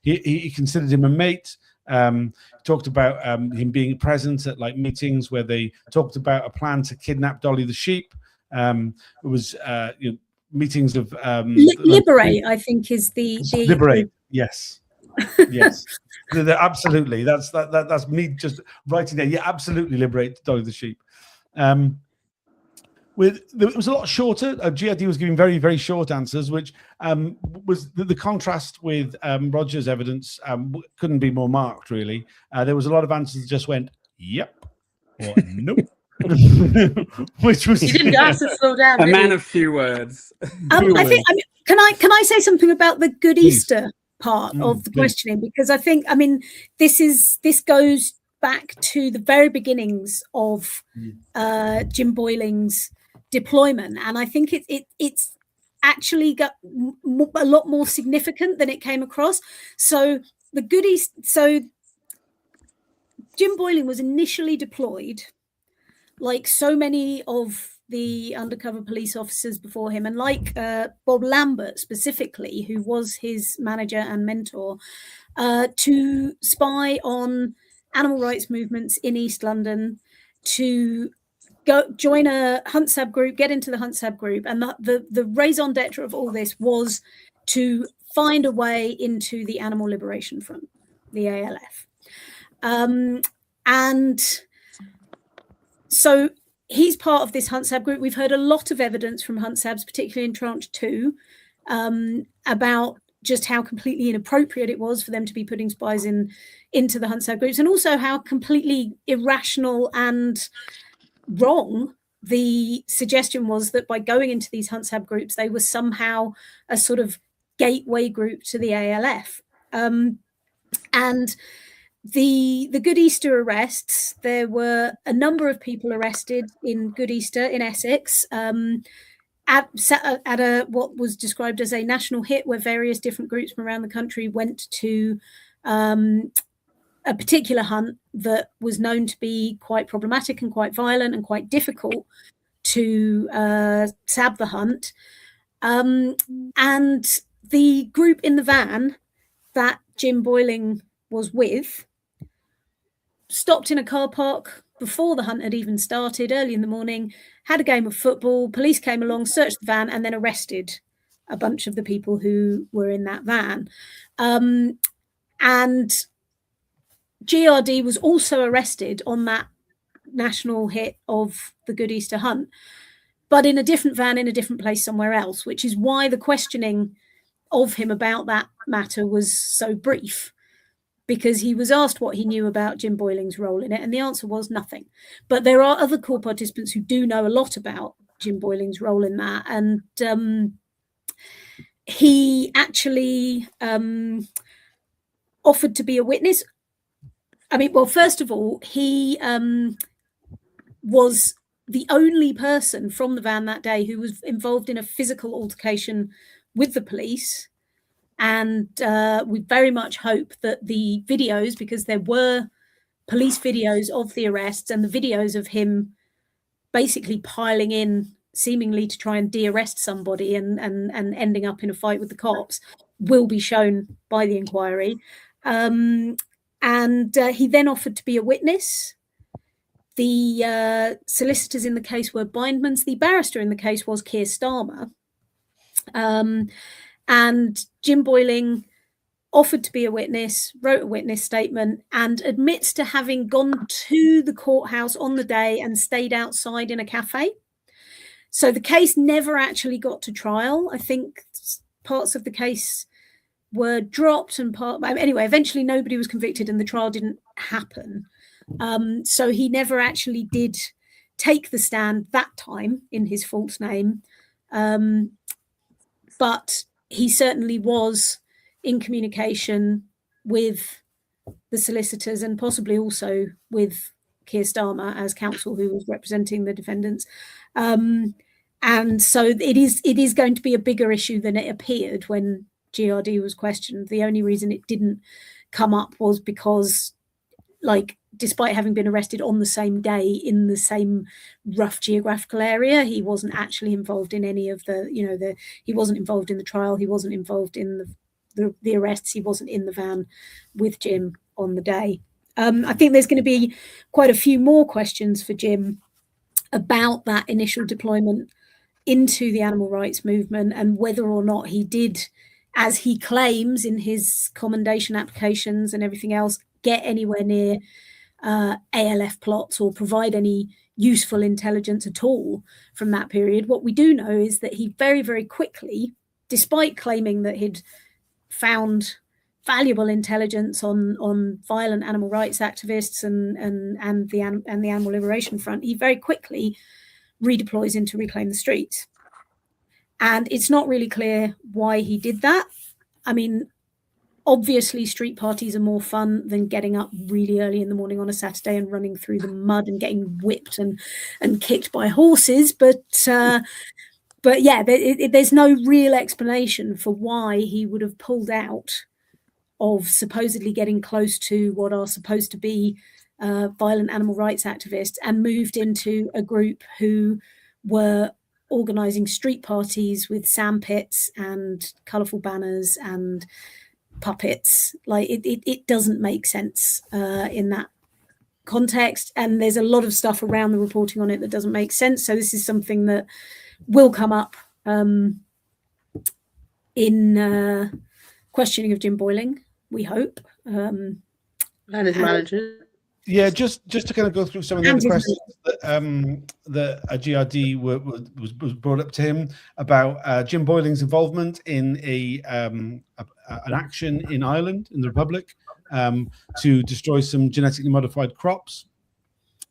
He considered him a mate. Talked about him being present at like meetings where they talked about a plan to kidnap Dolly the sheep. It was meetings of liberate. I think is the liberate. Yes, yes, absolutely. That's me just writing down. Yeah, absolutely liberate Dolly the sheep. It was a lot shorter. GRD was giving very, very short answers, which was the contrast with Roger's evidence couldn't be more marked, really. There was a lot of answers that just went, yep, or nope. Which was... You didn't ask to slow down, a man of few words. Can I say something about the Good Easter part of the questioning? Because I think, this goes back to the very beginnings of Jim Boyling's deployment, and I think it's actually got a lot more significant than it came across. So Jim Boyling was initially deployed, like so many of the undercover police officers before him, and like Bob Lambert specifically, who was his manager and mentor, to spy on animal rights movements in East London, to go join a Hunt Sab group, get into the Hunt Sab group, and the raison d'etre of all this was to find a way into the Animal Liberation Front, the ALF. And so he's part of this Hunt Sab group. We've heard a lot of evidence from Hunt Sabs, particularly in tranche 2, about just how completely inappropriate it was for them to be putting spies into the Hunt Sab groups, and also how completely irrational and wrong the suggestion was that by going into these Hunt Sab groups, they were somehow a sort of gateway group to the ALF. And The Good Easter arrests, there were a number of people arrested in Good Easter in Essex, at what was described as a national hit, where various different groups from around the country went to a particular hunt that was known to be quite problematic and quite violent and quite difficult to sab the hunt. And the group in the van that Jim Boyling was with stopped in a car park before the hunt had even started, early in the morning, had a game of football. Police came along, searched the van, and then arrested a bunch of the people who were in that van. And GRD was also arrested on that national hit of the Good Easter hunt, but in a different van in a different place somewhere else, which is why the questioning of him about that matter was so brief, because he was asked what he knew about Jim Boyling's role in it, and the answer was nothing. But there are other core participants who do know a lot about Jim Boyling's role in that, and he actually offered to be a witness. I mean, well, first of all, he was the only person from the van that day who was involved in a physical altercation with the police. And we very much hope that the videos, because there were police videos of the arrests and the videos of him basically piling in seemingly to try and de-arrest somebody and ending up in a fight with the cops, will be shown by the inquiry. And he then offered to be a witness. The solicitors in the case were Bindmans. The barrister in the case was Keir Starmer. And Jim Boyling offered to be a witness, wrote a witness statement, and admits to having gone to the courthouse on the day and stayed outside in a cafe. So the case never actually got to trial. I think parts of the case were dropped and anyway, eventually nobody was convicted and the trial didn't happen. So he never actually did take the stand that time in his false name. But he certainly was in communication with the solicitors and possibly also with Keir Starmer as counsel who was representing the defendants. And so it is going to be a bigger issue than it appeared when GRD was questioned. The only reason it didn't come up was because, like, despite having been arrested on the same day in the same rough geographical area, he wasn't actually involved in any of the, he wasn't involved in the trial. He wasn't involved in the arrests. He wasn't in the van with Jim on the day. I think there's going to be quite a few more questions for Jim about that initial deployment into the animal rights movement and whether or not he did, as he claims in his commendation applications and everything else, get anywhere near ALF plots or provide any useful intelligence at all from that period. What we do know is that he very, very quickly, despite claiming that he'd found valuable intelligence on violent animal rights activists and the Animal Liberation Front, he very quickly redeploys into Reclaim the Streets. And it's not really clear why he did that. I mean, obviously, street parties are more fun than getting up really early in the morning on a Saturday and running through the mud and getting whipped and kicked by horses. But yeah, there's no real explanation for why he would have pulled out of supposedly getting close to what are supposed to be violent animal rights activists and moved into a group who were organising street parties with sandpits and colourful banners and puppets. Like it doesn't make sense in that context, and there's a lot of stuff around the reporting on it that doesn't make sense. So this is something that will come up in questioning of Jim Boyling, we hope, and his manager. Yeah, just to kind of go through some of the other questions that a GRD was brought up to him about Jim Boyling's involvement in an action in Ireland, in the Republic, to destroy some genetically modified crops.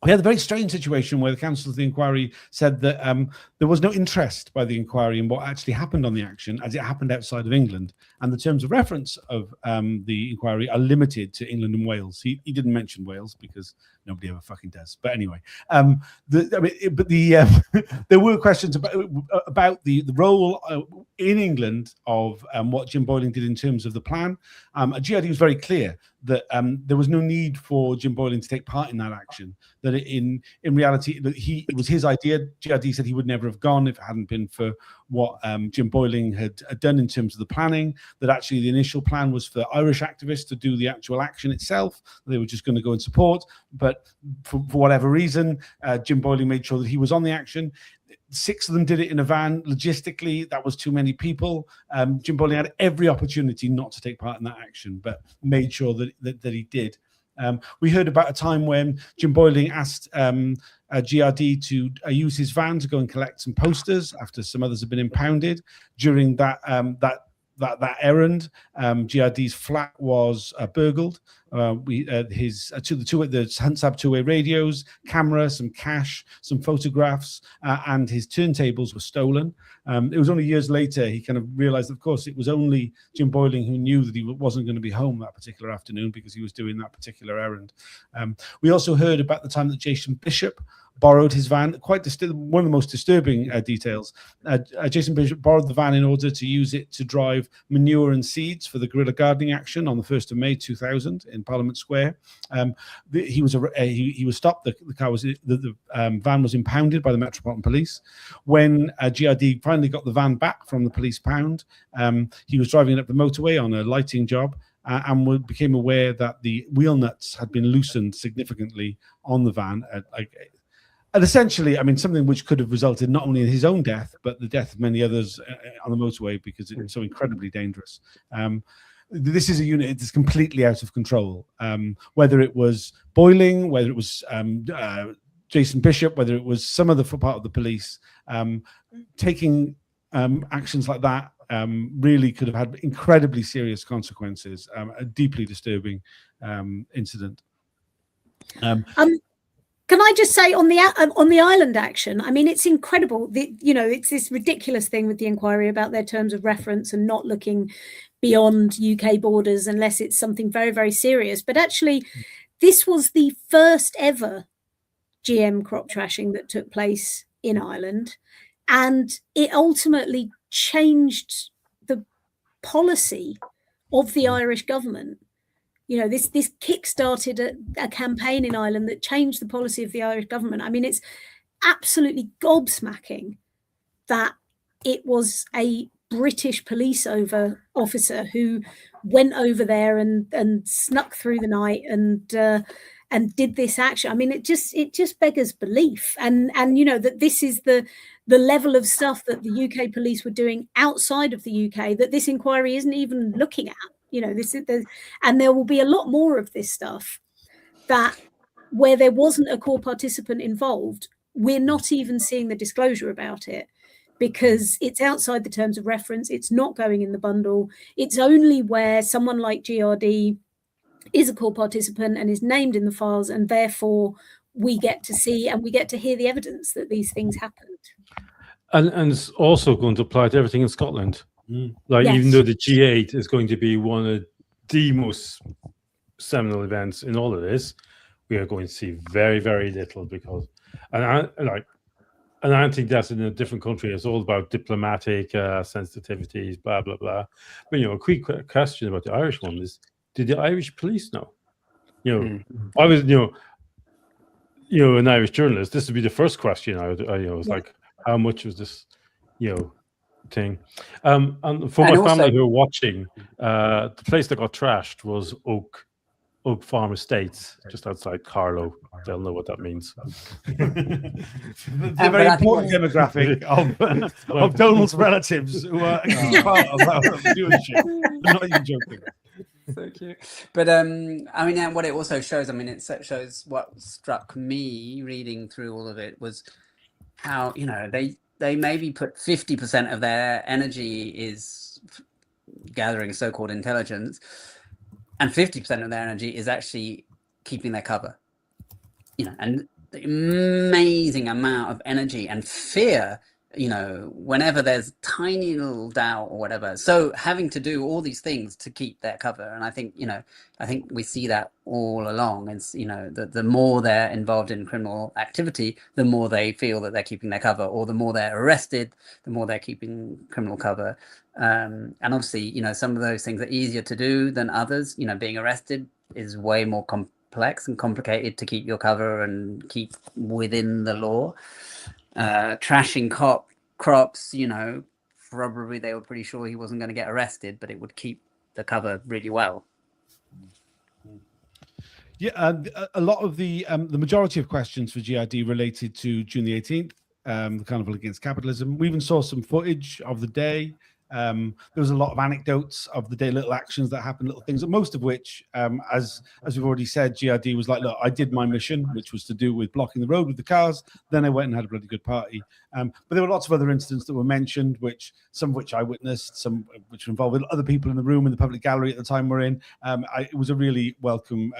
we had a very strange situation where the counsel of the inquiry said that there was no interest by the inquiry in what actually happened on the action as it happened outside of England. And the terms of reference of the inquiry are limited to England and Wales. He didn't mention Wales because nobody ever fucking does. But anyway, there were questions about the role in England of what Jim Boyling did in terms of the plan. GRD was very clear that there was no need for Jim Boyling to take part in that action. That in reality, that it was his idea. GRD said he would never have gone if it hadn't been for what Jim Boyling had done in terms of the planning. That actually the initial plan was for Irish activists to do the actual action itself. They were just going to go and support, but for whatever reason, Jim Boyling made sure that he was on the action. 6 of them did it in a van. Logistically, that was too many people. Jim Boyling had every opportunity not to take part in that action, but made sure that he did. We heard about a time when Jim Boyling asked GRD to use his van to go and collect some posters after some others had been impounded. During that errand, GRD's flat was burgled. The Hunt-Sab two-way radios, camera, some cash, some photographs, and his turntables were stolen. It was only years later he kind of realized, of course, it was only Jim Boyling who knew that he wasn't going to be home that particular afternoon because he was doing that particular errand. We also heard about the time that Jason Bishop borrowed his van. One of the most disturbing details. Jason Bishop borrowed the van in order to use it to drive manure and seeds for the guerrilla gardening action on the 1st of May 2000 in Parliament Square. He was stopped. The van was impounded by the Metropolitan Police. When GRD finally got the van back from the police pound, he was driving it up the motorway on a lighting job. And became aware that the wheel nuts had been loosened significantly on the van. And essentially, I mean, something which could have resulted not only in his own death, but the death of many others on the motorway because it was so incredibly dangerous. This is a unit that's completely out of control. Whether it was Boyling, whether it was Jason Bishop, whether it was some other part of the police, taking actions like that really could have had incredibly serious consequences. A deeply disturbing incident. Can I just say on the island action? I mean, it's incredible. It's this ridiculous thing with the inquiry about their terms of reference and not looking beyond UK borders unless it's something very, very serious. But actually, this was the first ever GM crop trashing that took place in Ireland, and it ultimately changed the policy of the Irish government. This kick-started a campaign in Ireland that changed the policy of the Irish government. I mean, it's absolutely gobsmacking that it was a British police officer who went over there and snuck through the night and did this action. I mean, it just beggars belief. And that this is the level of stuff that the UK police were doing outside of the UK that this inquiry isn't even looking at. And there will be a lot more of this stuff that where there wasn't a core participant involved, we're not even seeing the disclosure about it because it's outside the terms of reference. It's not going in the bundle. It's only where someone like GRD is a core participant and is named in the files, and therefore we get to see and we get to hear the evidence that these things happened. And it's also going to apply to everything in Scotland. Like, yes. Even though the G8 is going to be one of the most seminal events in all of this, we are going to see very, very little because, and I think that's in a different country. It's all about diplomatic sensitivities, blah blah blah. But a quick question about the Irish one is: did the Irish police know? I was an Irish journalist. This would be the first question I was like, how much was this, thing? And for my family who are watching, the place that got trashed was Oak Farm Estates, just outside Carlo. They'll know what that means. The very important demographic of Donald's relatives who are a key part of our viewership. I'm not even joking. So cute. But I mean, what it also shows, it shows what struck me reading through all of it was how, they maybe put 50% of their energy is gathering so-called intelligence, and 50% of their energy is actually keeping their cover. And the amazing amount of energy and fear, you know, whenever there's tiny little doubt or whatever. So having to do all these things to keep their cover. And I think, you know, I think we see that all along. It's, you know, the more they're involved in criminal activity, the more they feel that they're keeping their cover, or the more they're arrested, the more they're keeping criminal cover. And obviously, you know, some of those things are easier to do than others. You know, being arrested is way more complex and complicated to keep your cover and keep within the law. Trashing crops, you know, probably they were pretty sure he wasn't going to get arrested, but it would keep the cover really well. Yeah, a lot of the majority of questions for GRD related to June the 18th, the Carnival Against Capitalism. We even saw some footage of the day. There was a lot of anecdotes of the day, little actions that happened, little things, most of which, as we've already said, GRD was like, look, I did my mission, which was to do with blocking the road with the cars. Then I went and had a bloody good party. But there were lots of other incidents that were mentioned, some of which I witnessed, some which involved other people in the room in the public gallery at the time we're in. It was a really welcome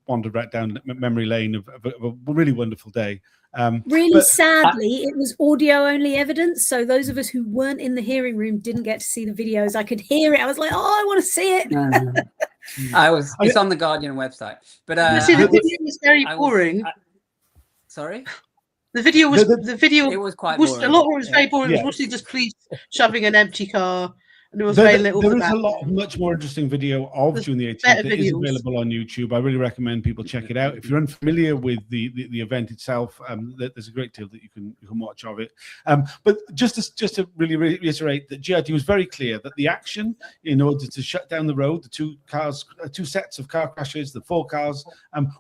wander right down memory lane of a really wonderful day. Really sadly, it was audio only evidence. So those of us who weren't in the hearing room didn't get to see the videos. I could hear it. I was like, oh, I want to see it. It's on the Guardian website. But see, the video was very boring. Sorry? The video was it was quite boring. A lot of it was very boring. Yeah. It was mostly just police shoving an empty car. And there was very little. There is a lot of much more interesting video of June the 18th that is available on YouTube. I really recommend people check it out. If you're unfamiliar with the event itself, there's a great deal that you can watch of it. But just to really reiterate that GRD was very clear that the action in order to shut down the road, the two sets of car crashes, the 4 cars,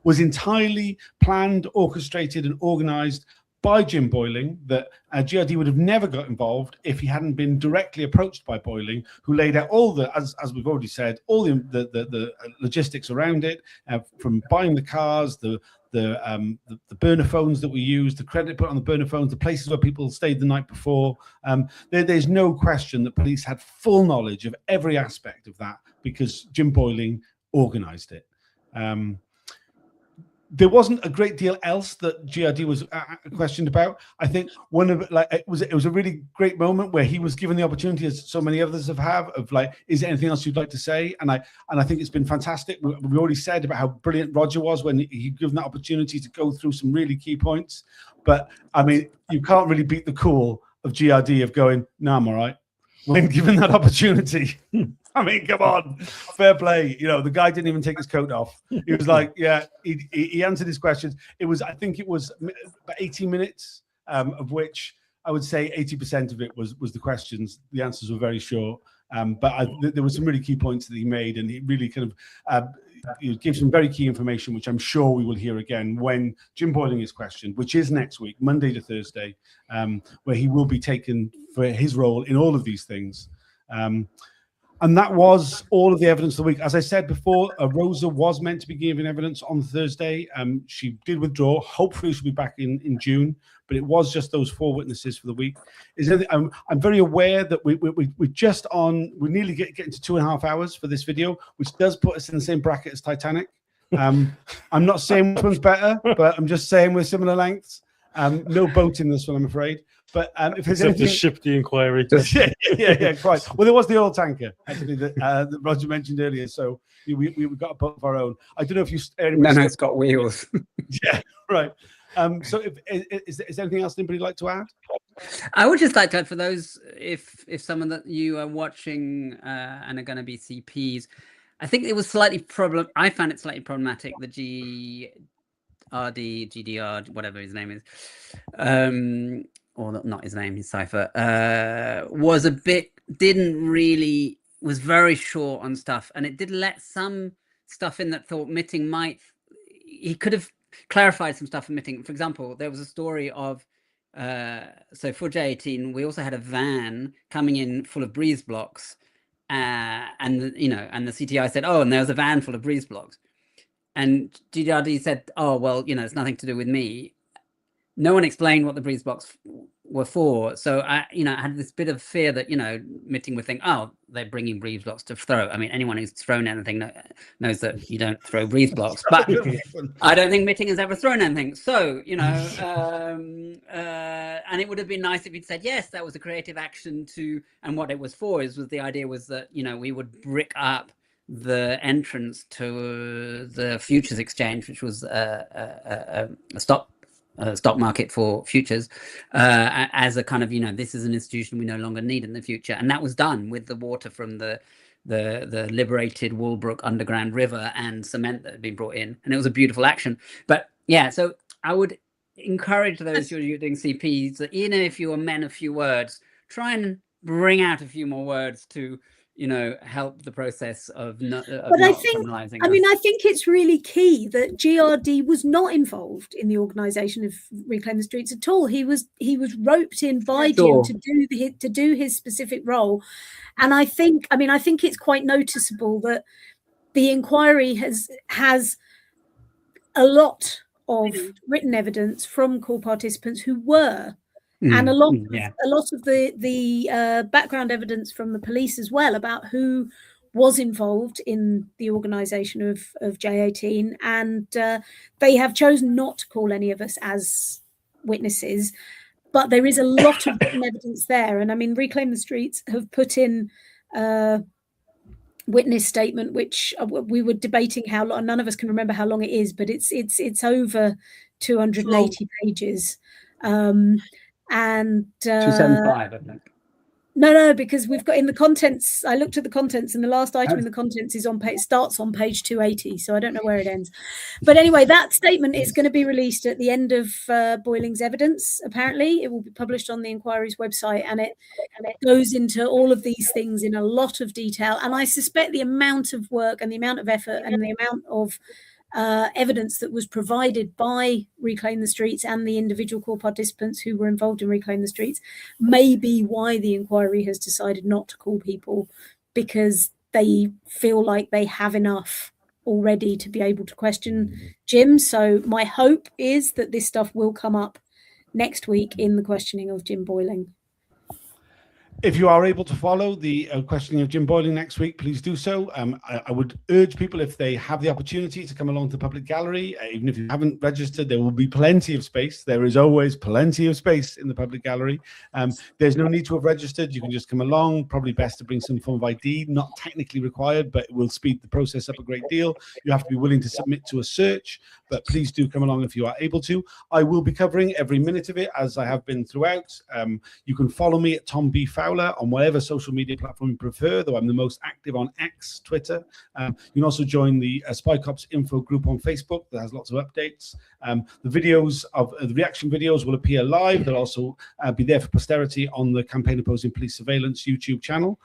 was entirely planned, orchestrated, and organised by Jim Boyling, that GRD would have never got involved if he hadn't been directly approached by Boyling, who laid out all the, as we've already said, all the logistics around it, from buying the cars, the burner phones that we used, the credit put on the burner phones, the places where people stayed the night before. There's no question that police had full knowledge of every aspect of that because Jim Boyling organised it. There wasn't a great deal else that GRD was questioned about. I think one of it was a really great moment where he was given the opportunity, as so many others have, of like, is there anything else you'd like to say? And I think it's been fantastic. We already said about how brilliant Roger was when he given that opportunity to go through some really key points. But I mean, you can't really beat the cool of GRD of going, no, I'm all right, when given that opportunity. I mean, come on, fair play. You know, the guy didn't even take his coat off. He was like, yeah, he answered his questions. I think it was about 18 minutes, of which I would say 80% of it was the questions. The answers were very short. But there were some really key points that he made, and he really kind of gave some very key information, which I'm sure we will hear again when Jim Boyling is questioned, which is next week, Monday to Thursday, where he will be taken for his role in all of these things. And that was all of the evidence of the week. As I said before, Rosa was meant to be giving evidence on Thursday. She did withdraw. Hopefully she'll be back in June, but it was just those 4 witnesses for the week. I'm very aware that we're just on, we nearly getting to 2.5 hours for this video, which does put us in the same bracket as Titanic. I'm not saying which one's better, but I'm just saying we're similar lengths. No boat in this one, I'm afraid. But if there's Except anything... to ship the inquiry. yeah, quite. Well, there was the oil tanker, actually, that Roger mentioned earlier. So we got a boat of our own. I don't know if you... No, it's got wheels. Yeah, right. So is there anything else anybody like to add? I would just like to add, for those, if some of you are watching and are going to be CPs, I think it was I found it slightly problematic, the GDR, whatever his name is, or not his name, his cipher, was very short on stuff, and it did let some stuff in that thought Mitting he could have clarified some stuff for Mitting. For example, there was a story of, so for J18, we also had a van coming in full of breeze blocks, and the CTI said, oh, and there was a van full of breeze blocks. And GRD said, oh, well, it's nothing to do with me. No one explained what the breeze blocks were for. So I had this bit of fear that, Mitting would think, oh, they're bringing breeze blocks to throw. I mean, anyone who's thrown anything knows that you don't throw breeze blocks. But I don't think Mitting has ever thrown anything. So, you know, and it would have been nice if he'd said, yes, that was a creative action to, and what it was for was the idea was that, you know, we would brick up the entrance to the futures exchange, which was a stock market for futures, as a kind of, you know, this is an institution we no longer need in the future. And that was done with the water from the liberated Walbrook underground river and cement that had been brought in. And it was a beautiful action. But yeah, so I would encourage those who are doing CPs that, you know, if you are men of few words, try and bring out a few more words to, you know, help the process of not criminalizing. I mean, I think it's really key that GRD was not involved in the organisation of Reclaim the Streets at all. He was roped in by Jim to do his specific role, and I think it's quite noticeable that the inquiry has a lot of written evidence from core participants who were. And a lot of the background evidence from the police as well about who was involved in the organisation of J18, and they have chosen not to call any of us as witnesses, but there is a lot of written evidence there. And I mean, Reclaim the Streets have put in a witness statement, which we were debating how long. None of us can remember how long it is, but it's over 280 pages. And 275, I think. No, because we've got in the contents. I looked at the contents, and the last item in the contents is starts on page 280. So I don't know where it ends. But anyway, that statement is going to be released at the end of Boyling's evidence. Apparently, it will be published on the inquiry's website, and it goes into all of these things in a lot of detail. And I suspect the amount of work and the amount of effort and the amount of evidence that was provided by Reclaim the Streets and the individual core participants who were involved in Reclaim the Streets may be why the inquiry has decided not to call people, because they feel like they have enough already to be able to question Jim. So my hope is that this stuff will come up next week in the questioning of Jim Boyling. If you are able to follow the questioning of Jim Boyling next week, please do so. I would urge people, if they have the opportunity, to come along to the public gallery. Even if you haven't registered, there will be plenty of space. There is always plenty of space in the public gallery. There's no need to have registered. You can just come along. Probably best to bring some form of ID, not technically required, but it will speed the process up a great deal. You have to be willing to submit to a search, but please do come along if you are able to. I will be covering every minute of it, as I have been throughout. You can follow me at Tom B. Fowler on whatever social media platform you prefer, though I'm the most active on X, Twitter. You can also join the Spy Cops info group on Facebook that has lots of updates. The videos of the reaction videos will appear live. They'll also be there for posterity on the Campaign Opposing Police Surveillance YouTube channel.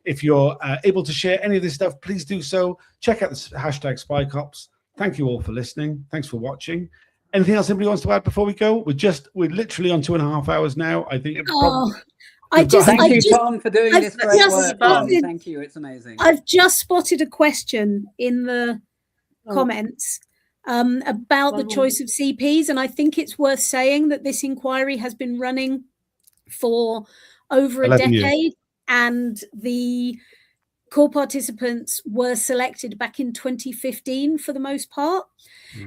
If you're able to share any of this stuff, please do so. Check out the hashtag Spy Cops. Thank you all for listening. Thanks for watching. Anything else anybody wants to add before we go? We're literally on 2.5 hours now. I think. Thank you, Tom, for doing this great work. Thank you. It's amazing. I've just spotted a question in the comments about the choice of CPs, and I think it's worth saying that this inquiry has been running for over a decade years. And the core participants were selected back in 2015 for the most part.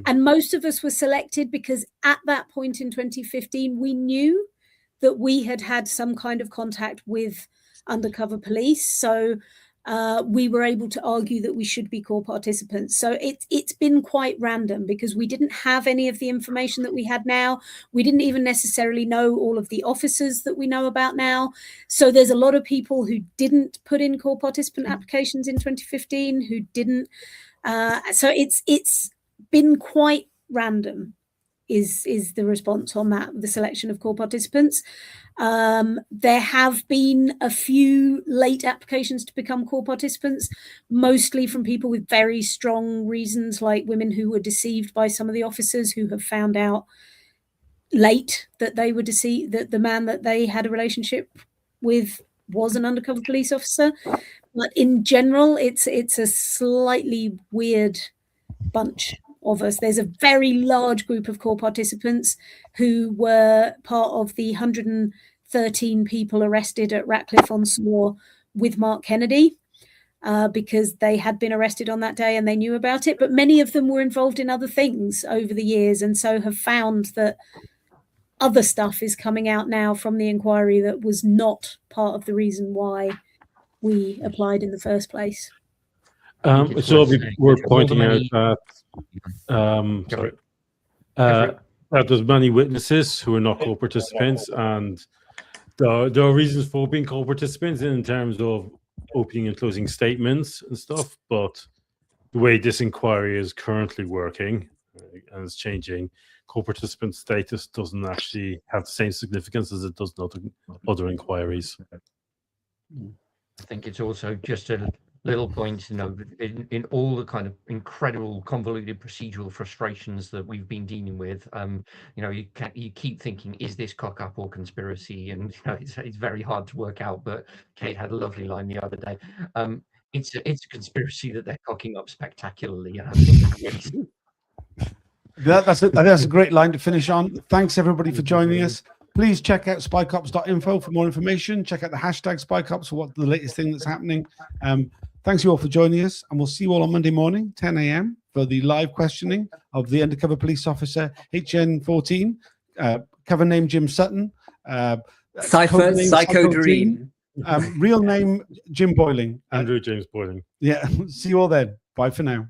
And most of us were selected because at that point in 2015, we knew that we had had some kind of contact with undercover police. So we were able to argue that we should be core participants. So it's been quite random because we didn't have any of the information that we had now. We didn't even necessarily know all of the officers that we know about now. So there's a lot of people who didn't put in core participant applications in 2015 who didn't. So it's been quite random is the response on that, the selection of core participants. There have been a few late applications to become core participants, mostly from people with very strong reasons, like women who were deceived by some of the officers who have found out late that they were deceived, that the man that they had a relationship with was an undercover police officer. But in general, it's a slightly weird bunch of us. There's a very large group of core participants who were part of the 113 people arrested at Ratcliffe on Soar with Mark Kennedy because they had been arrested on that day and they knew about it. But many of them were involved in other things over the years, and so have found that other stuff is coming out now from the inquiry that was not part of the reason why we applied in the first place. So we're pointing out that that there's many witnesses who are not co-participants, and there are reasons for being co-participants in terms of opening and closing statements and stuff, but the way this inquiry is currently working and it's changing, co-participant status doesn't actually have the same significance as it does in other inquiries. I think it's also just a little point to know in all the kind of incredible convoluted procedural frustrations that we've been dealing with, you keep thinking, is this cock up or conspiracy? And it's very hard to work out, but Kate had a lovely line the other day. It's a conspiracy that they're cocking up spectacularly. And I think that's a great line to finish on. Thanks everybody for joining us. Please check out spycops.info for more information. Check out the hashtag spycops for what the latest thing that's happening. Thanks you all for joining us, and we'll see you all on Monday morning, 10 a.m. for the live questioning of the undercover police officer HN14, cover name Jim Sutton, Cypher, Psycho Dream, real name Jim Boyling. Andrew James Boyling. Yeah, see you all then. Bye for now.